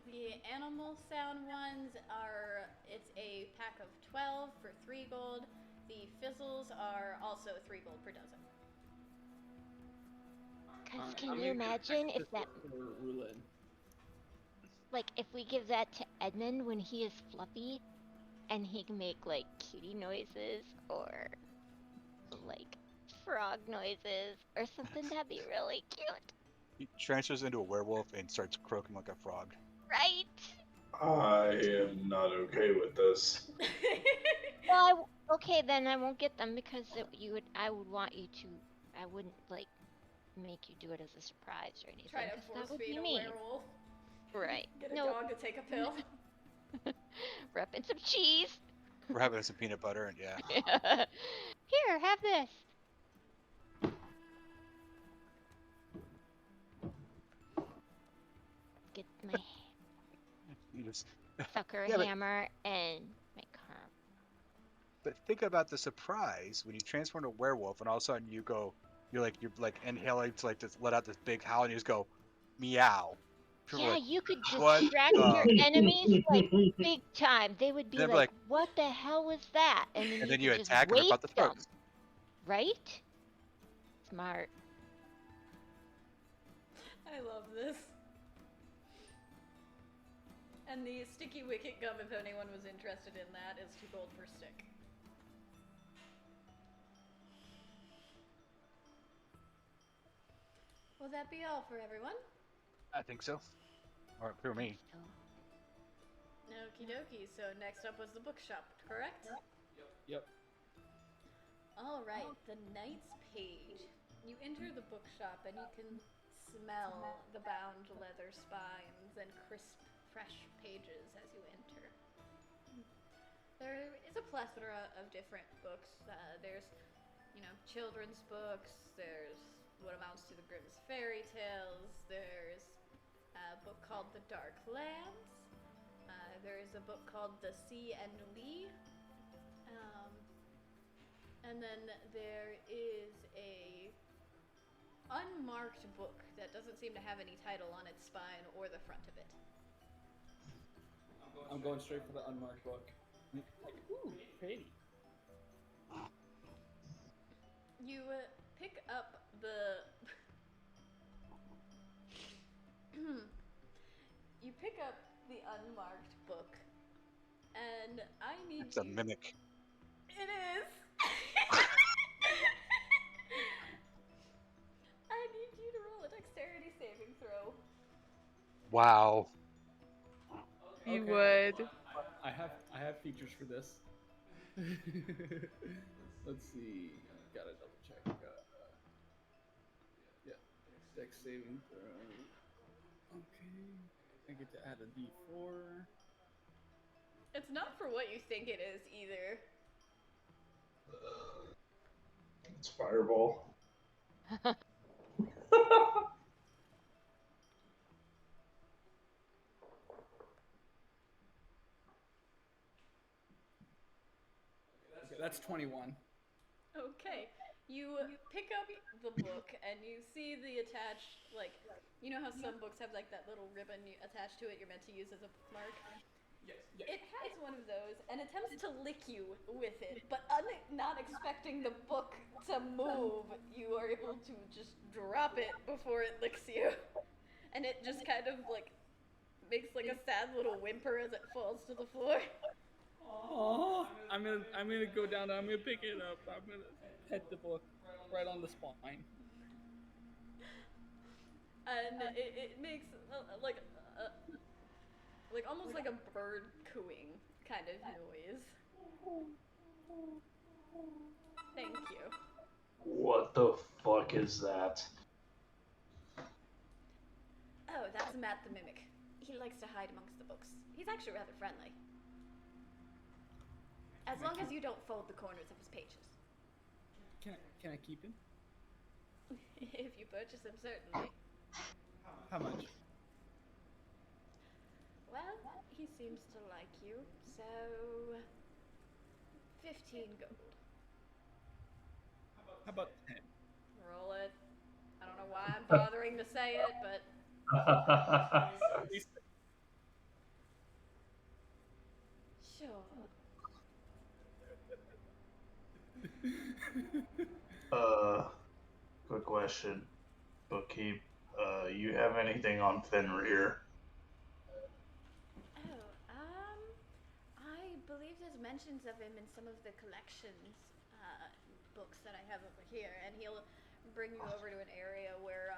The animal sound ones are, it's a pack of 12 for 3 gold. The fizzles are also 3 gold per dozen. Because can you imagine if that, like, if we give that to Edmund when he is fluffy, and he can make, like, kitty noises, or, like, frog noises, or something, that'd be really cute. He transfers into a werewolf and starts croaking like a frog. Right? I am not okay with this. Well, okay, then I won't get them because I would want you to, I wouldn't, like, make you do it as a surprise or anything. Try to 'cause that force would feed be a mean. werewolf. Right. Get a Nope. dog to take a pill. Repping some cheese. We're having some peanut butter and yeah. Here, have this. Get my Just, Sucker yeah, hammer and make harm. but think about the surprise when you transform to a werewolf and all of a sudden you're like inhaling to like just let out this big howl and you just go meow. People are Yeah, like, you could what distract your the? enemies like big time. They would be They'd be like, like, "What the hell was that?" And then and you then could you just attack and rip out waste the them, throats. right? Smart. I love this. And the sticky wicket gum, if anyone was interested in that, is 2 gold per stick. Will that be all for everyone? I think so. Or for me. So, Okie dokie, so next up was the bookshop, correct? Yep. Alright, the Knight's Page. You enter the bookshop and you can smell the bound leather spines and crisp, fresh pages as you enter. There is a plethora of different books. There's, children's books. There's what amounts to the Grimm's fairy tales. There's a book called The Dark Lands. There's a book called The Sea and We. And then there is a unmarked book that doesn't seem to have any title on its spine or the front of it. I'm going straight for the unmarked book. Like, ooh, pretty. You pick up the... you pick up the unmarked book, and I need It's a mimic. It is! I need you to roll a dexterity saving throw. Wow. You Okay. would. I have features for this. Let's see. Gotta double check. Yeah, dex saving throw. Okay, I get to add a d4. It's not for what you think it is either. It's Fireball. Okay, that's 21. Okay. You pick up the book and you see the attached, you know how some books have that little ribbon attached to it you're meant to use as a bookmark? Yes. It has one of those and attempts to lick you with it, but not expecting the book to move, you are able to just drop it before it licks you. And it just kind of makes a sad little whimper as it falls to the floor. Oh, I'm gonna go down. I'm gonna pick it up. I'm gonna pet the book right on the spine. And it makes almost like a bird cooing kind of noise. Thank you. What the fuck is that? Oh, that's Matt the Mimic. He likes to hide amongst the books. He's actually rather friendly. As long as you don't fold the corners of his pages. Can I keep him? If you purchase him, certainly. How much? Well, he seems to like you, so 15 gold. How about 10? Roll it. I don't know why I'm bothering to say it, but sure. Quick question. Bookkeep, you have anything on Fenrir? Oh, I believe there's mentions of him in some of the collections books that I have over here, and he'll bring you over to an area where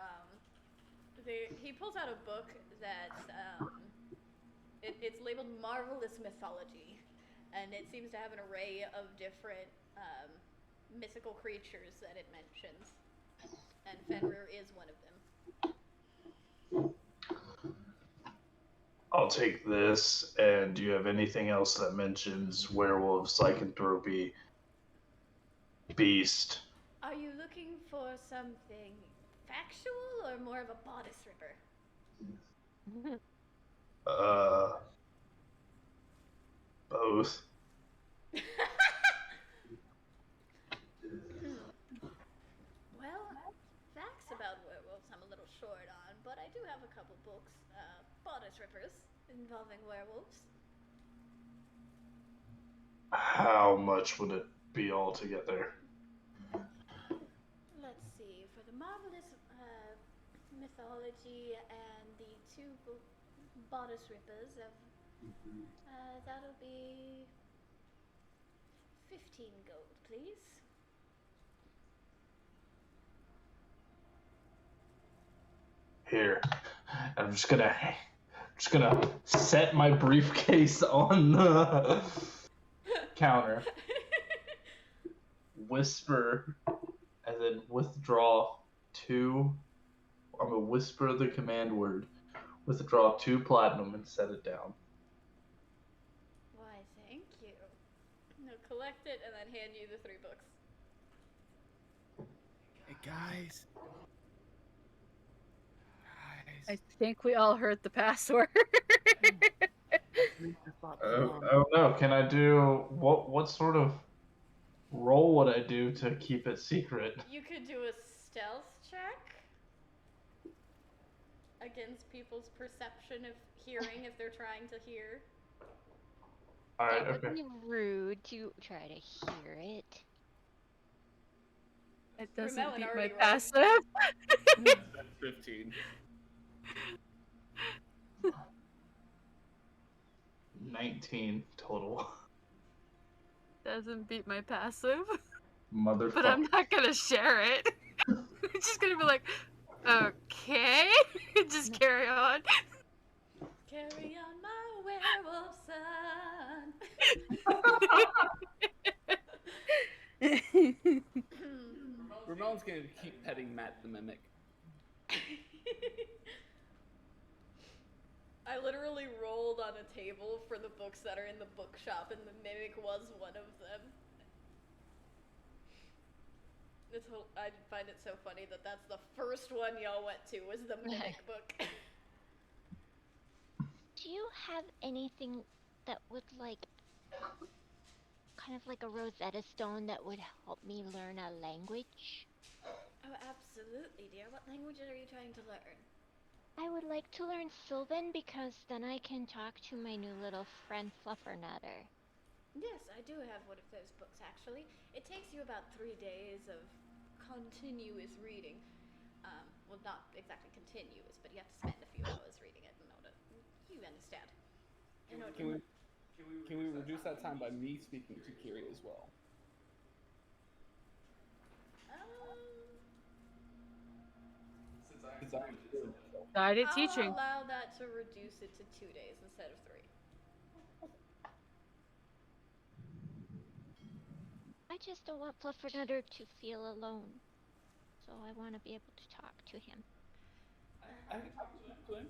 he pulls out a book that it's labeled Marvelous Mythology, and it seems to have an array of different mythical creatures that it mentions, and Fenrir is one of them. I'll take this, and do you have anything else that mentions werewolves, lycanthropy, beast? Are you looking for something factual or more of a bodice ripper? Both. Well, facts about werewolves I'm a little short on, but I do have a couple books, bodice rippers, involving werewolves. How much would it be altogether? Let's see, for the marvelous mythology and the two bodice rippers of, that'll be 15 gold, please. Here, I'm just gonna set my briefcase on the counter, whisper, and then withdraw two. I'm gonna whisper the command word, withdraw 2 platinum, and set it down. Why, thank you. No, collect it and then hand you the 3 books. Hey guys. I think we all heard the password. Oh no! Can I do what sort of roll would I do to keep it secret? You could do a stealth check against people's perception of hearing if they're trying to hear. All right. It would Okay. be rude to try to hear it. It doesn't Melon beat my already rolled. passive. That's 15. 19 total. Doesn't beat my passive. Motherfucker. But I'm not gonna share it. I'm just gonna be like, okay, just carry on. Carry on, my werewolf son. Ramon's gonna keep petting Matt the Mimic. I literally rolled on a table for the books that are in the bookshop, and the mimic was one of them. I find it so funny that that's the first one y'all went to, was the mimic book. Do you have anything that would kind of like a Rosetta Stone that would help me learn a language? Oh, absolutely, dear. What language are you trying to learn? I would like to learn Sylvan because then I can talk to my new little friend Fluffernutter. Yes, I do have one of those books, actually. It takes you about 3 days of continuous reading. Well, not exactly continuous, but you have to spend a few hours reading it in order. You understand. Can we reduce that time by me speaking to Kiri as well? Since I'm good. Guided teaching. I'll allow that to reduce it to 2 days instead of 3. I just don't want Fluffernutter to feel alone. So I want to be able to talk to him. I can talk to him.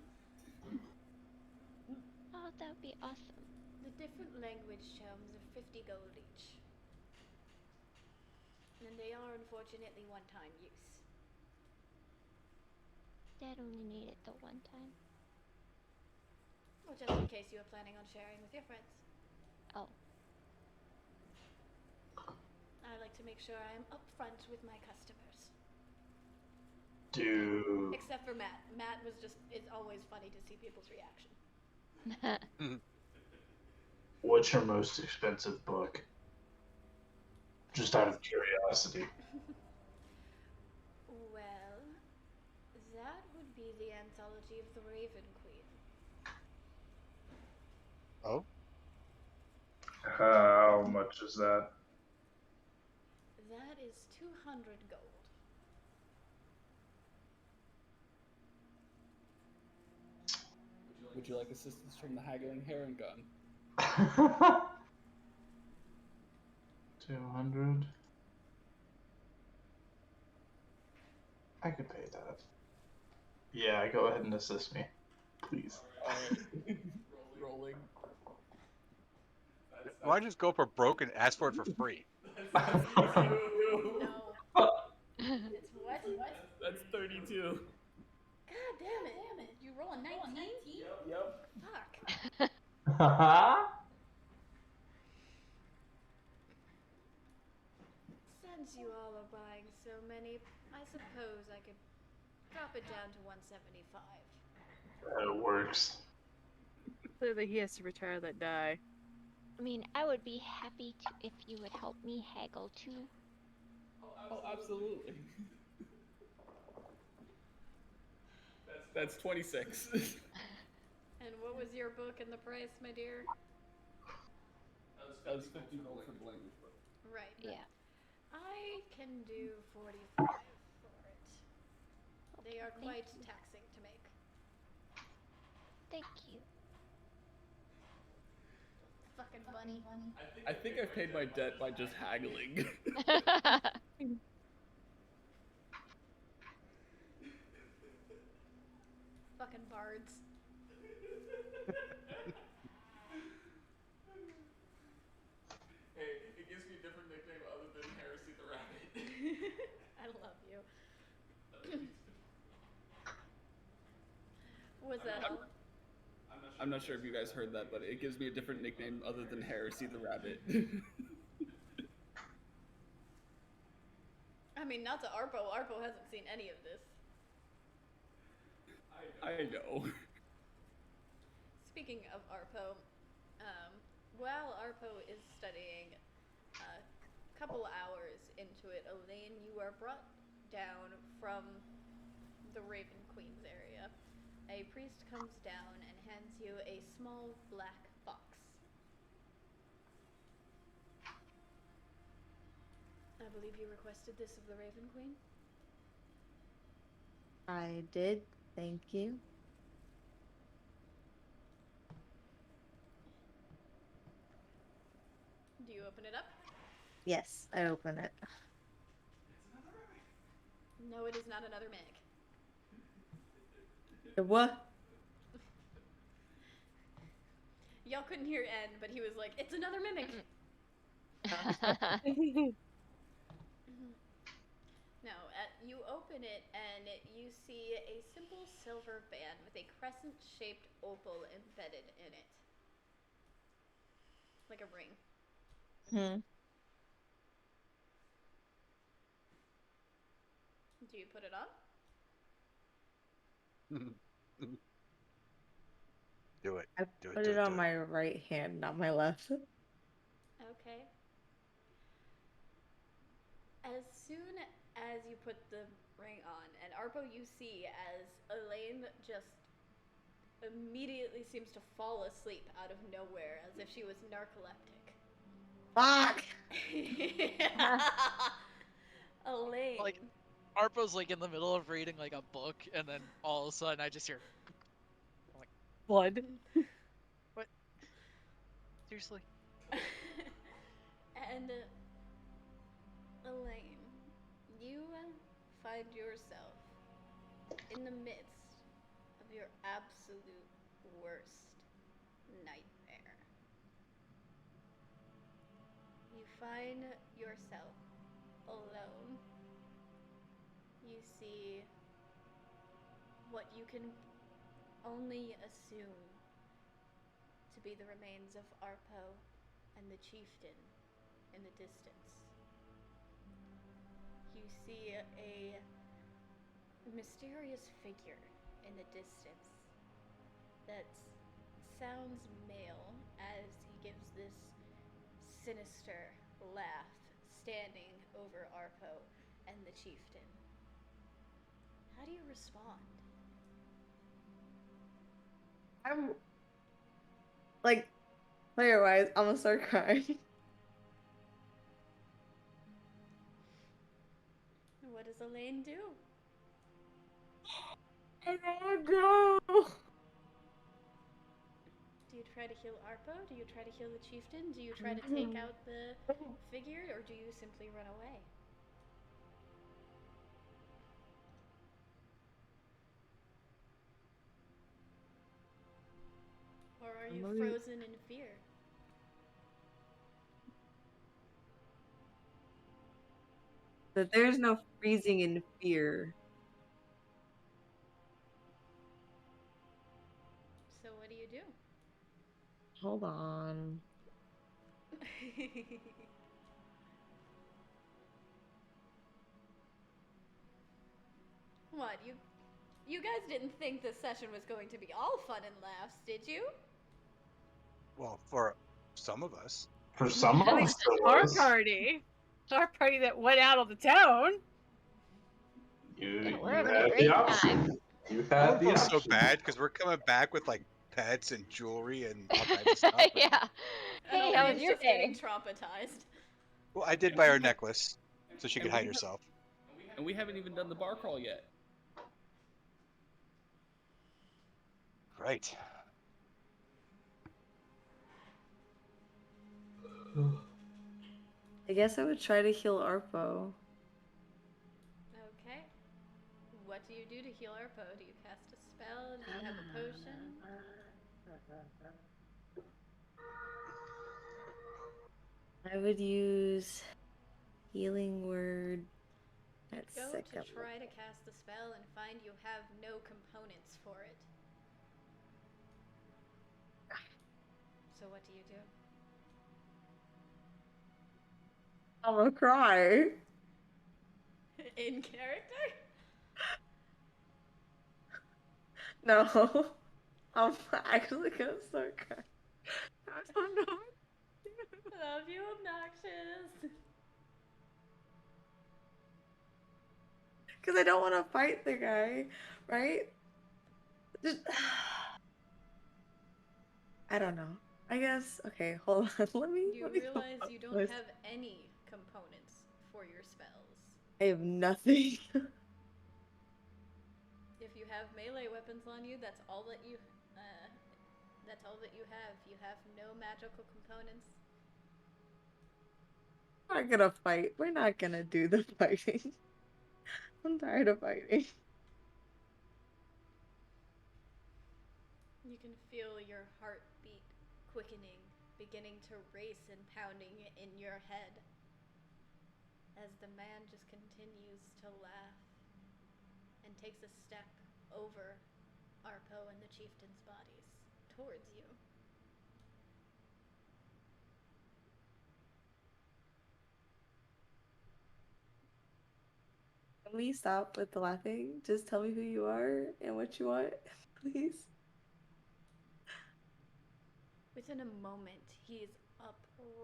Oh, that would be awesome. The different language charms are 50 gold each. And they are unfortunately one-time use. Dad only needed the one time. Well, just in case you were planning on sharing with your friends. Oh. I like to make sure I am upfront with my customers. Dude. Except for Matt. Matt was just, it's always funny to see people's reaction. What's your most expensive book? Just out of curiosity. Well, that would be the anthology of the Raven Queen. Oh? How much is that? That is 200 gold. Would you like assistance from the haggling heron gun? 200. I could pay that. Yeah, go ahead and assist me, please. Alright. Rolling. Why just go for broke and ask for it for free? No. It's what? That's 32. God damn it. You roll a 19? Yep. Fuck. buying so many, I suppose I could drop it down to 175. It works. Clearly, he has to retire that die. I mean, I would be happy to if you would help me haggle too. Oh, absolutely. That's 26. And what was your book and the price, my dear? That was 50 gold for the language book. Right. Yeah. I can do 45 for it. They are quite taxing to make. Thank you. Fucking money. I think I've paid my debt by just haggling. Fucking bards. Hey, it gives me a different nickname other than Heresy the Rabbit. I love you. Was that all? I'm not sure if you guys heard that, but it gives me a different nickname other than Heresy the Rabbit. I mean, not to Arpo. Arpo hasn't seen any of this. I know. Speaking of Arpo, while Arpo is studying, a couple hours into it, Elaine, you are brought down from the Raven Queen's area. A priest comes down and hands you a small black box. I believe you requested this of the Raven Queen? I did. Thank you. Do you open it up? Yes, I open it. No, it is not another mimic. The what? Y'all couldn't hear N, but he was like, "It's another mimic." No, you open it and you see a simple silver band with a crescent-shaped opal embedded in it. Like a ring. Hmm. Do you put it on? Do it. I Do it. put Do it it. on Do it. my right hand, not my left. Okay. As soon as you put the ring on, and Arpo, you see as Elaine just immediately seems to fall asleep out of nowhere as if she was narcoleptic. Fuck! Elaine. Like, Arpo's like in the middle of reading like a book, and then all of a sudden I just hear, I'm like, Blood. what? Seriously? And Elaine, you find yourself in the midst of your absolute worst nightmare. You find yourself alone. You see what you can only assume to be the remains of Arpo and the chieftain in the distance. You see a mysterious figure in the distance that sounds male as he gives this sinister laugh standing over Arpo and the chieftain. How do you respond? I'm like, player wise, I'm gonna start crying. What does Elaine do? I don't know. Do you try to heal Arpo? Do you try to heal the chieftain? Do you try to take out the figure, or do you simply run away? Or are you frozen in fear? That there's no freezing in fear. So what do you do? Hold on. What, you guys didn't think this session was going to be all fun and laughs, did you? Well, for some of us. For some of At us, least it our was. party. Our party that went out of the town. You we're having a had great the option. time. You I had don't the feel option. so bad because we're coming back with like pets and jewelry and all kinds of stuff. Yeah. And Hey, how was Elaine's your just getting day? traumatized. Well, I did buy her necklace so she And could we hide have- herself. And we haven't even done the bar crawl yet. Right. I guess I would try to heal Arpo. Okay. What do you do to heal Arpo? Do you cast a spell? Do you have a potion? I would use healing word at Go second to try to cast the spell and find you have no components for it. So what do you do? I'm gonna cry. In character? No. I'm actually gonna start crying. I don't know. Love you, obnoxious. Because I don't want to fight the guy, right? Just... I don't know. I guess. Okay, hold on. Let me. You let me come realize up you don't with- have any components for your spells. I have nothing. If you have melee weapons on you, that's all that you have. You have no magical components. We're not gonna fight. We're not gonna do the fighting. I'm tired of fighting. You can feel your heartbeat quickening, beginning to race and pounding in your head as the man just continues to laugh and takes a step over Arpo and the chieftain's bodies towards you. Can we stop with the laughing? Just tell me who you are and what you want, please. Within a moment, he is up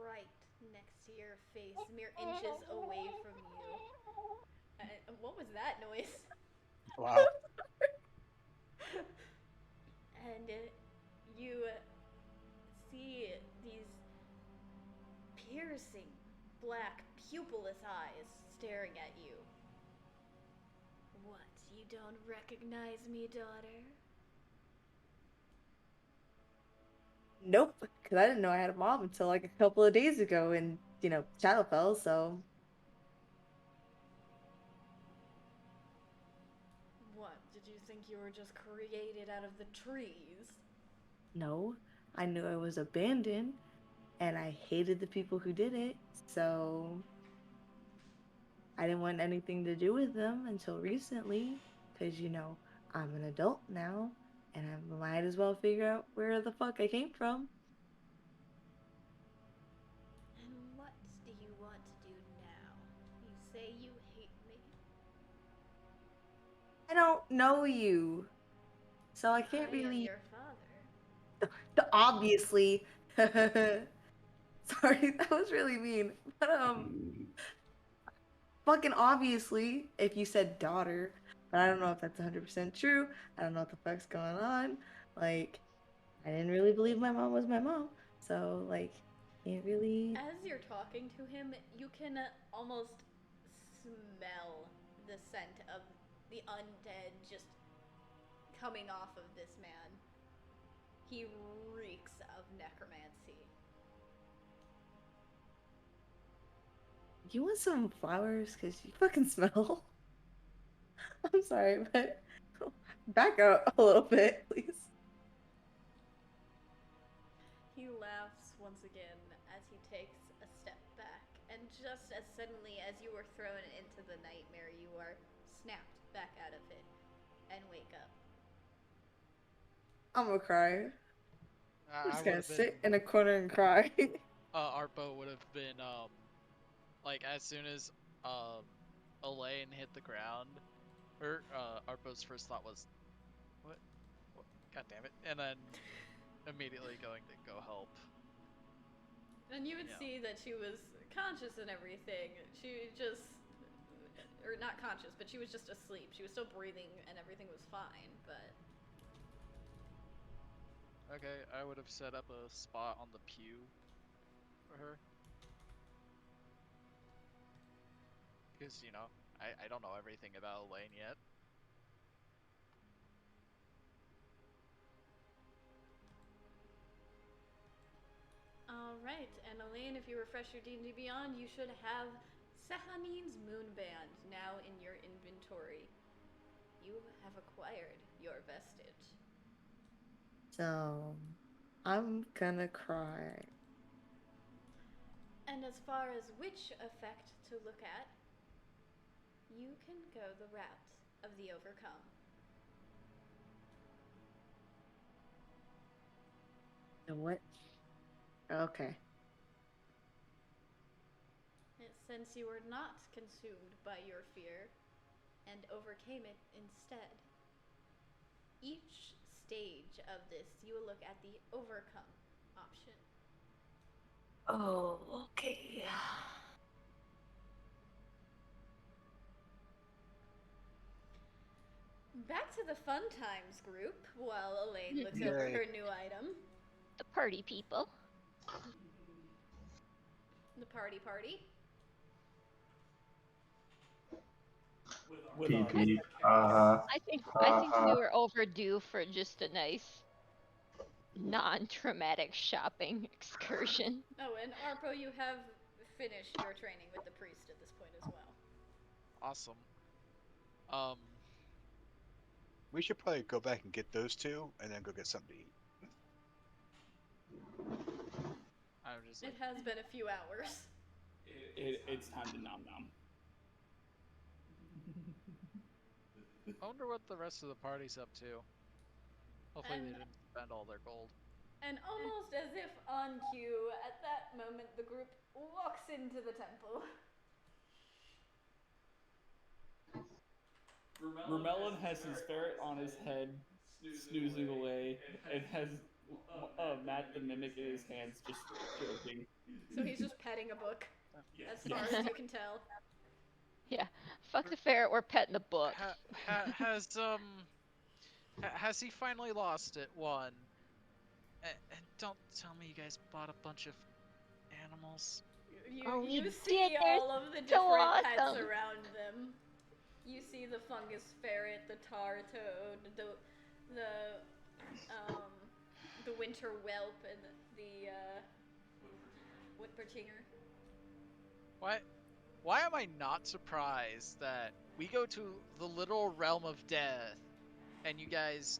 right next to your face, mere inches away from you. What was that noise? Wow. And you see these piercing black pupilless eyes staring at you. What, you don't recognize me, daughter? Nope, because I didn't know I had a mom until like a couple of days ago in, Shadowfell, so. What, did you think you were just created out of the trees? No, I knew I was abandoned, and I hated the people who did it, so. I didn't want anything to do with them until recently, because, I'm an adult now, and I might as well figure out where the fuck I came from. And what do you want to do now? You say you hate me. I don't know you, so I can't I am really. your father. Obviously. Sorry, that was really mean. But, fucking obviously, if you said daughter, but I don't know if that's 100% true. I don't know what the fuck's going on. Like, I didn't really believe my mom was my mom, so, like, can't really. As you're talking to him, you can almost smell the scent of the undead just coming off of this man. He reeks of necromancy. You want some flowers? Because you fucking smell. I'm sorry, but back out a little bit, please. He laughs once again as he takes a step back, and just as suddenly as you were thrown into the nightmare, you are snapped back out of it and wake up. I'm gonna cry. I'm I just would gonna have sit been. in a corner and cry. Arpo would have been like as soon as Elaine hit the ground, Arpo's first thought was, what? God damn it! And then immediately going to go help. And you would Yeah. see that she was conscious and everything. She just, or not conscious, but she was just asleep. She was still breathing and everything was fine, but. Okay, I would have set up a spot on the pew for her. Because, you know, I don't know everything about Elaine yet. Alright, and Elaine, if you refresh your D&D Beyond, you should have Sehanin's Moonband now in your inventory. You have acquired your vestige. So, I'm gonna cry. And as far as which effect to look at, you can go the route of the Overcome. And what? Okay. Since you were not consumed by your fear and overcame it instead, each stage of this you will look at the Overcome option. Oh, okay. Back to the fun times group while Elaine looks Yay. over her new item. The party people. The party. With our PP. I think we were overdue for just a nice non-traumatic shopping excursion. Oh, and Arpo, you have finished your training with the priest at this point as well. Awesome. We should probably go back and get those two, and then go get something to eat. I'm just It like, has been a few hours. It's time to nom nom. I wonder what the rest of the party's up to. Hopefully And- they didn't spend all their gold. And almost as if on cue, at that moment the group walks into the temple. Vermelon has his ferret on his head, snoozing away, and has Matt the Mimic in his hands, just joking. So he's just petting a book, as far Yes. as you can tell. Yeah, fuck the ferret, we're petting the book. Has he finally lost it? One. And don't tell me you guys bought a bunch of animals. Oh, we You did, see they're all of the so different pets awesome. around them. You see the fungus ferret, the tar toad, the winter whelp, and the woodpertinger. Why am I not surprised that we go to the literal realm of death and you guys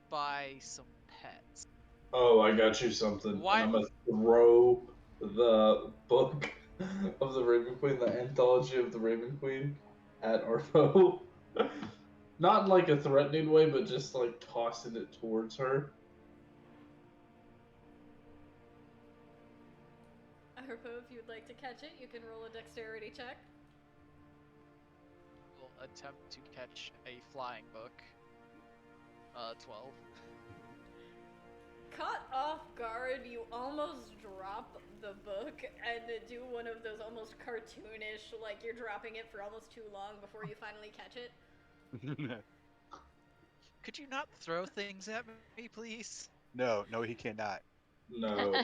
buy some pets? Oh, I got you something. Why- And I'm gonna throw the book of the Raven Queen, the anthology of the Raven Queen, at Arpo. Not in like a threatening way, but just like tossing it towards her. Arpo, if you'd like to catch it, you can roll a dexterity check. Will attempt to catch a flying book. 12. Caught off guard, you almost drop the book and do one of those almost cartoonish, like you're dropping it for almost too long before you finally catch it. Could you not throw things at me, please? No, he cannot. No.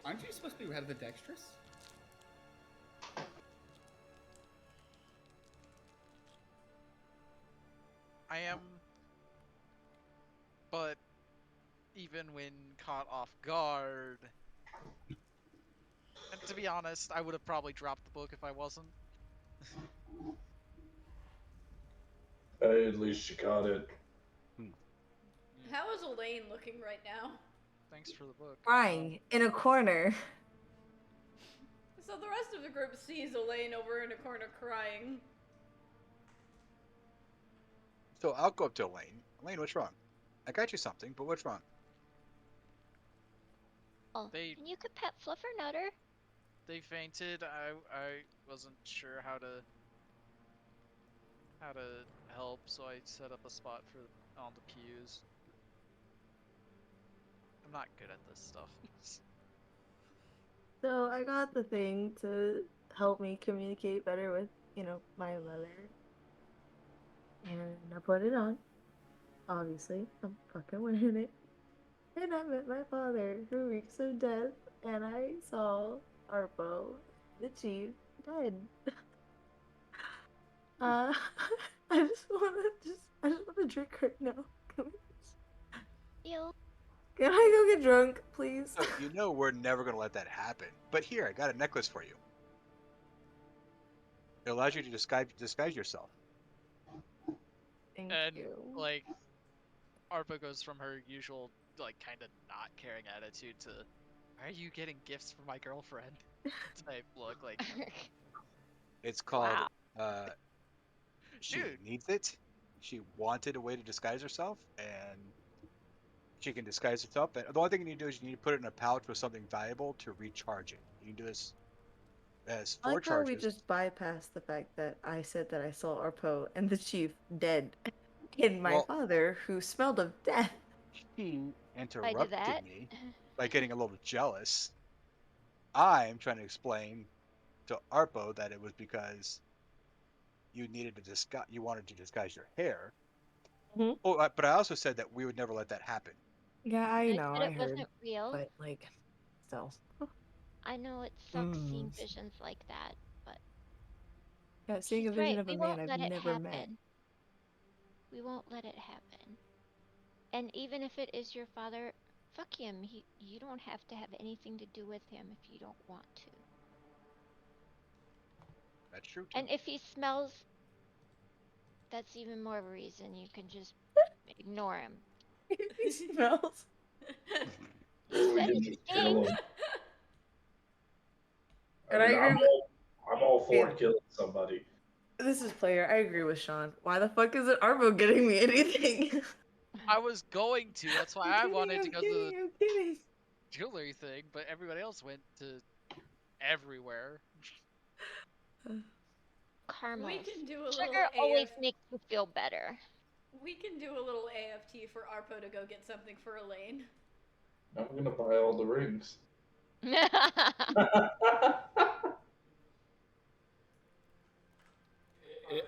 Aren't you supposed to be rather dexterous? I am, but even when caught off guard, and to be honest, I would have probably dropped the book if I wasn't. Hey, at least you caught it. How is Elaine looking right now? Thanks for the book. Crying in a corner. So the rest of the group sees Elaine over in a corner crying. So I'll go up to Elaine. Elaine, what's wrong? I got you something, but what's wrong? Oh, They- and you could pet Fluffernutter. they fainted. I wasn't sure how to help, so I set up a spot for all the cues. I'm not good at this stuff. So I got the thing to help me communicate better with, my mother. And I put it on. Obviously, I'm fucking wearing it. And I met my father, who reeks of death, and I saw Arpo, the chief, dead. Uh, I just want to drink right now. Deal. Can I go get drunk, please? So we're never gonna let that happen. But here, I got a necklace for you. It allows you to disguise yourself. Thank And you. like, Arpa goes from her usual like kind of not caring attitude to, "Are you getting gifts for my girlfriend?" type look. Like, It's called Wow. she dude, needs it. She wanted a way to disguise herself, and she can disguise herself. But the only thing you need to do is you need to put it in a pouch with something valuable to recharge it. You can do this as I 4 like how we charges. just bypassed the fact that I said that I saw Arpo and the chief dead. And my father, who smelled of death. He I do interrupted that. me by getting a little jealous. I'm trying to explain to Arpo that it was because you needed to disguise. You wanted to disguise your hair. Mhm. Oh, but I also said that we would never let that happen. Yeah, I I know, said I it heard. wasn't real. But, still. I know it sucks seeing visions like that, but Yeah, seeing she's a vision right. of a We man won't I've let it never met. happen. We won't let it happen. And even if it is your father, fuck him. You don't have to have anything to do with him if you don't want to. That's true too. And if he smells, that's even more of a reason you can just ignore him. He smells. You We said can he just kill stinks. him. And I agree with. I'm all for killing somebody. This is player. I agree with Sean. Why the fuck isn't Arvo getting me anything? I was going to. That's why I wanted to go to the I'm kidding. jewelry thing, but everybody else went to everywhere. Caramels. We can do a little Sugar always makes you feel better. We can do a little AFT for Arpo to go get something for Elaine. I'm gonna buy all the rings.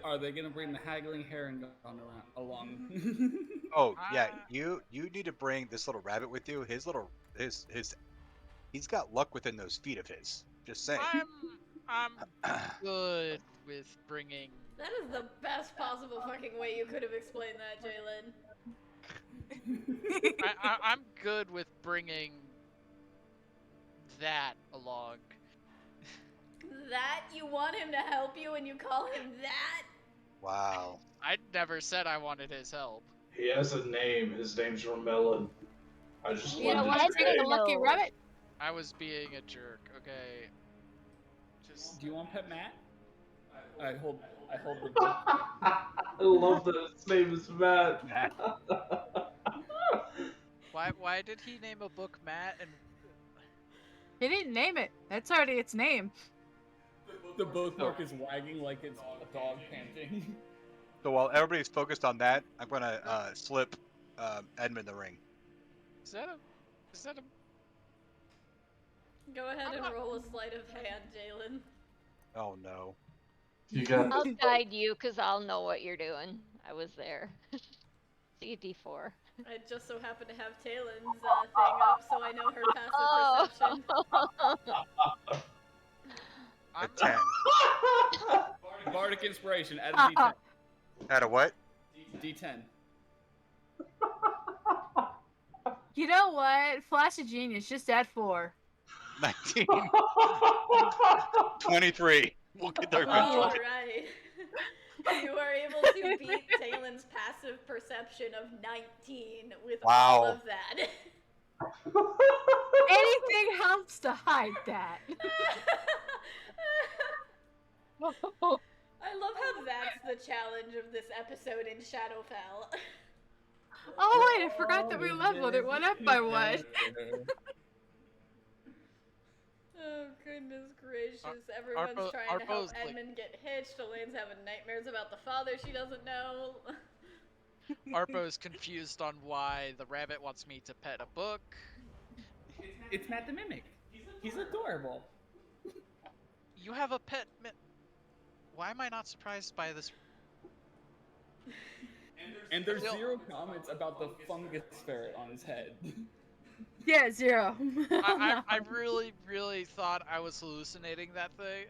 Are they gonna bring the haggling herring along? Oh yeah, you need to bring this little rabbit with you. He's got luck within those feet of his. Just saying. I'm good with bringing. That is the best possible fucking way you could have explained that, Jalen. I'm good with bringing that along. That you want him to help you and you call him that? Wow. I never said I wanted his help. He has a name. His name's Romelin. I just You don't wanted want to to take say. the lucky rabbit? I was being a jerk. Okay. Do you want pet Matt? I hold the book. I love that his name is Matt. Why did he name a book Matt and He didn't name it. That's already its name. The bookmark is wagging like it's a dog panting. So while everybody's focused on that, I'm gonna slip Edmund the ring. Is that him? Go ahead and roll a sleight of hand, Jalen. Oh no. You got I'll guide you because I'll know what you're doing. I was there. See a D4. I just so happen to have Talen's thing up, so I know her passive perception. A 10. Bardic inspiration. Add a D10. Add a what? D10. You know what? Flash of genius. Just add 4. 19. 23. We'll get there eventually. All right. You are able to beat Talen's passive perception of 19 with all of that. Anything helps to hide that. I love how that's the challenge of this episode in Shadowfell. Oh wait, I forgot that we leveled it. Went up by 1. Oh, goodness gracious. Everyone's Arpo- trying to help Arpo's like- Edmund get hitched. Elaine's having nightmares about the father she doesn't know. Arpo's confused on why the rabbit wants me to pet a book. It's Matt the Mimic. He's adorable. You have a pet. Why am I not surprised by this? And there's Still- 0 comments about the fungus ferret on his head. Yeah, 0. I really, really thought I was hallucinating that thing.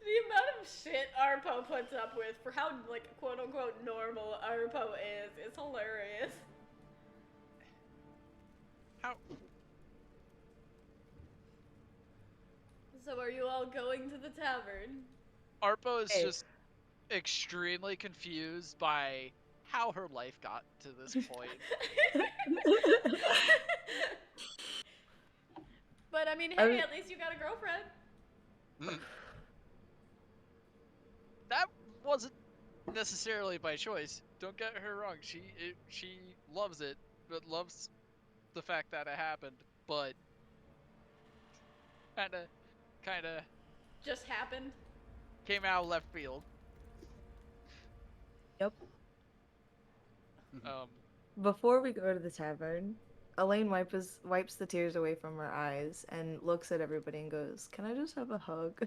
The amount of shit Arpo puts up with for how, like, quote unquote normal Arpo is hilarious. How? So are you all going to the tavern? Arpo is Hey. just extremely confused by how her life got to this point. But I mean, hey, at least you got a girlfriend. That wasn't necessarily by choice. Don't get her wrong. She loves it, but loves the fact that it happened. But kinda Just happened. came out of left field. Yep. Before we go to the tavern, Elaine wipes the tears away from her eyes and looks at everybody and goes, "Can I just have a hug?"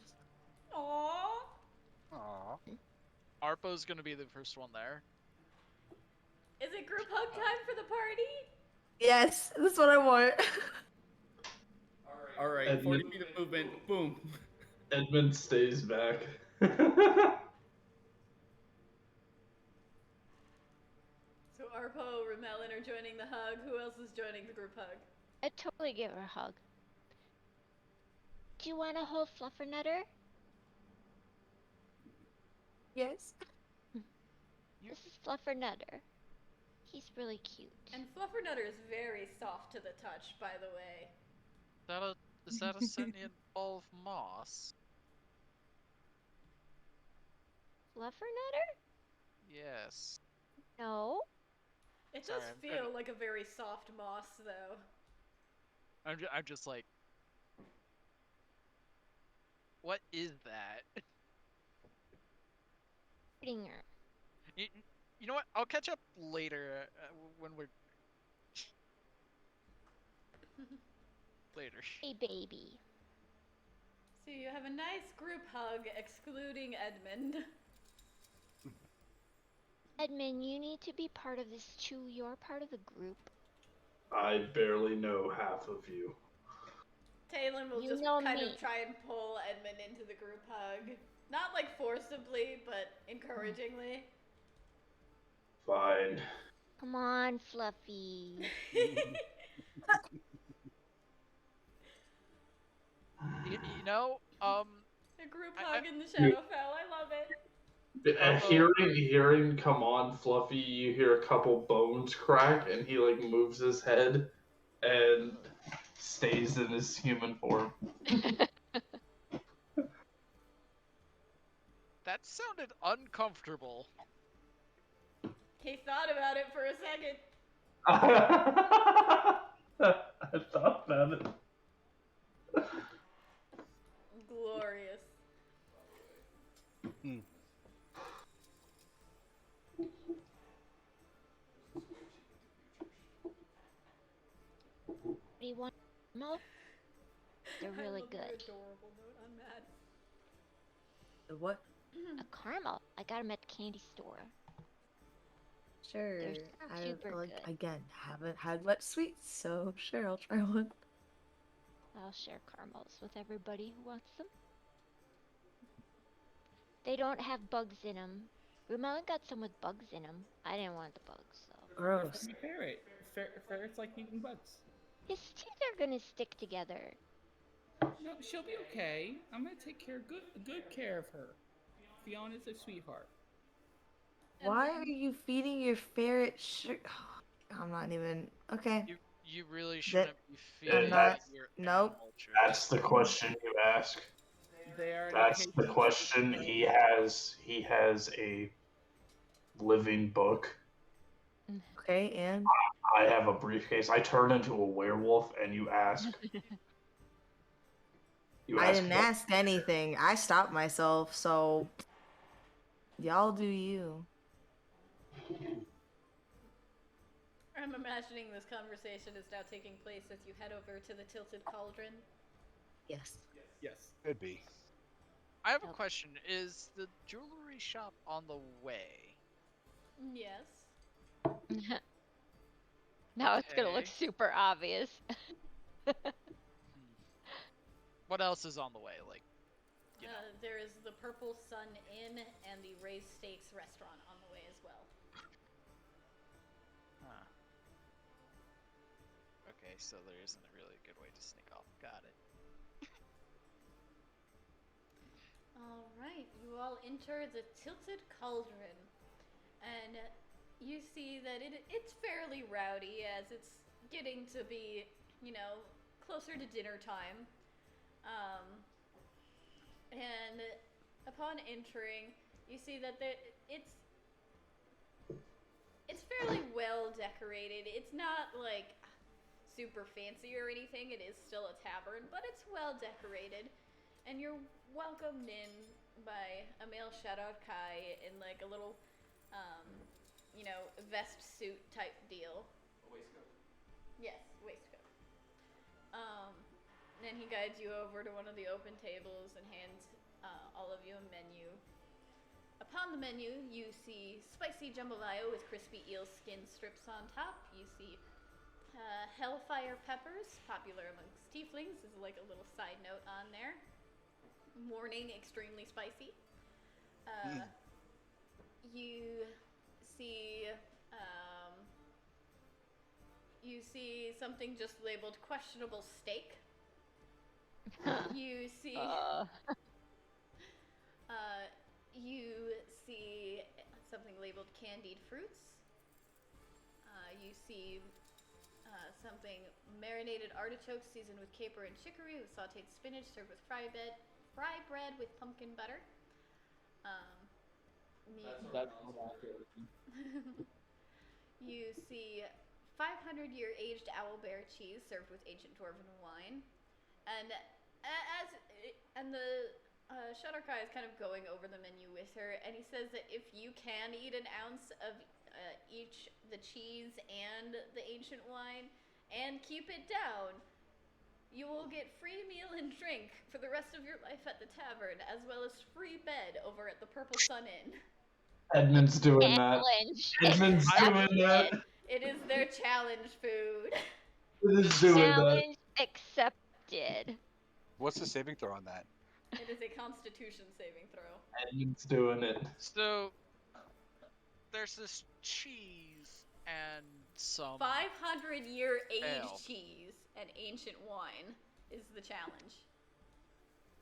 Aww. Aww. Arpo's gonna be the first one there. Is it group hug time for the party? Yes, that's what I want. All right, Edmund- 40 feet of movement. Boom. Edmund stays back. So Arpo, Ramelin are joining the hug. Who else is joining the group hug? I'd totally give her a hug. Do you want to hold Fluffernutter? Yes. This is Fluffernutter. He's really cute. And Fluffernutter is very soft to the touch, by the way. Is that a sentient ball of moss? Fluffernutter? Yes. No. It Sorry, does I'm feel kinda- like a very soft moss, though. I'm just like, what is that? Ringer. You know what? I'll catch up later when we're later. Hey, baby. So you have a nice group hug, excluding Edmund. Edmund, you need to be part of this too. You're part of the group. I barely know half of you. Talon will You just know kind me. of try and pull Edmund into the group hug. Not like forcibly, but encouragingly. Fine. Come on, Fluffy. You know, A group I- hug in the Shadowfell. I love it. Hearing "Come on, Fluffy," you hear a couple bones crack, and he like moves his head and stays in his human form. that sounded uncomfortable. He thought about it for a second. I thought about it. Glorious. What do you want? No? They're I really love your good. adorable note on Matt. What? A caramel. I got them at the candy store. Sure. They're I super like good. again haven't had much sweets, so sure I'll try one. I'll share caramels with everybody who wants them. They don't have bugs in them. Rumella got some with bugs in them. I didn't want the bugs, so. Gross. Fluffy ferret. Ferrets like eating bugs. His teeth are gonna stick together. No, she'll be okay. I'm gonna take good care of her. Fiona's a sweetheart. Why are you feeding your ferret I'm not even okay. You really shouldn't be I'm feeding not- your nope. animal That's the question you ask. They are That's the occasionally- question. He has a living book. Okay, Okay, and I have a briefcase. I turn into a werewolf, and you ask. I didn't ask anything. I stopped myself, so y'all do you. I'm imagining this conversation is now taking place as you head over to the Tilted Cauldron. Yes. Yes. Could be. I have a question. Is the jewelry shop on the way? Yes. Now it's gonna look Okay. super obvious. What else is on the way? Like, you know. There is the Purple Sun Inn and the Raised Steaks restaurant on the way as well. Huh. Okay, so there isn't a really good way to sneak off. Got it. Alright, you all enter the Tilted Cauldron. And you see that it's fairly rowdy as it's getting to be, closer to dinner time. And upon entering, you see that it's fairly well decorated. It's not like super fancy or anything. It is still a tavern, but it's well decorated. And you're welcomed in by a male Shadowkai in like a little, vest suit type deal. A waistcoat. Yes, waistcoat. Then he guides you over to one of the open tables and hands all of you a menu. Upon the menu, you see spicy jambalaya with crispy eel skin strips on top. You see hellfire peppers, popular amongst tieflings, is like a little side note on there. Morning, extremely spicy. You see something just labeled questionable steak. You see something labeled candied fruits. You see something marinated artichokes seasoned with caper and chicory with sauteed spinach served with fry bread with pumpkin butter. That's not accurate. You see 500-year aged owlbear cheese served with ancient dwarven wine. And the Shadowkai is kind of going over the menu with her, and he says that if you can eat an ounce of each the cheese and the ancient wine and keep it down, you will get free meal and drink for the rest of your life at the tavern, as well as free bed over at the Purple Sun Inn. Edmund's doing that. Edmund's doing that. It is their challenge food. It is doing that. Challenge accepted. What's the saving throw on that? It is a Constitution saving throw. Edmund's doing it. So there's this cheese and some 500-year aged ale. cheese and ancient wine is the challenge.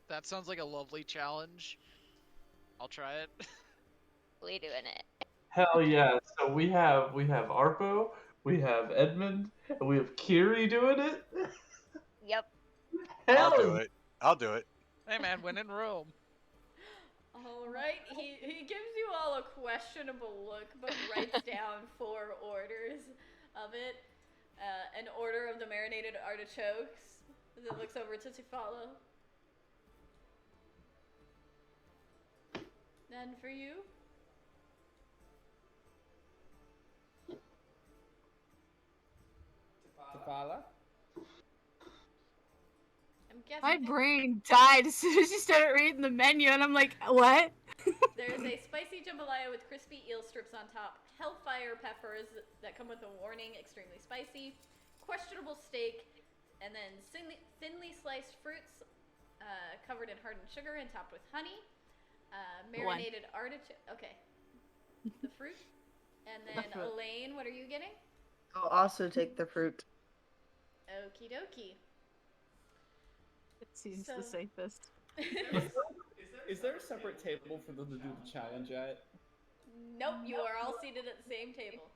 That sounds like a lovely challenge. I'll try it. We doing it. Hell yeah! So we have Arpo, we have Edmund, and we have Kiri doing it. Yep. Hell I'll do it. Hey man, when in Rome. Alright, he gives you all a questionable look, but writes down 4 orders of it. An order of the marinated artichokes. Then looks over to Tifala. And for you? Tafala? I'm guessing My brain died as soon as you started reading the menu, and I'm like, what? there's a spicy jambalaya with crispy eel strips on top, hellfire peppers that come with a warning, extremely spicy, questionable steak, and then thinly sliced fruits covered in hardened sugar and topped with honey, marinated artichoke. Okay, the fruit, and then Elaine, what are you getting? I'll also take the fruit. Okie dokie. It seems the safest. Is there a separate table for them to do the challenge at? Nope, you are all seated at the same table.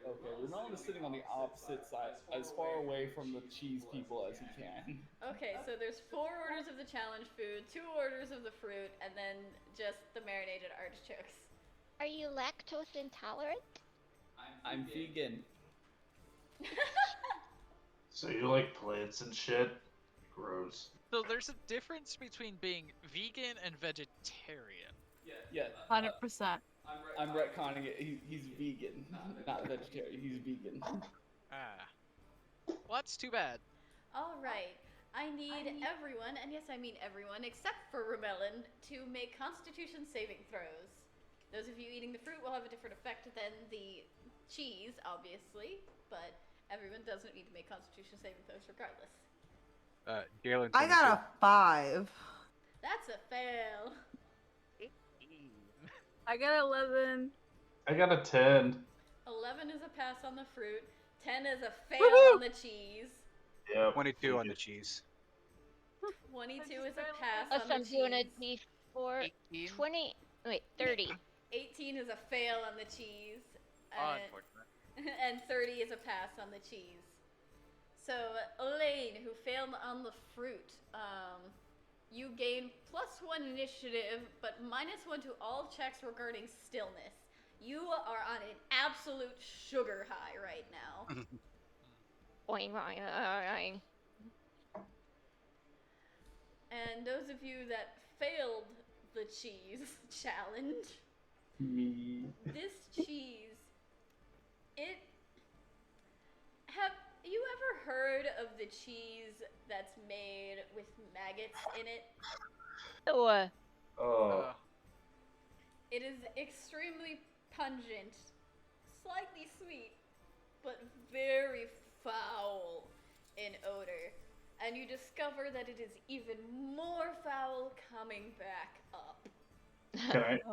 Okay, Ronaldo is sitting on the opposite side, as far away from the cheese people as he can. Okay, so there's 4 orders of the challenge food, 2 orders of the fruit, and then just the marinated artichokes. Are you lactose intolerant? I I'm vegan. So you like plants and shit? Gross. So there's a difference between being vegan and vegetarian. Yeah, 100%. I'm retconning it. He's vegan, not vegetarian. He's vegan. Ah. Well, that's too bad. Alright, I need everyone, and yes, I mean everyone, except for Rebellin, to make Constitution saving throws. Those of you eating the fruit will have a different effect than the cheese, obviously, but everyone doesn't need to make Constitution saving throws regardless. Galen. I got a 5. That's a fail. I got 11. I got a 10. 11 is a pass on the fruit. 10 is a fail Woohoo! on the cheese. Yep. 22 on the cheese. 22 is a pass Plus, on the I'm cheese. doing a D4. 18. 20. Wait, 30. 18 is a fail on the cheese. Unfortunate. And 30 is a pass on the cheese. So, Elaine, who failed on the fruit, you gain +1 initiative, but -1 to all checks regarding stillness. You are on an absolute sugar high right now. Boing, boing, boing. And those of you that failed the cheese challenge, this cheese, have you ever heard of the cheese that's made with maggots in it? So, Oh. It is extremely pungent, slightly sweet, but very foul in odor. And you discover that it is even more foul coming back up.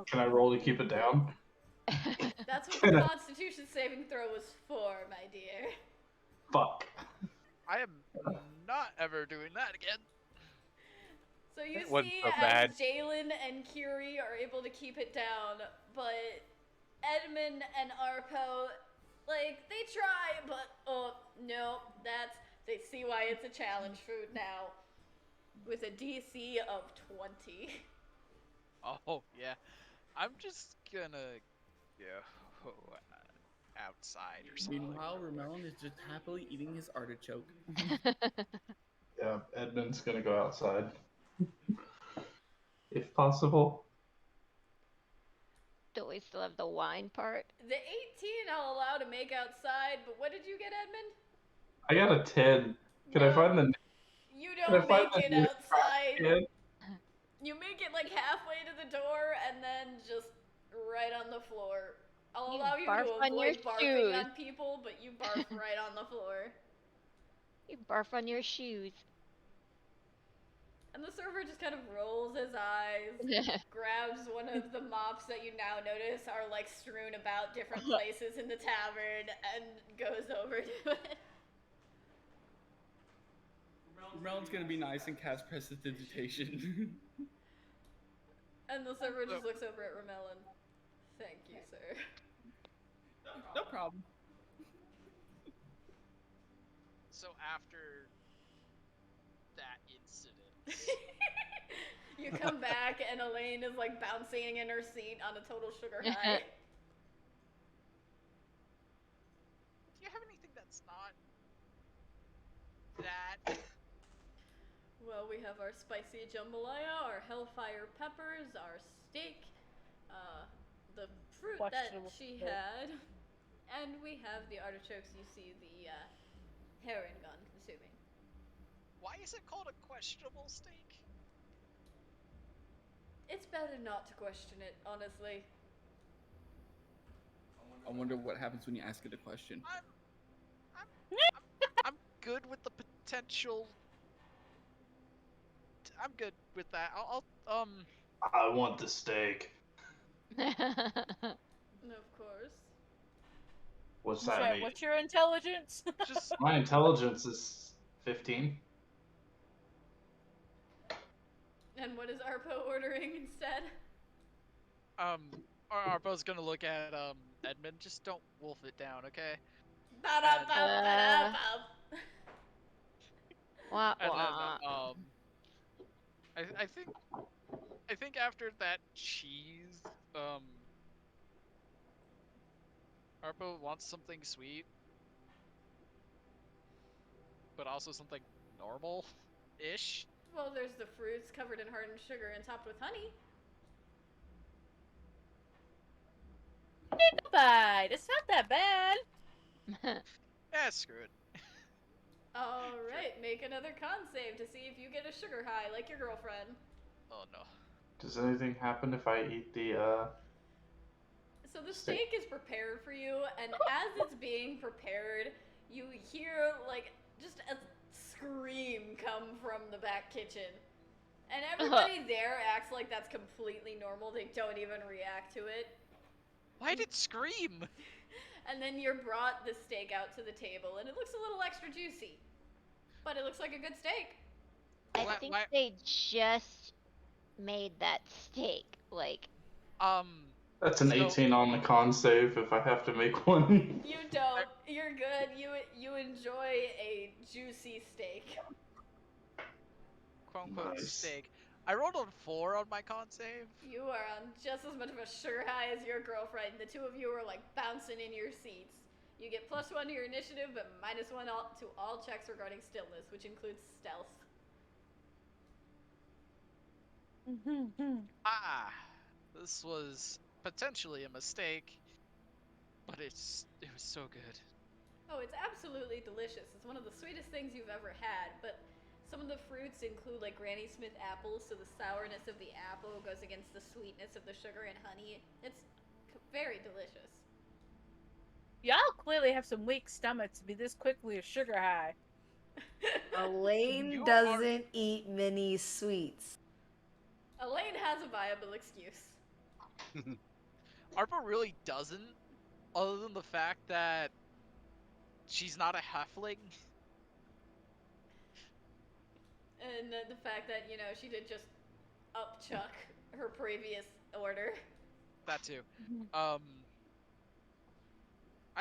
Can I roll to keep it down? That's what the Constitution saving throw was for, my dear. Fuck. I am not ever doing that again. So you It wasn't see so as bad. Jalen and Curie are able to keep it down, but Edmund and Arpo, like, they try, but no, they see why it's a challenge food now. With a DC of 20. Oh, yeah. I'm just gonna go outside or something. Meanwhile, Ramelon is just happily eating his artichoke. Yeah, Edmund's gonna go outside. If possible. do we still have the wine part? The 18 I'll allow to make outside, but what did you get, Edmund? I got a 10. Can I find the... You Can I don't find make the it new outside. kid? You make it like halfway to the door and then just right on the floor. I'll You allow you barf to on your avoid barfing shoes. on people, but you barf right on the floor. You barf on your shoes. And the server just kind of rolls his eyes, grabs one of the mops that you now notice are like strewn about different places in the tavern, and goes over to it. Ramelon's gonna be nice and cast Prestidigitation. And the server just looks over at Ramelon. Thank you, sir. No problem. So after that incident, You come back and Elaine is like bouncing in her seat on a total sugar high. do you have anything that's not that? Well, we have our spicy jambalaya, our hellfire peppers, our steak, the fruit that Questionable she steak. had, and we have the artichokes you see the heron gone consuming. Why is it called a questionable steak? It's better not to question it, honestly. I wonder what happens when you ask it a question. I'm good with the potential. I'm good with that. I want the steak. Of course. What's I'm that sorry, mean? what's your intelligence? just My intelligence is 15. And what is Arpo ordering instead? Arpo's gonna look at Edmund. Just don't wolf it down, okay? Ba-da-ba-ba-da-ba. Wah, And wah. then I think after that cheese, Arpo wants something sweet, but also something normal-ish. Well, there's the fruits covered in hardened sugar and topped with honey. Dignified. It's not that bad. Screw it. Alright, make another con save to see if you get a sugar high like your girlfriend. Oh no. Does anything happen if I eat the So the Steak. steak is prepared for you, and as it's being prepared, you hear like just a scream come from the back kitchen. And everybody there acts like that's completely normal. They don't even react to it. Why'd it scream? And then you're brought the steak out to the table, and it looks a little extra juicy. But it looks like a good steak. I think they just made that steak. Like, That's an 18 on the con save if I have to make one. You don't. You're good. You enjoy a juicy steak. Quote unquote Nice. steak. I rolled on 4 on my con save. You are on just as much of a sugar high as your girlfriend. The two of you are like bouncing in your seats. You get +1 to your initiative, but -1 to all checks regarding stillness, which includes stealth. This was potentially a mistake, but it was so good. Oh, it's absolutely delicious. It's one of the sweetest things you've ever had, but some of the fruits include like Granny Smith apples, so the sourness of the apple goes against the sweetness of the sugar and honey. It's very delicious. Y'all clearly have some weak stomachs to be this quickly a sugar high. Elaine doesn't eat many sweets. Elaine has a viable excuse. Arpa really doesn't, other than the fact that she's not a halfling. And the fact that, she did just upchuck her previous order. That too. I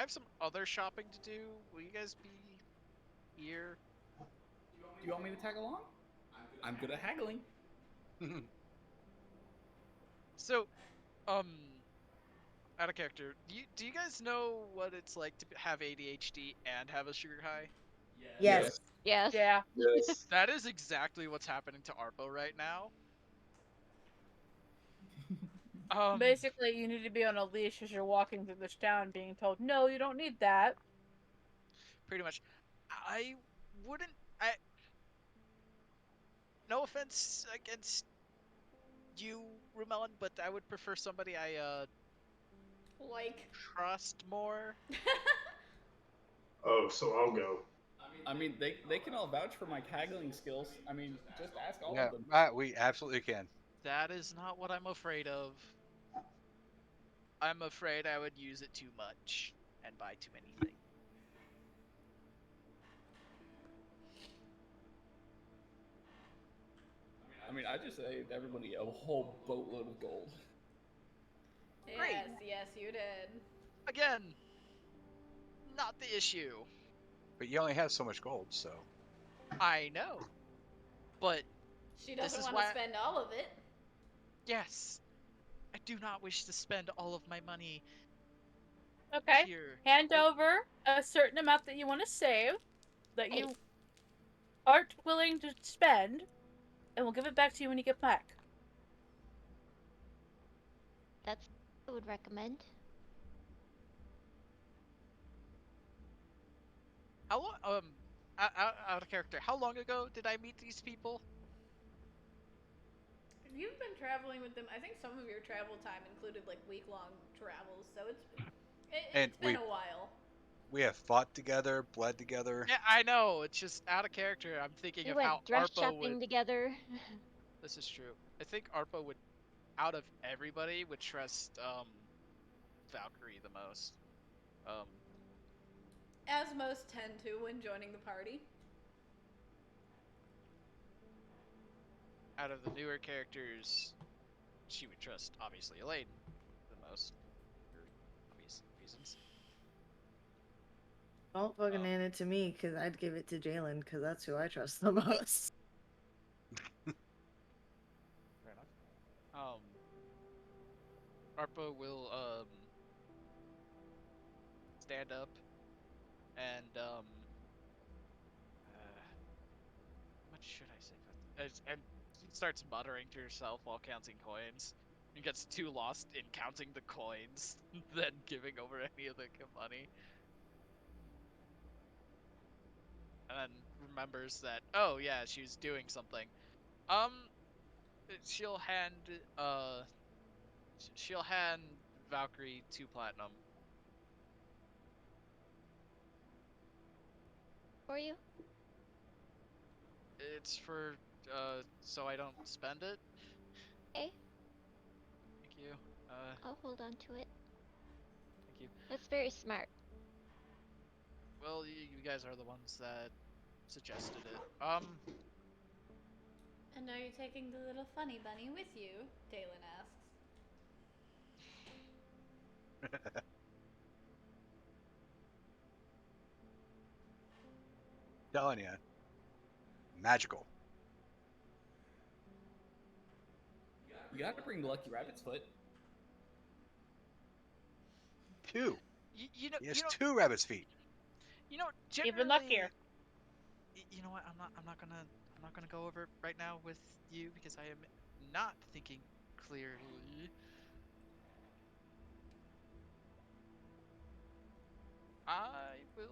have some other shopping to do. Will you guys be here? Do you want me to tag along? I'm good at haggling. So, out of character, do you guys know what it's like to have ADHD and have a sugar high? Yes. Yes. Yeah. Yes. That is exactly what's happening to Arpo right now. Basically, you need to be on a leash as you're walking through this town being told, no, you don't need that. Pretty much. I wouldn't... No offense against you, Rumelin, but I would prefer somebody I, like... trust more. Oh, so I'll go. I mean, they can all vouch for my haggling skills. I mean, just ask all Yeah, of them. we absolutely can. That is not what I'm afraid of. I'm afraid I would use it too much and buy too many things. I mean, I just saved everybody a whole boatload of gold. Yes, you did. Again, not the issue. But you only have so much gold, so. I know. But she doesn't want to spend all of it. Yes. I do not wish to spend all of my money. Okay. Here. Hand over a certain amount that you want to save, that you aren't willing to spend, and we'll give it back to you when you get back. That's what I would recommend. How long, out of character, how long ago did I meet these people? You've been traveling with them. I think some of your travel time included like week-long travels, so it's been a while. We have fought together, bled together. Yeah, I know. It's just out of character. I'm thinking of how dress Arpo shopping would. together. This is true. I think Arpo would, out of everybody, would trust Valkyrie the most. As most tend to when joining the party. Out of the newer characters, she would trust, obviously, Elaine the most, for obvious reasons. Don't fucking hand it to me, because I'd give it to Jalen, because that's who I trust the most. Fair enough. Arpo will, stand up and what should I say about this? And she starts muttering to herself while counting coins. And gets too lost in counting the coins than giving over any of the money. And then remembers that, oh yeah, she was doing something. She'll hand Valkyrie 2 platinum. For you? It's for so I don't spend it. Okay. Thank you. I'll hold on to it. Thank you. That's very smart. Well, you guys are the ones that suggested it. And are you taking the little funny bunny with you? Dalen asks. Telling you, magical. You gotta bring the Lucky Rabbit's foot. 2. You know, He has you know, 2 rabbit's feet. you know, generally, Even luckier. You know what? I'm not gonna go over it right now with you because I am not thinking clearly. I will.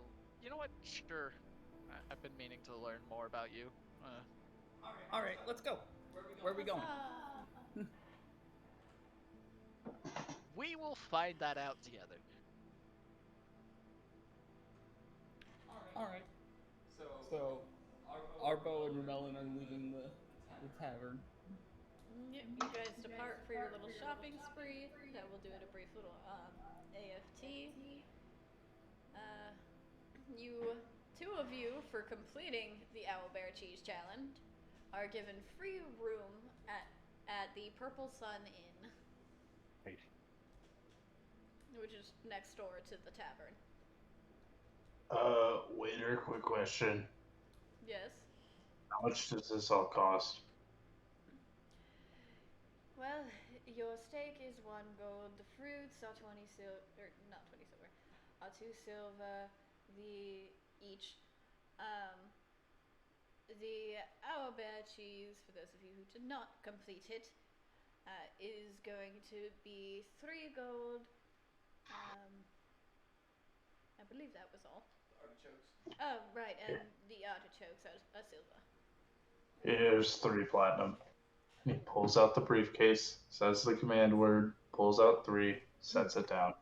You know what? Sure. I've been meaning to learn more about you. All right, let's go. Where are we going? We will find that out together. All right. So, Arbo and Remelin are leaving the tavern. Yep, you guys depart for your little shopping spree. That will do it a brief little AFT. Two of you, for completing the Owlbear Cheese Challenge, are given free room at the Purple Sun Inn, Right. which is next door to the tavern. Waiter, quick question. Yes. How much does this all cost? Well, your steak is 1 gold. The fruits are 20 silver, or not 20 silver, are 2 silver. The owlbear cheese, for those of you who did not complete it, is going to be 3 gold. I believe that was all. The artichokes. Oh, right, and the artichokes are silver. Here's 3 platinum. He pulls out the briefcase, says the command word, pulls out 3, sets it down.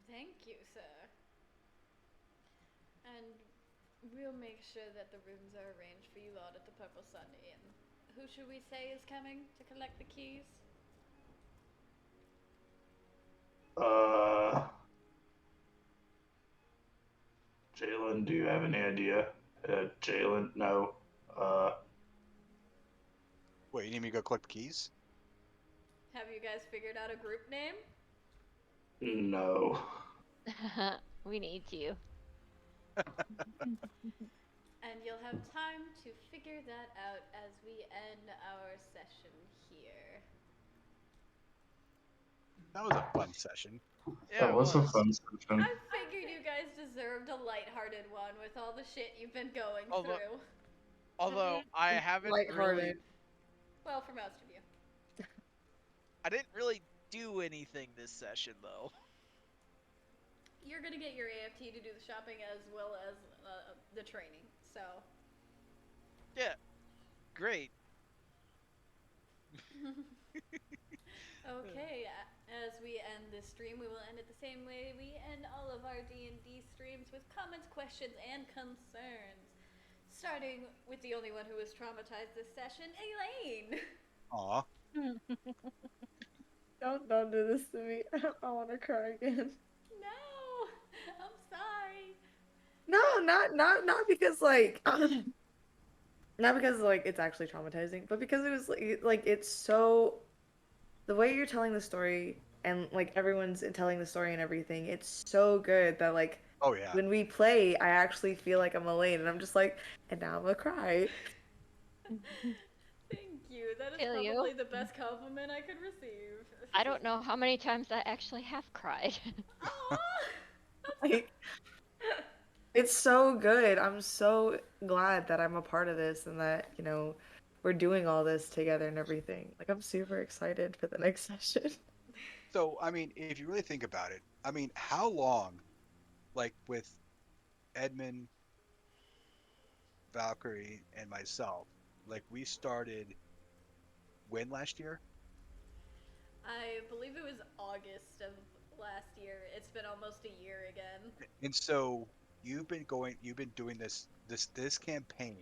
Thank you, sir. And we'll make sure that the rooms are arranged for you all at the Purple Sun Inn. Who should we say is coming to collect the keys? Jalen, do you have any idea? Jalen, no. Wait, you need me to go collect the keys? Have you guys figured out a group name? No. We need you. And you'll have time to figure that out as we end our session here. That was a fun session. Yeah, that was a fun session. I figured you guys deserved a lighthearted one with all the shit you've been going through. Although I haven't really, Well, for most of you. I didn't really do anything this session though. You're gonna get your AFT to do the shopping as well as the training, so. Yeah, great. Okay, as we end this stream, we will end it the same way we end all of our D&D streams, with comments, questions, and concerns. Starting with the only one who was traumatized this session, Elaine. Aw. Don't do this to me. I want to cry again. No, I'm sorry. No, not because like not because like it's actually traumatizing, but because it was like it's so, the way you're telling the story and like everyone's telling the story and everything, it's so good that like, oh yeah, when we play, I actually feel like I'm Elaine, and I'm just like, and now I'm gonna cry. Thank you. That is Feel you. probably the best compliment I could receive. I don't know how many times I actually have cried. Aww! Like, it's so good. I'm so glad that I'm a part of this and that, we're doing all this together and everything. Like, I'm super excited for the next session. So, I mean, if you really think about it, I mean, how long, like with Edmund, Valkyrie, and myself, like we started when last year? I believe it was August of last year. It's been almost a year again. And so you've been doing this campaign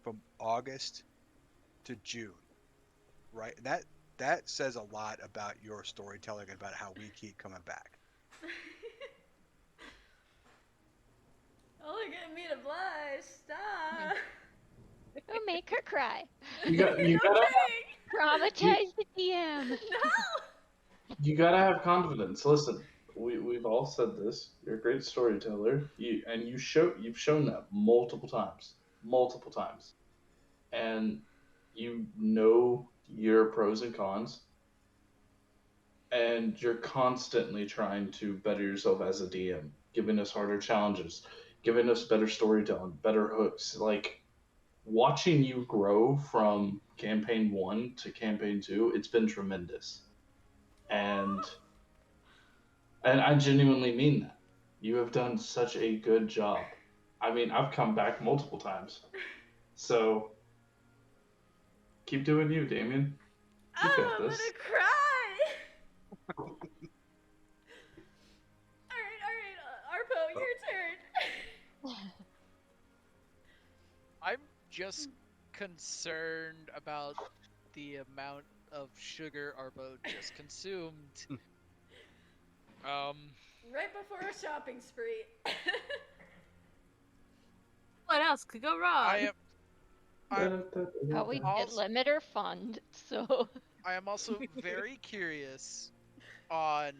from August to June, right? That says a lot about your storytelling and about how we keep coming back. Oh, look at me to blush. Stop. Don't make her cry. You got you No gotta Traumatize the DM. No! you gotta have confidence. Listen, we've all said this. You're a great storyteller. You've shown that multiple times, and you know your pros and cons, and you're constantly trying to better yourself as a DM, giving us harder challenges, giving us better storytelling, better hooks. Like watching you grow from campaign 1 to campaign 2, it's been tremendous. And I genuinely mean that. You have done such a good job. I mean, I've come back multiple times. So keep doing you, Damien. You Oh, got I'm this. gonna cry! Alright, Arpo, your turn. I'm just concerned about the amount of sugar Arbo just consumed. Right before a shopping spree. What else could go wrong? But we did Also- limit her fund, so I am also very curious on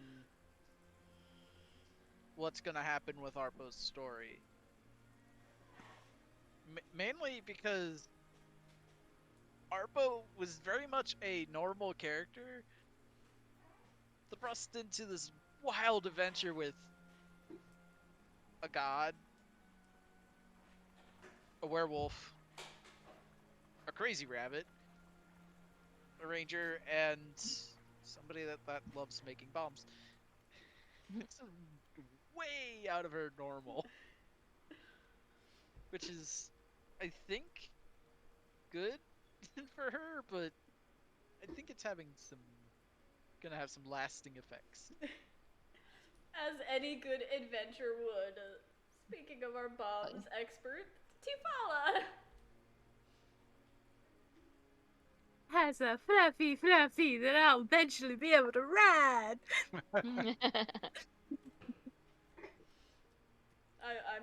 what's gonna happen with Arpo's story. Mainly because Arpo was very much a normal character, thrust into this wild adventure with a god, a werewolf, a crazy rabbit, a ranger, and somebody that loves making bombs. It's way out of her normal, which is, I think, good for her, but I think it's gonna have some lasting effects. As any good adventure would. Speaking of our bombs expert, Tifala. Has a fluffy that I'll eventually be able to ride. I'm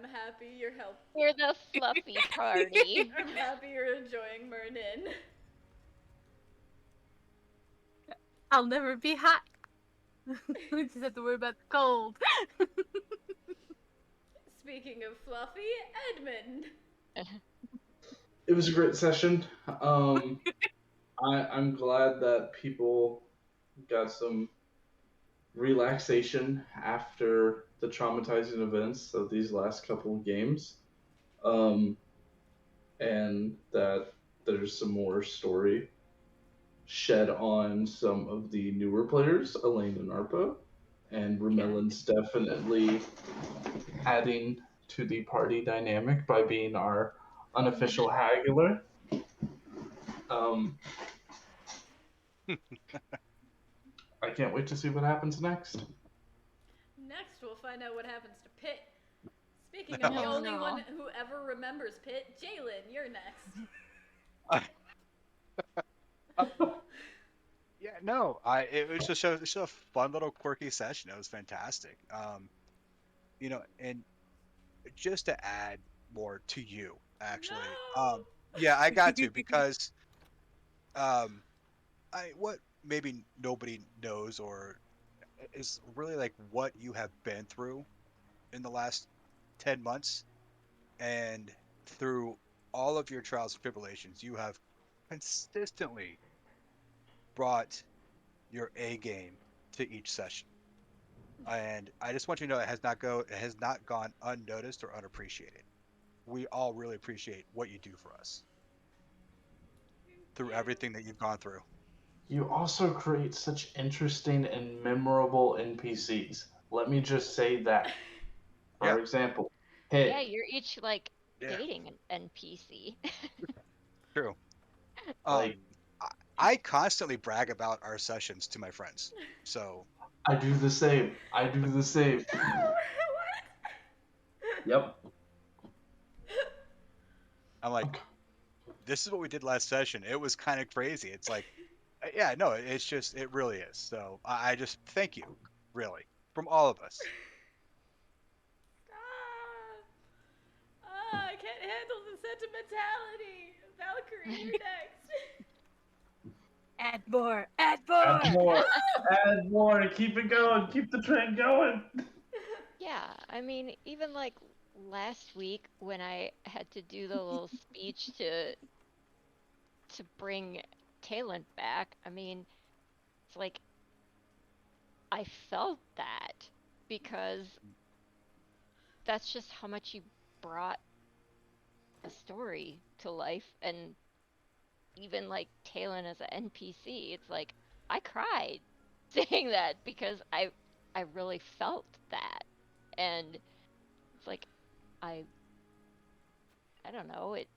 happy you're helping. we're the fluffy party. I'm happy you're enjoying Mernin. I'll never be hot. We just have to worry about the cold. Speaking of fluffy, Edmund. It was a great session. I'm glad that people got some relaxation after the traumatizing events of these last couple of games. And that there's some more story shed on some of the newer players, Elaine and Arpo. And Remelon's definitely adding to the party dynamic by being our unofficial haggler. I can't wait to see what happens next. Next, we'll find out what happens to Pitt. Speaking of the only one who ever remembers Pitt, Jalen, you're next. Yeah, no, it was just a fun little quirky session. It was fantastic. And just to add more to you, actually, No! yeah, I got to because what maybe nobody knows or is really like what you have been through in the last 10 months, and through all of your trials and tribulations, you have consistently brought your A game to each session. And I just want you to know it has not gone unnoticed or unappreciated. We all really appreciate what you do for us through everything that you've gone through. You also create such interesting and memorable NPCs. Let me just say that. For Yeah. example, Yeah, Head. you're each like Yeah. dating an NPC. True. Like, I constantly brag about our sessions to my friends. So I do the same. I do the same. Yep. I'm like, Okay. this is what we did last session. It was kind of crazy. It's like, yeah, no, it's just, it really is. So I just thank you, really, from all of us. I can't handle the sentimentality. Valkyrie, you're next. Add more. Add Add more. more. Add more. Keep it going. Keep the train going. Yeah, I mean, even like last week when I had to do the little speech to bring Talent back, I mean, it's like I felt that because that's just how much you brought the story to life. And even like Talon as an NPC, it's like I cried saying that because I really felt that. And it's like I I don't know, it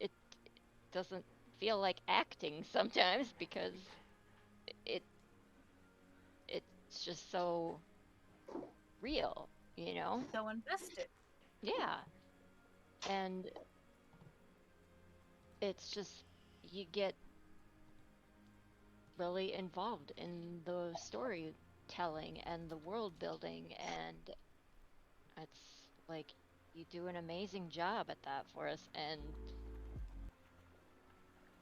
doesn't feel like acting sometimes because it it's just so real, you know? So invested. Yeah. And it's just you get really involved in the storytelling and the world building, and it's like you do an amazing job at that for us. And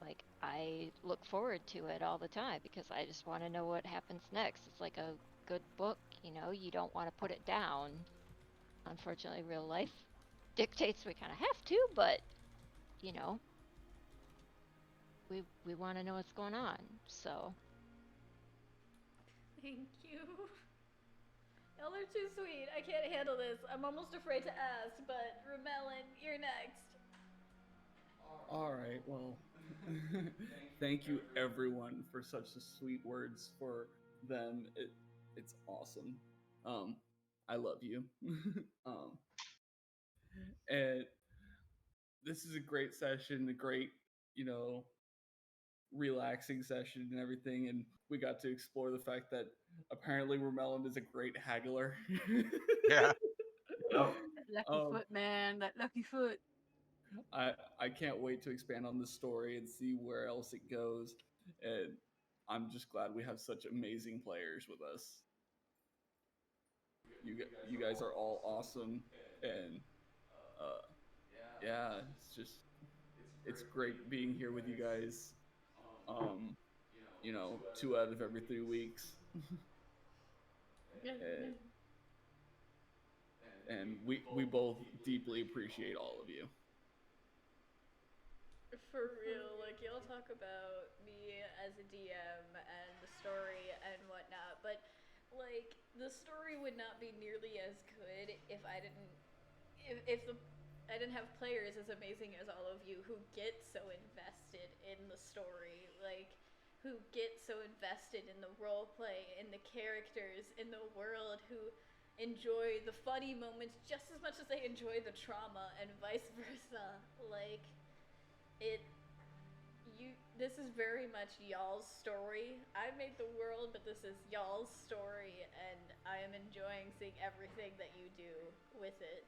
like I look forward to it all the time because I just want to know what happens next. It's like a good book, you know, you don't want to put it down. Unfortunately, real life dictates we kind of have to, but you know, we want to know what's going on. So Thank you. Y'all are too sweet. I can't handle this. I'm almost afraid to ask, but Remelin, you're next. All right, well, thank you everyone for such sweet words for them. It's awesome. Um, I love you. um, and this is a great session, a great, you know, relaxing session and everything. And we got to explore the fact that apparently Romelin is a great haggler. Yeah. Yep. That lucky Um, foot, man. That lucky foot. I can't wait to expand on the story and see where else it goes. And I'm just glad we have such amazing players with us. You guys are all awesome, and uh, yeah, it's great being here with you guys. Um, you know, 2 out of every 3 weeks, and, and we both deeply appreciate all of you. For real, like y'all talk about me as a DM and the story and whatnot, but like the story would not be nearly as good if I didn't if the I didn't have players as amazing as all of you who get so invested in the story, like who get so invested in the role play, in the characters, in the world, who enjoy the funny moments just as much as they enjoy the trauma and vice versa. Like it you this is very much y'all's story. I made the world, but this is y'all's story and I am enjoying seeing everything that you do with it.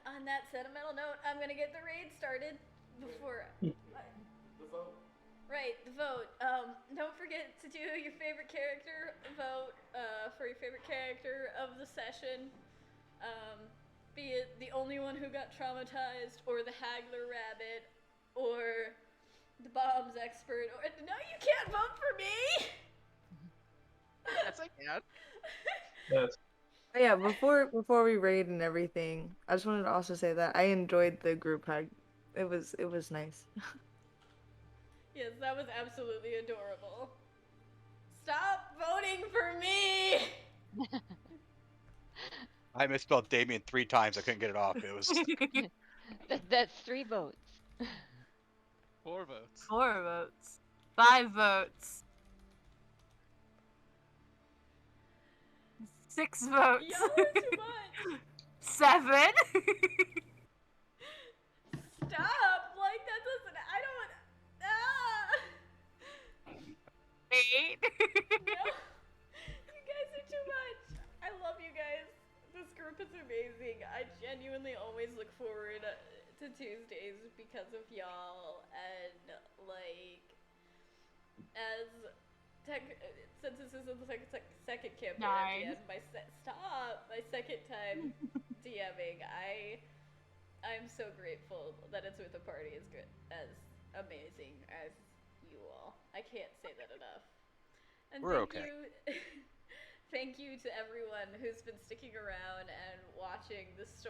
On that sentimental note, I'm gonna get the raid started before. The vote. Right, the vote. Don't forget to do your favorite character vote for your favorite character of the session. Be it the only one who got traumatized, or the haggler rabbit, or the bombs expert. Or no, you can't vote for me. Yes, I can. Yes. But yeah, before we raid and everything, I just wanted to also say that I enjoyed the group hug. It was nice. Yes, that was absolutely adorable. Stop voting for me! I misspelled Damien 3 times. I couldn't get it off. It was That's 3 votes. 4 votes. 4 votes. 5 votes. 6 votes. Y'all are too much. 7. Stop! Like, that doesn't. I don't. Ah! 8. No! You guys are too much! I love you guys. This group is amazing. I genuinely always look forward to Tuesdays because of y'all, and, like, as. Since this is the second campaign Nine. at the end, my second time DMing, I'm so grateful that it's with a party as amazing as you all. I can't say that enough. And We're thank okay. you thank you to everyone who's been sticking around and watching the story.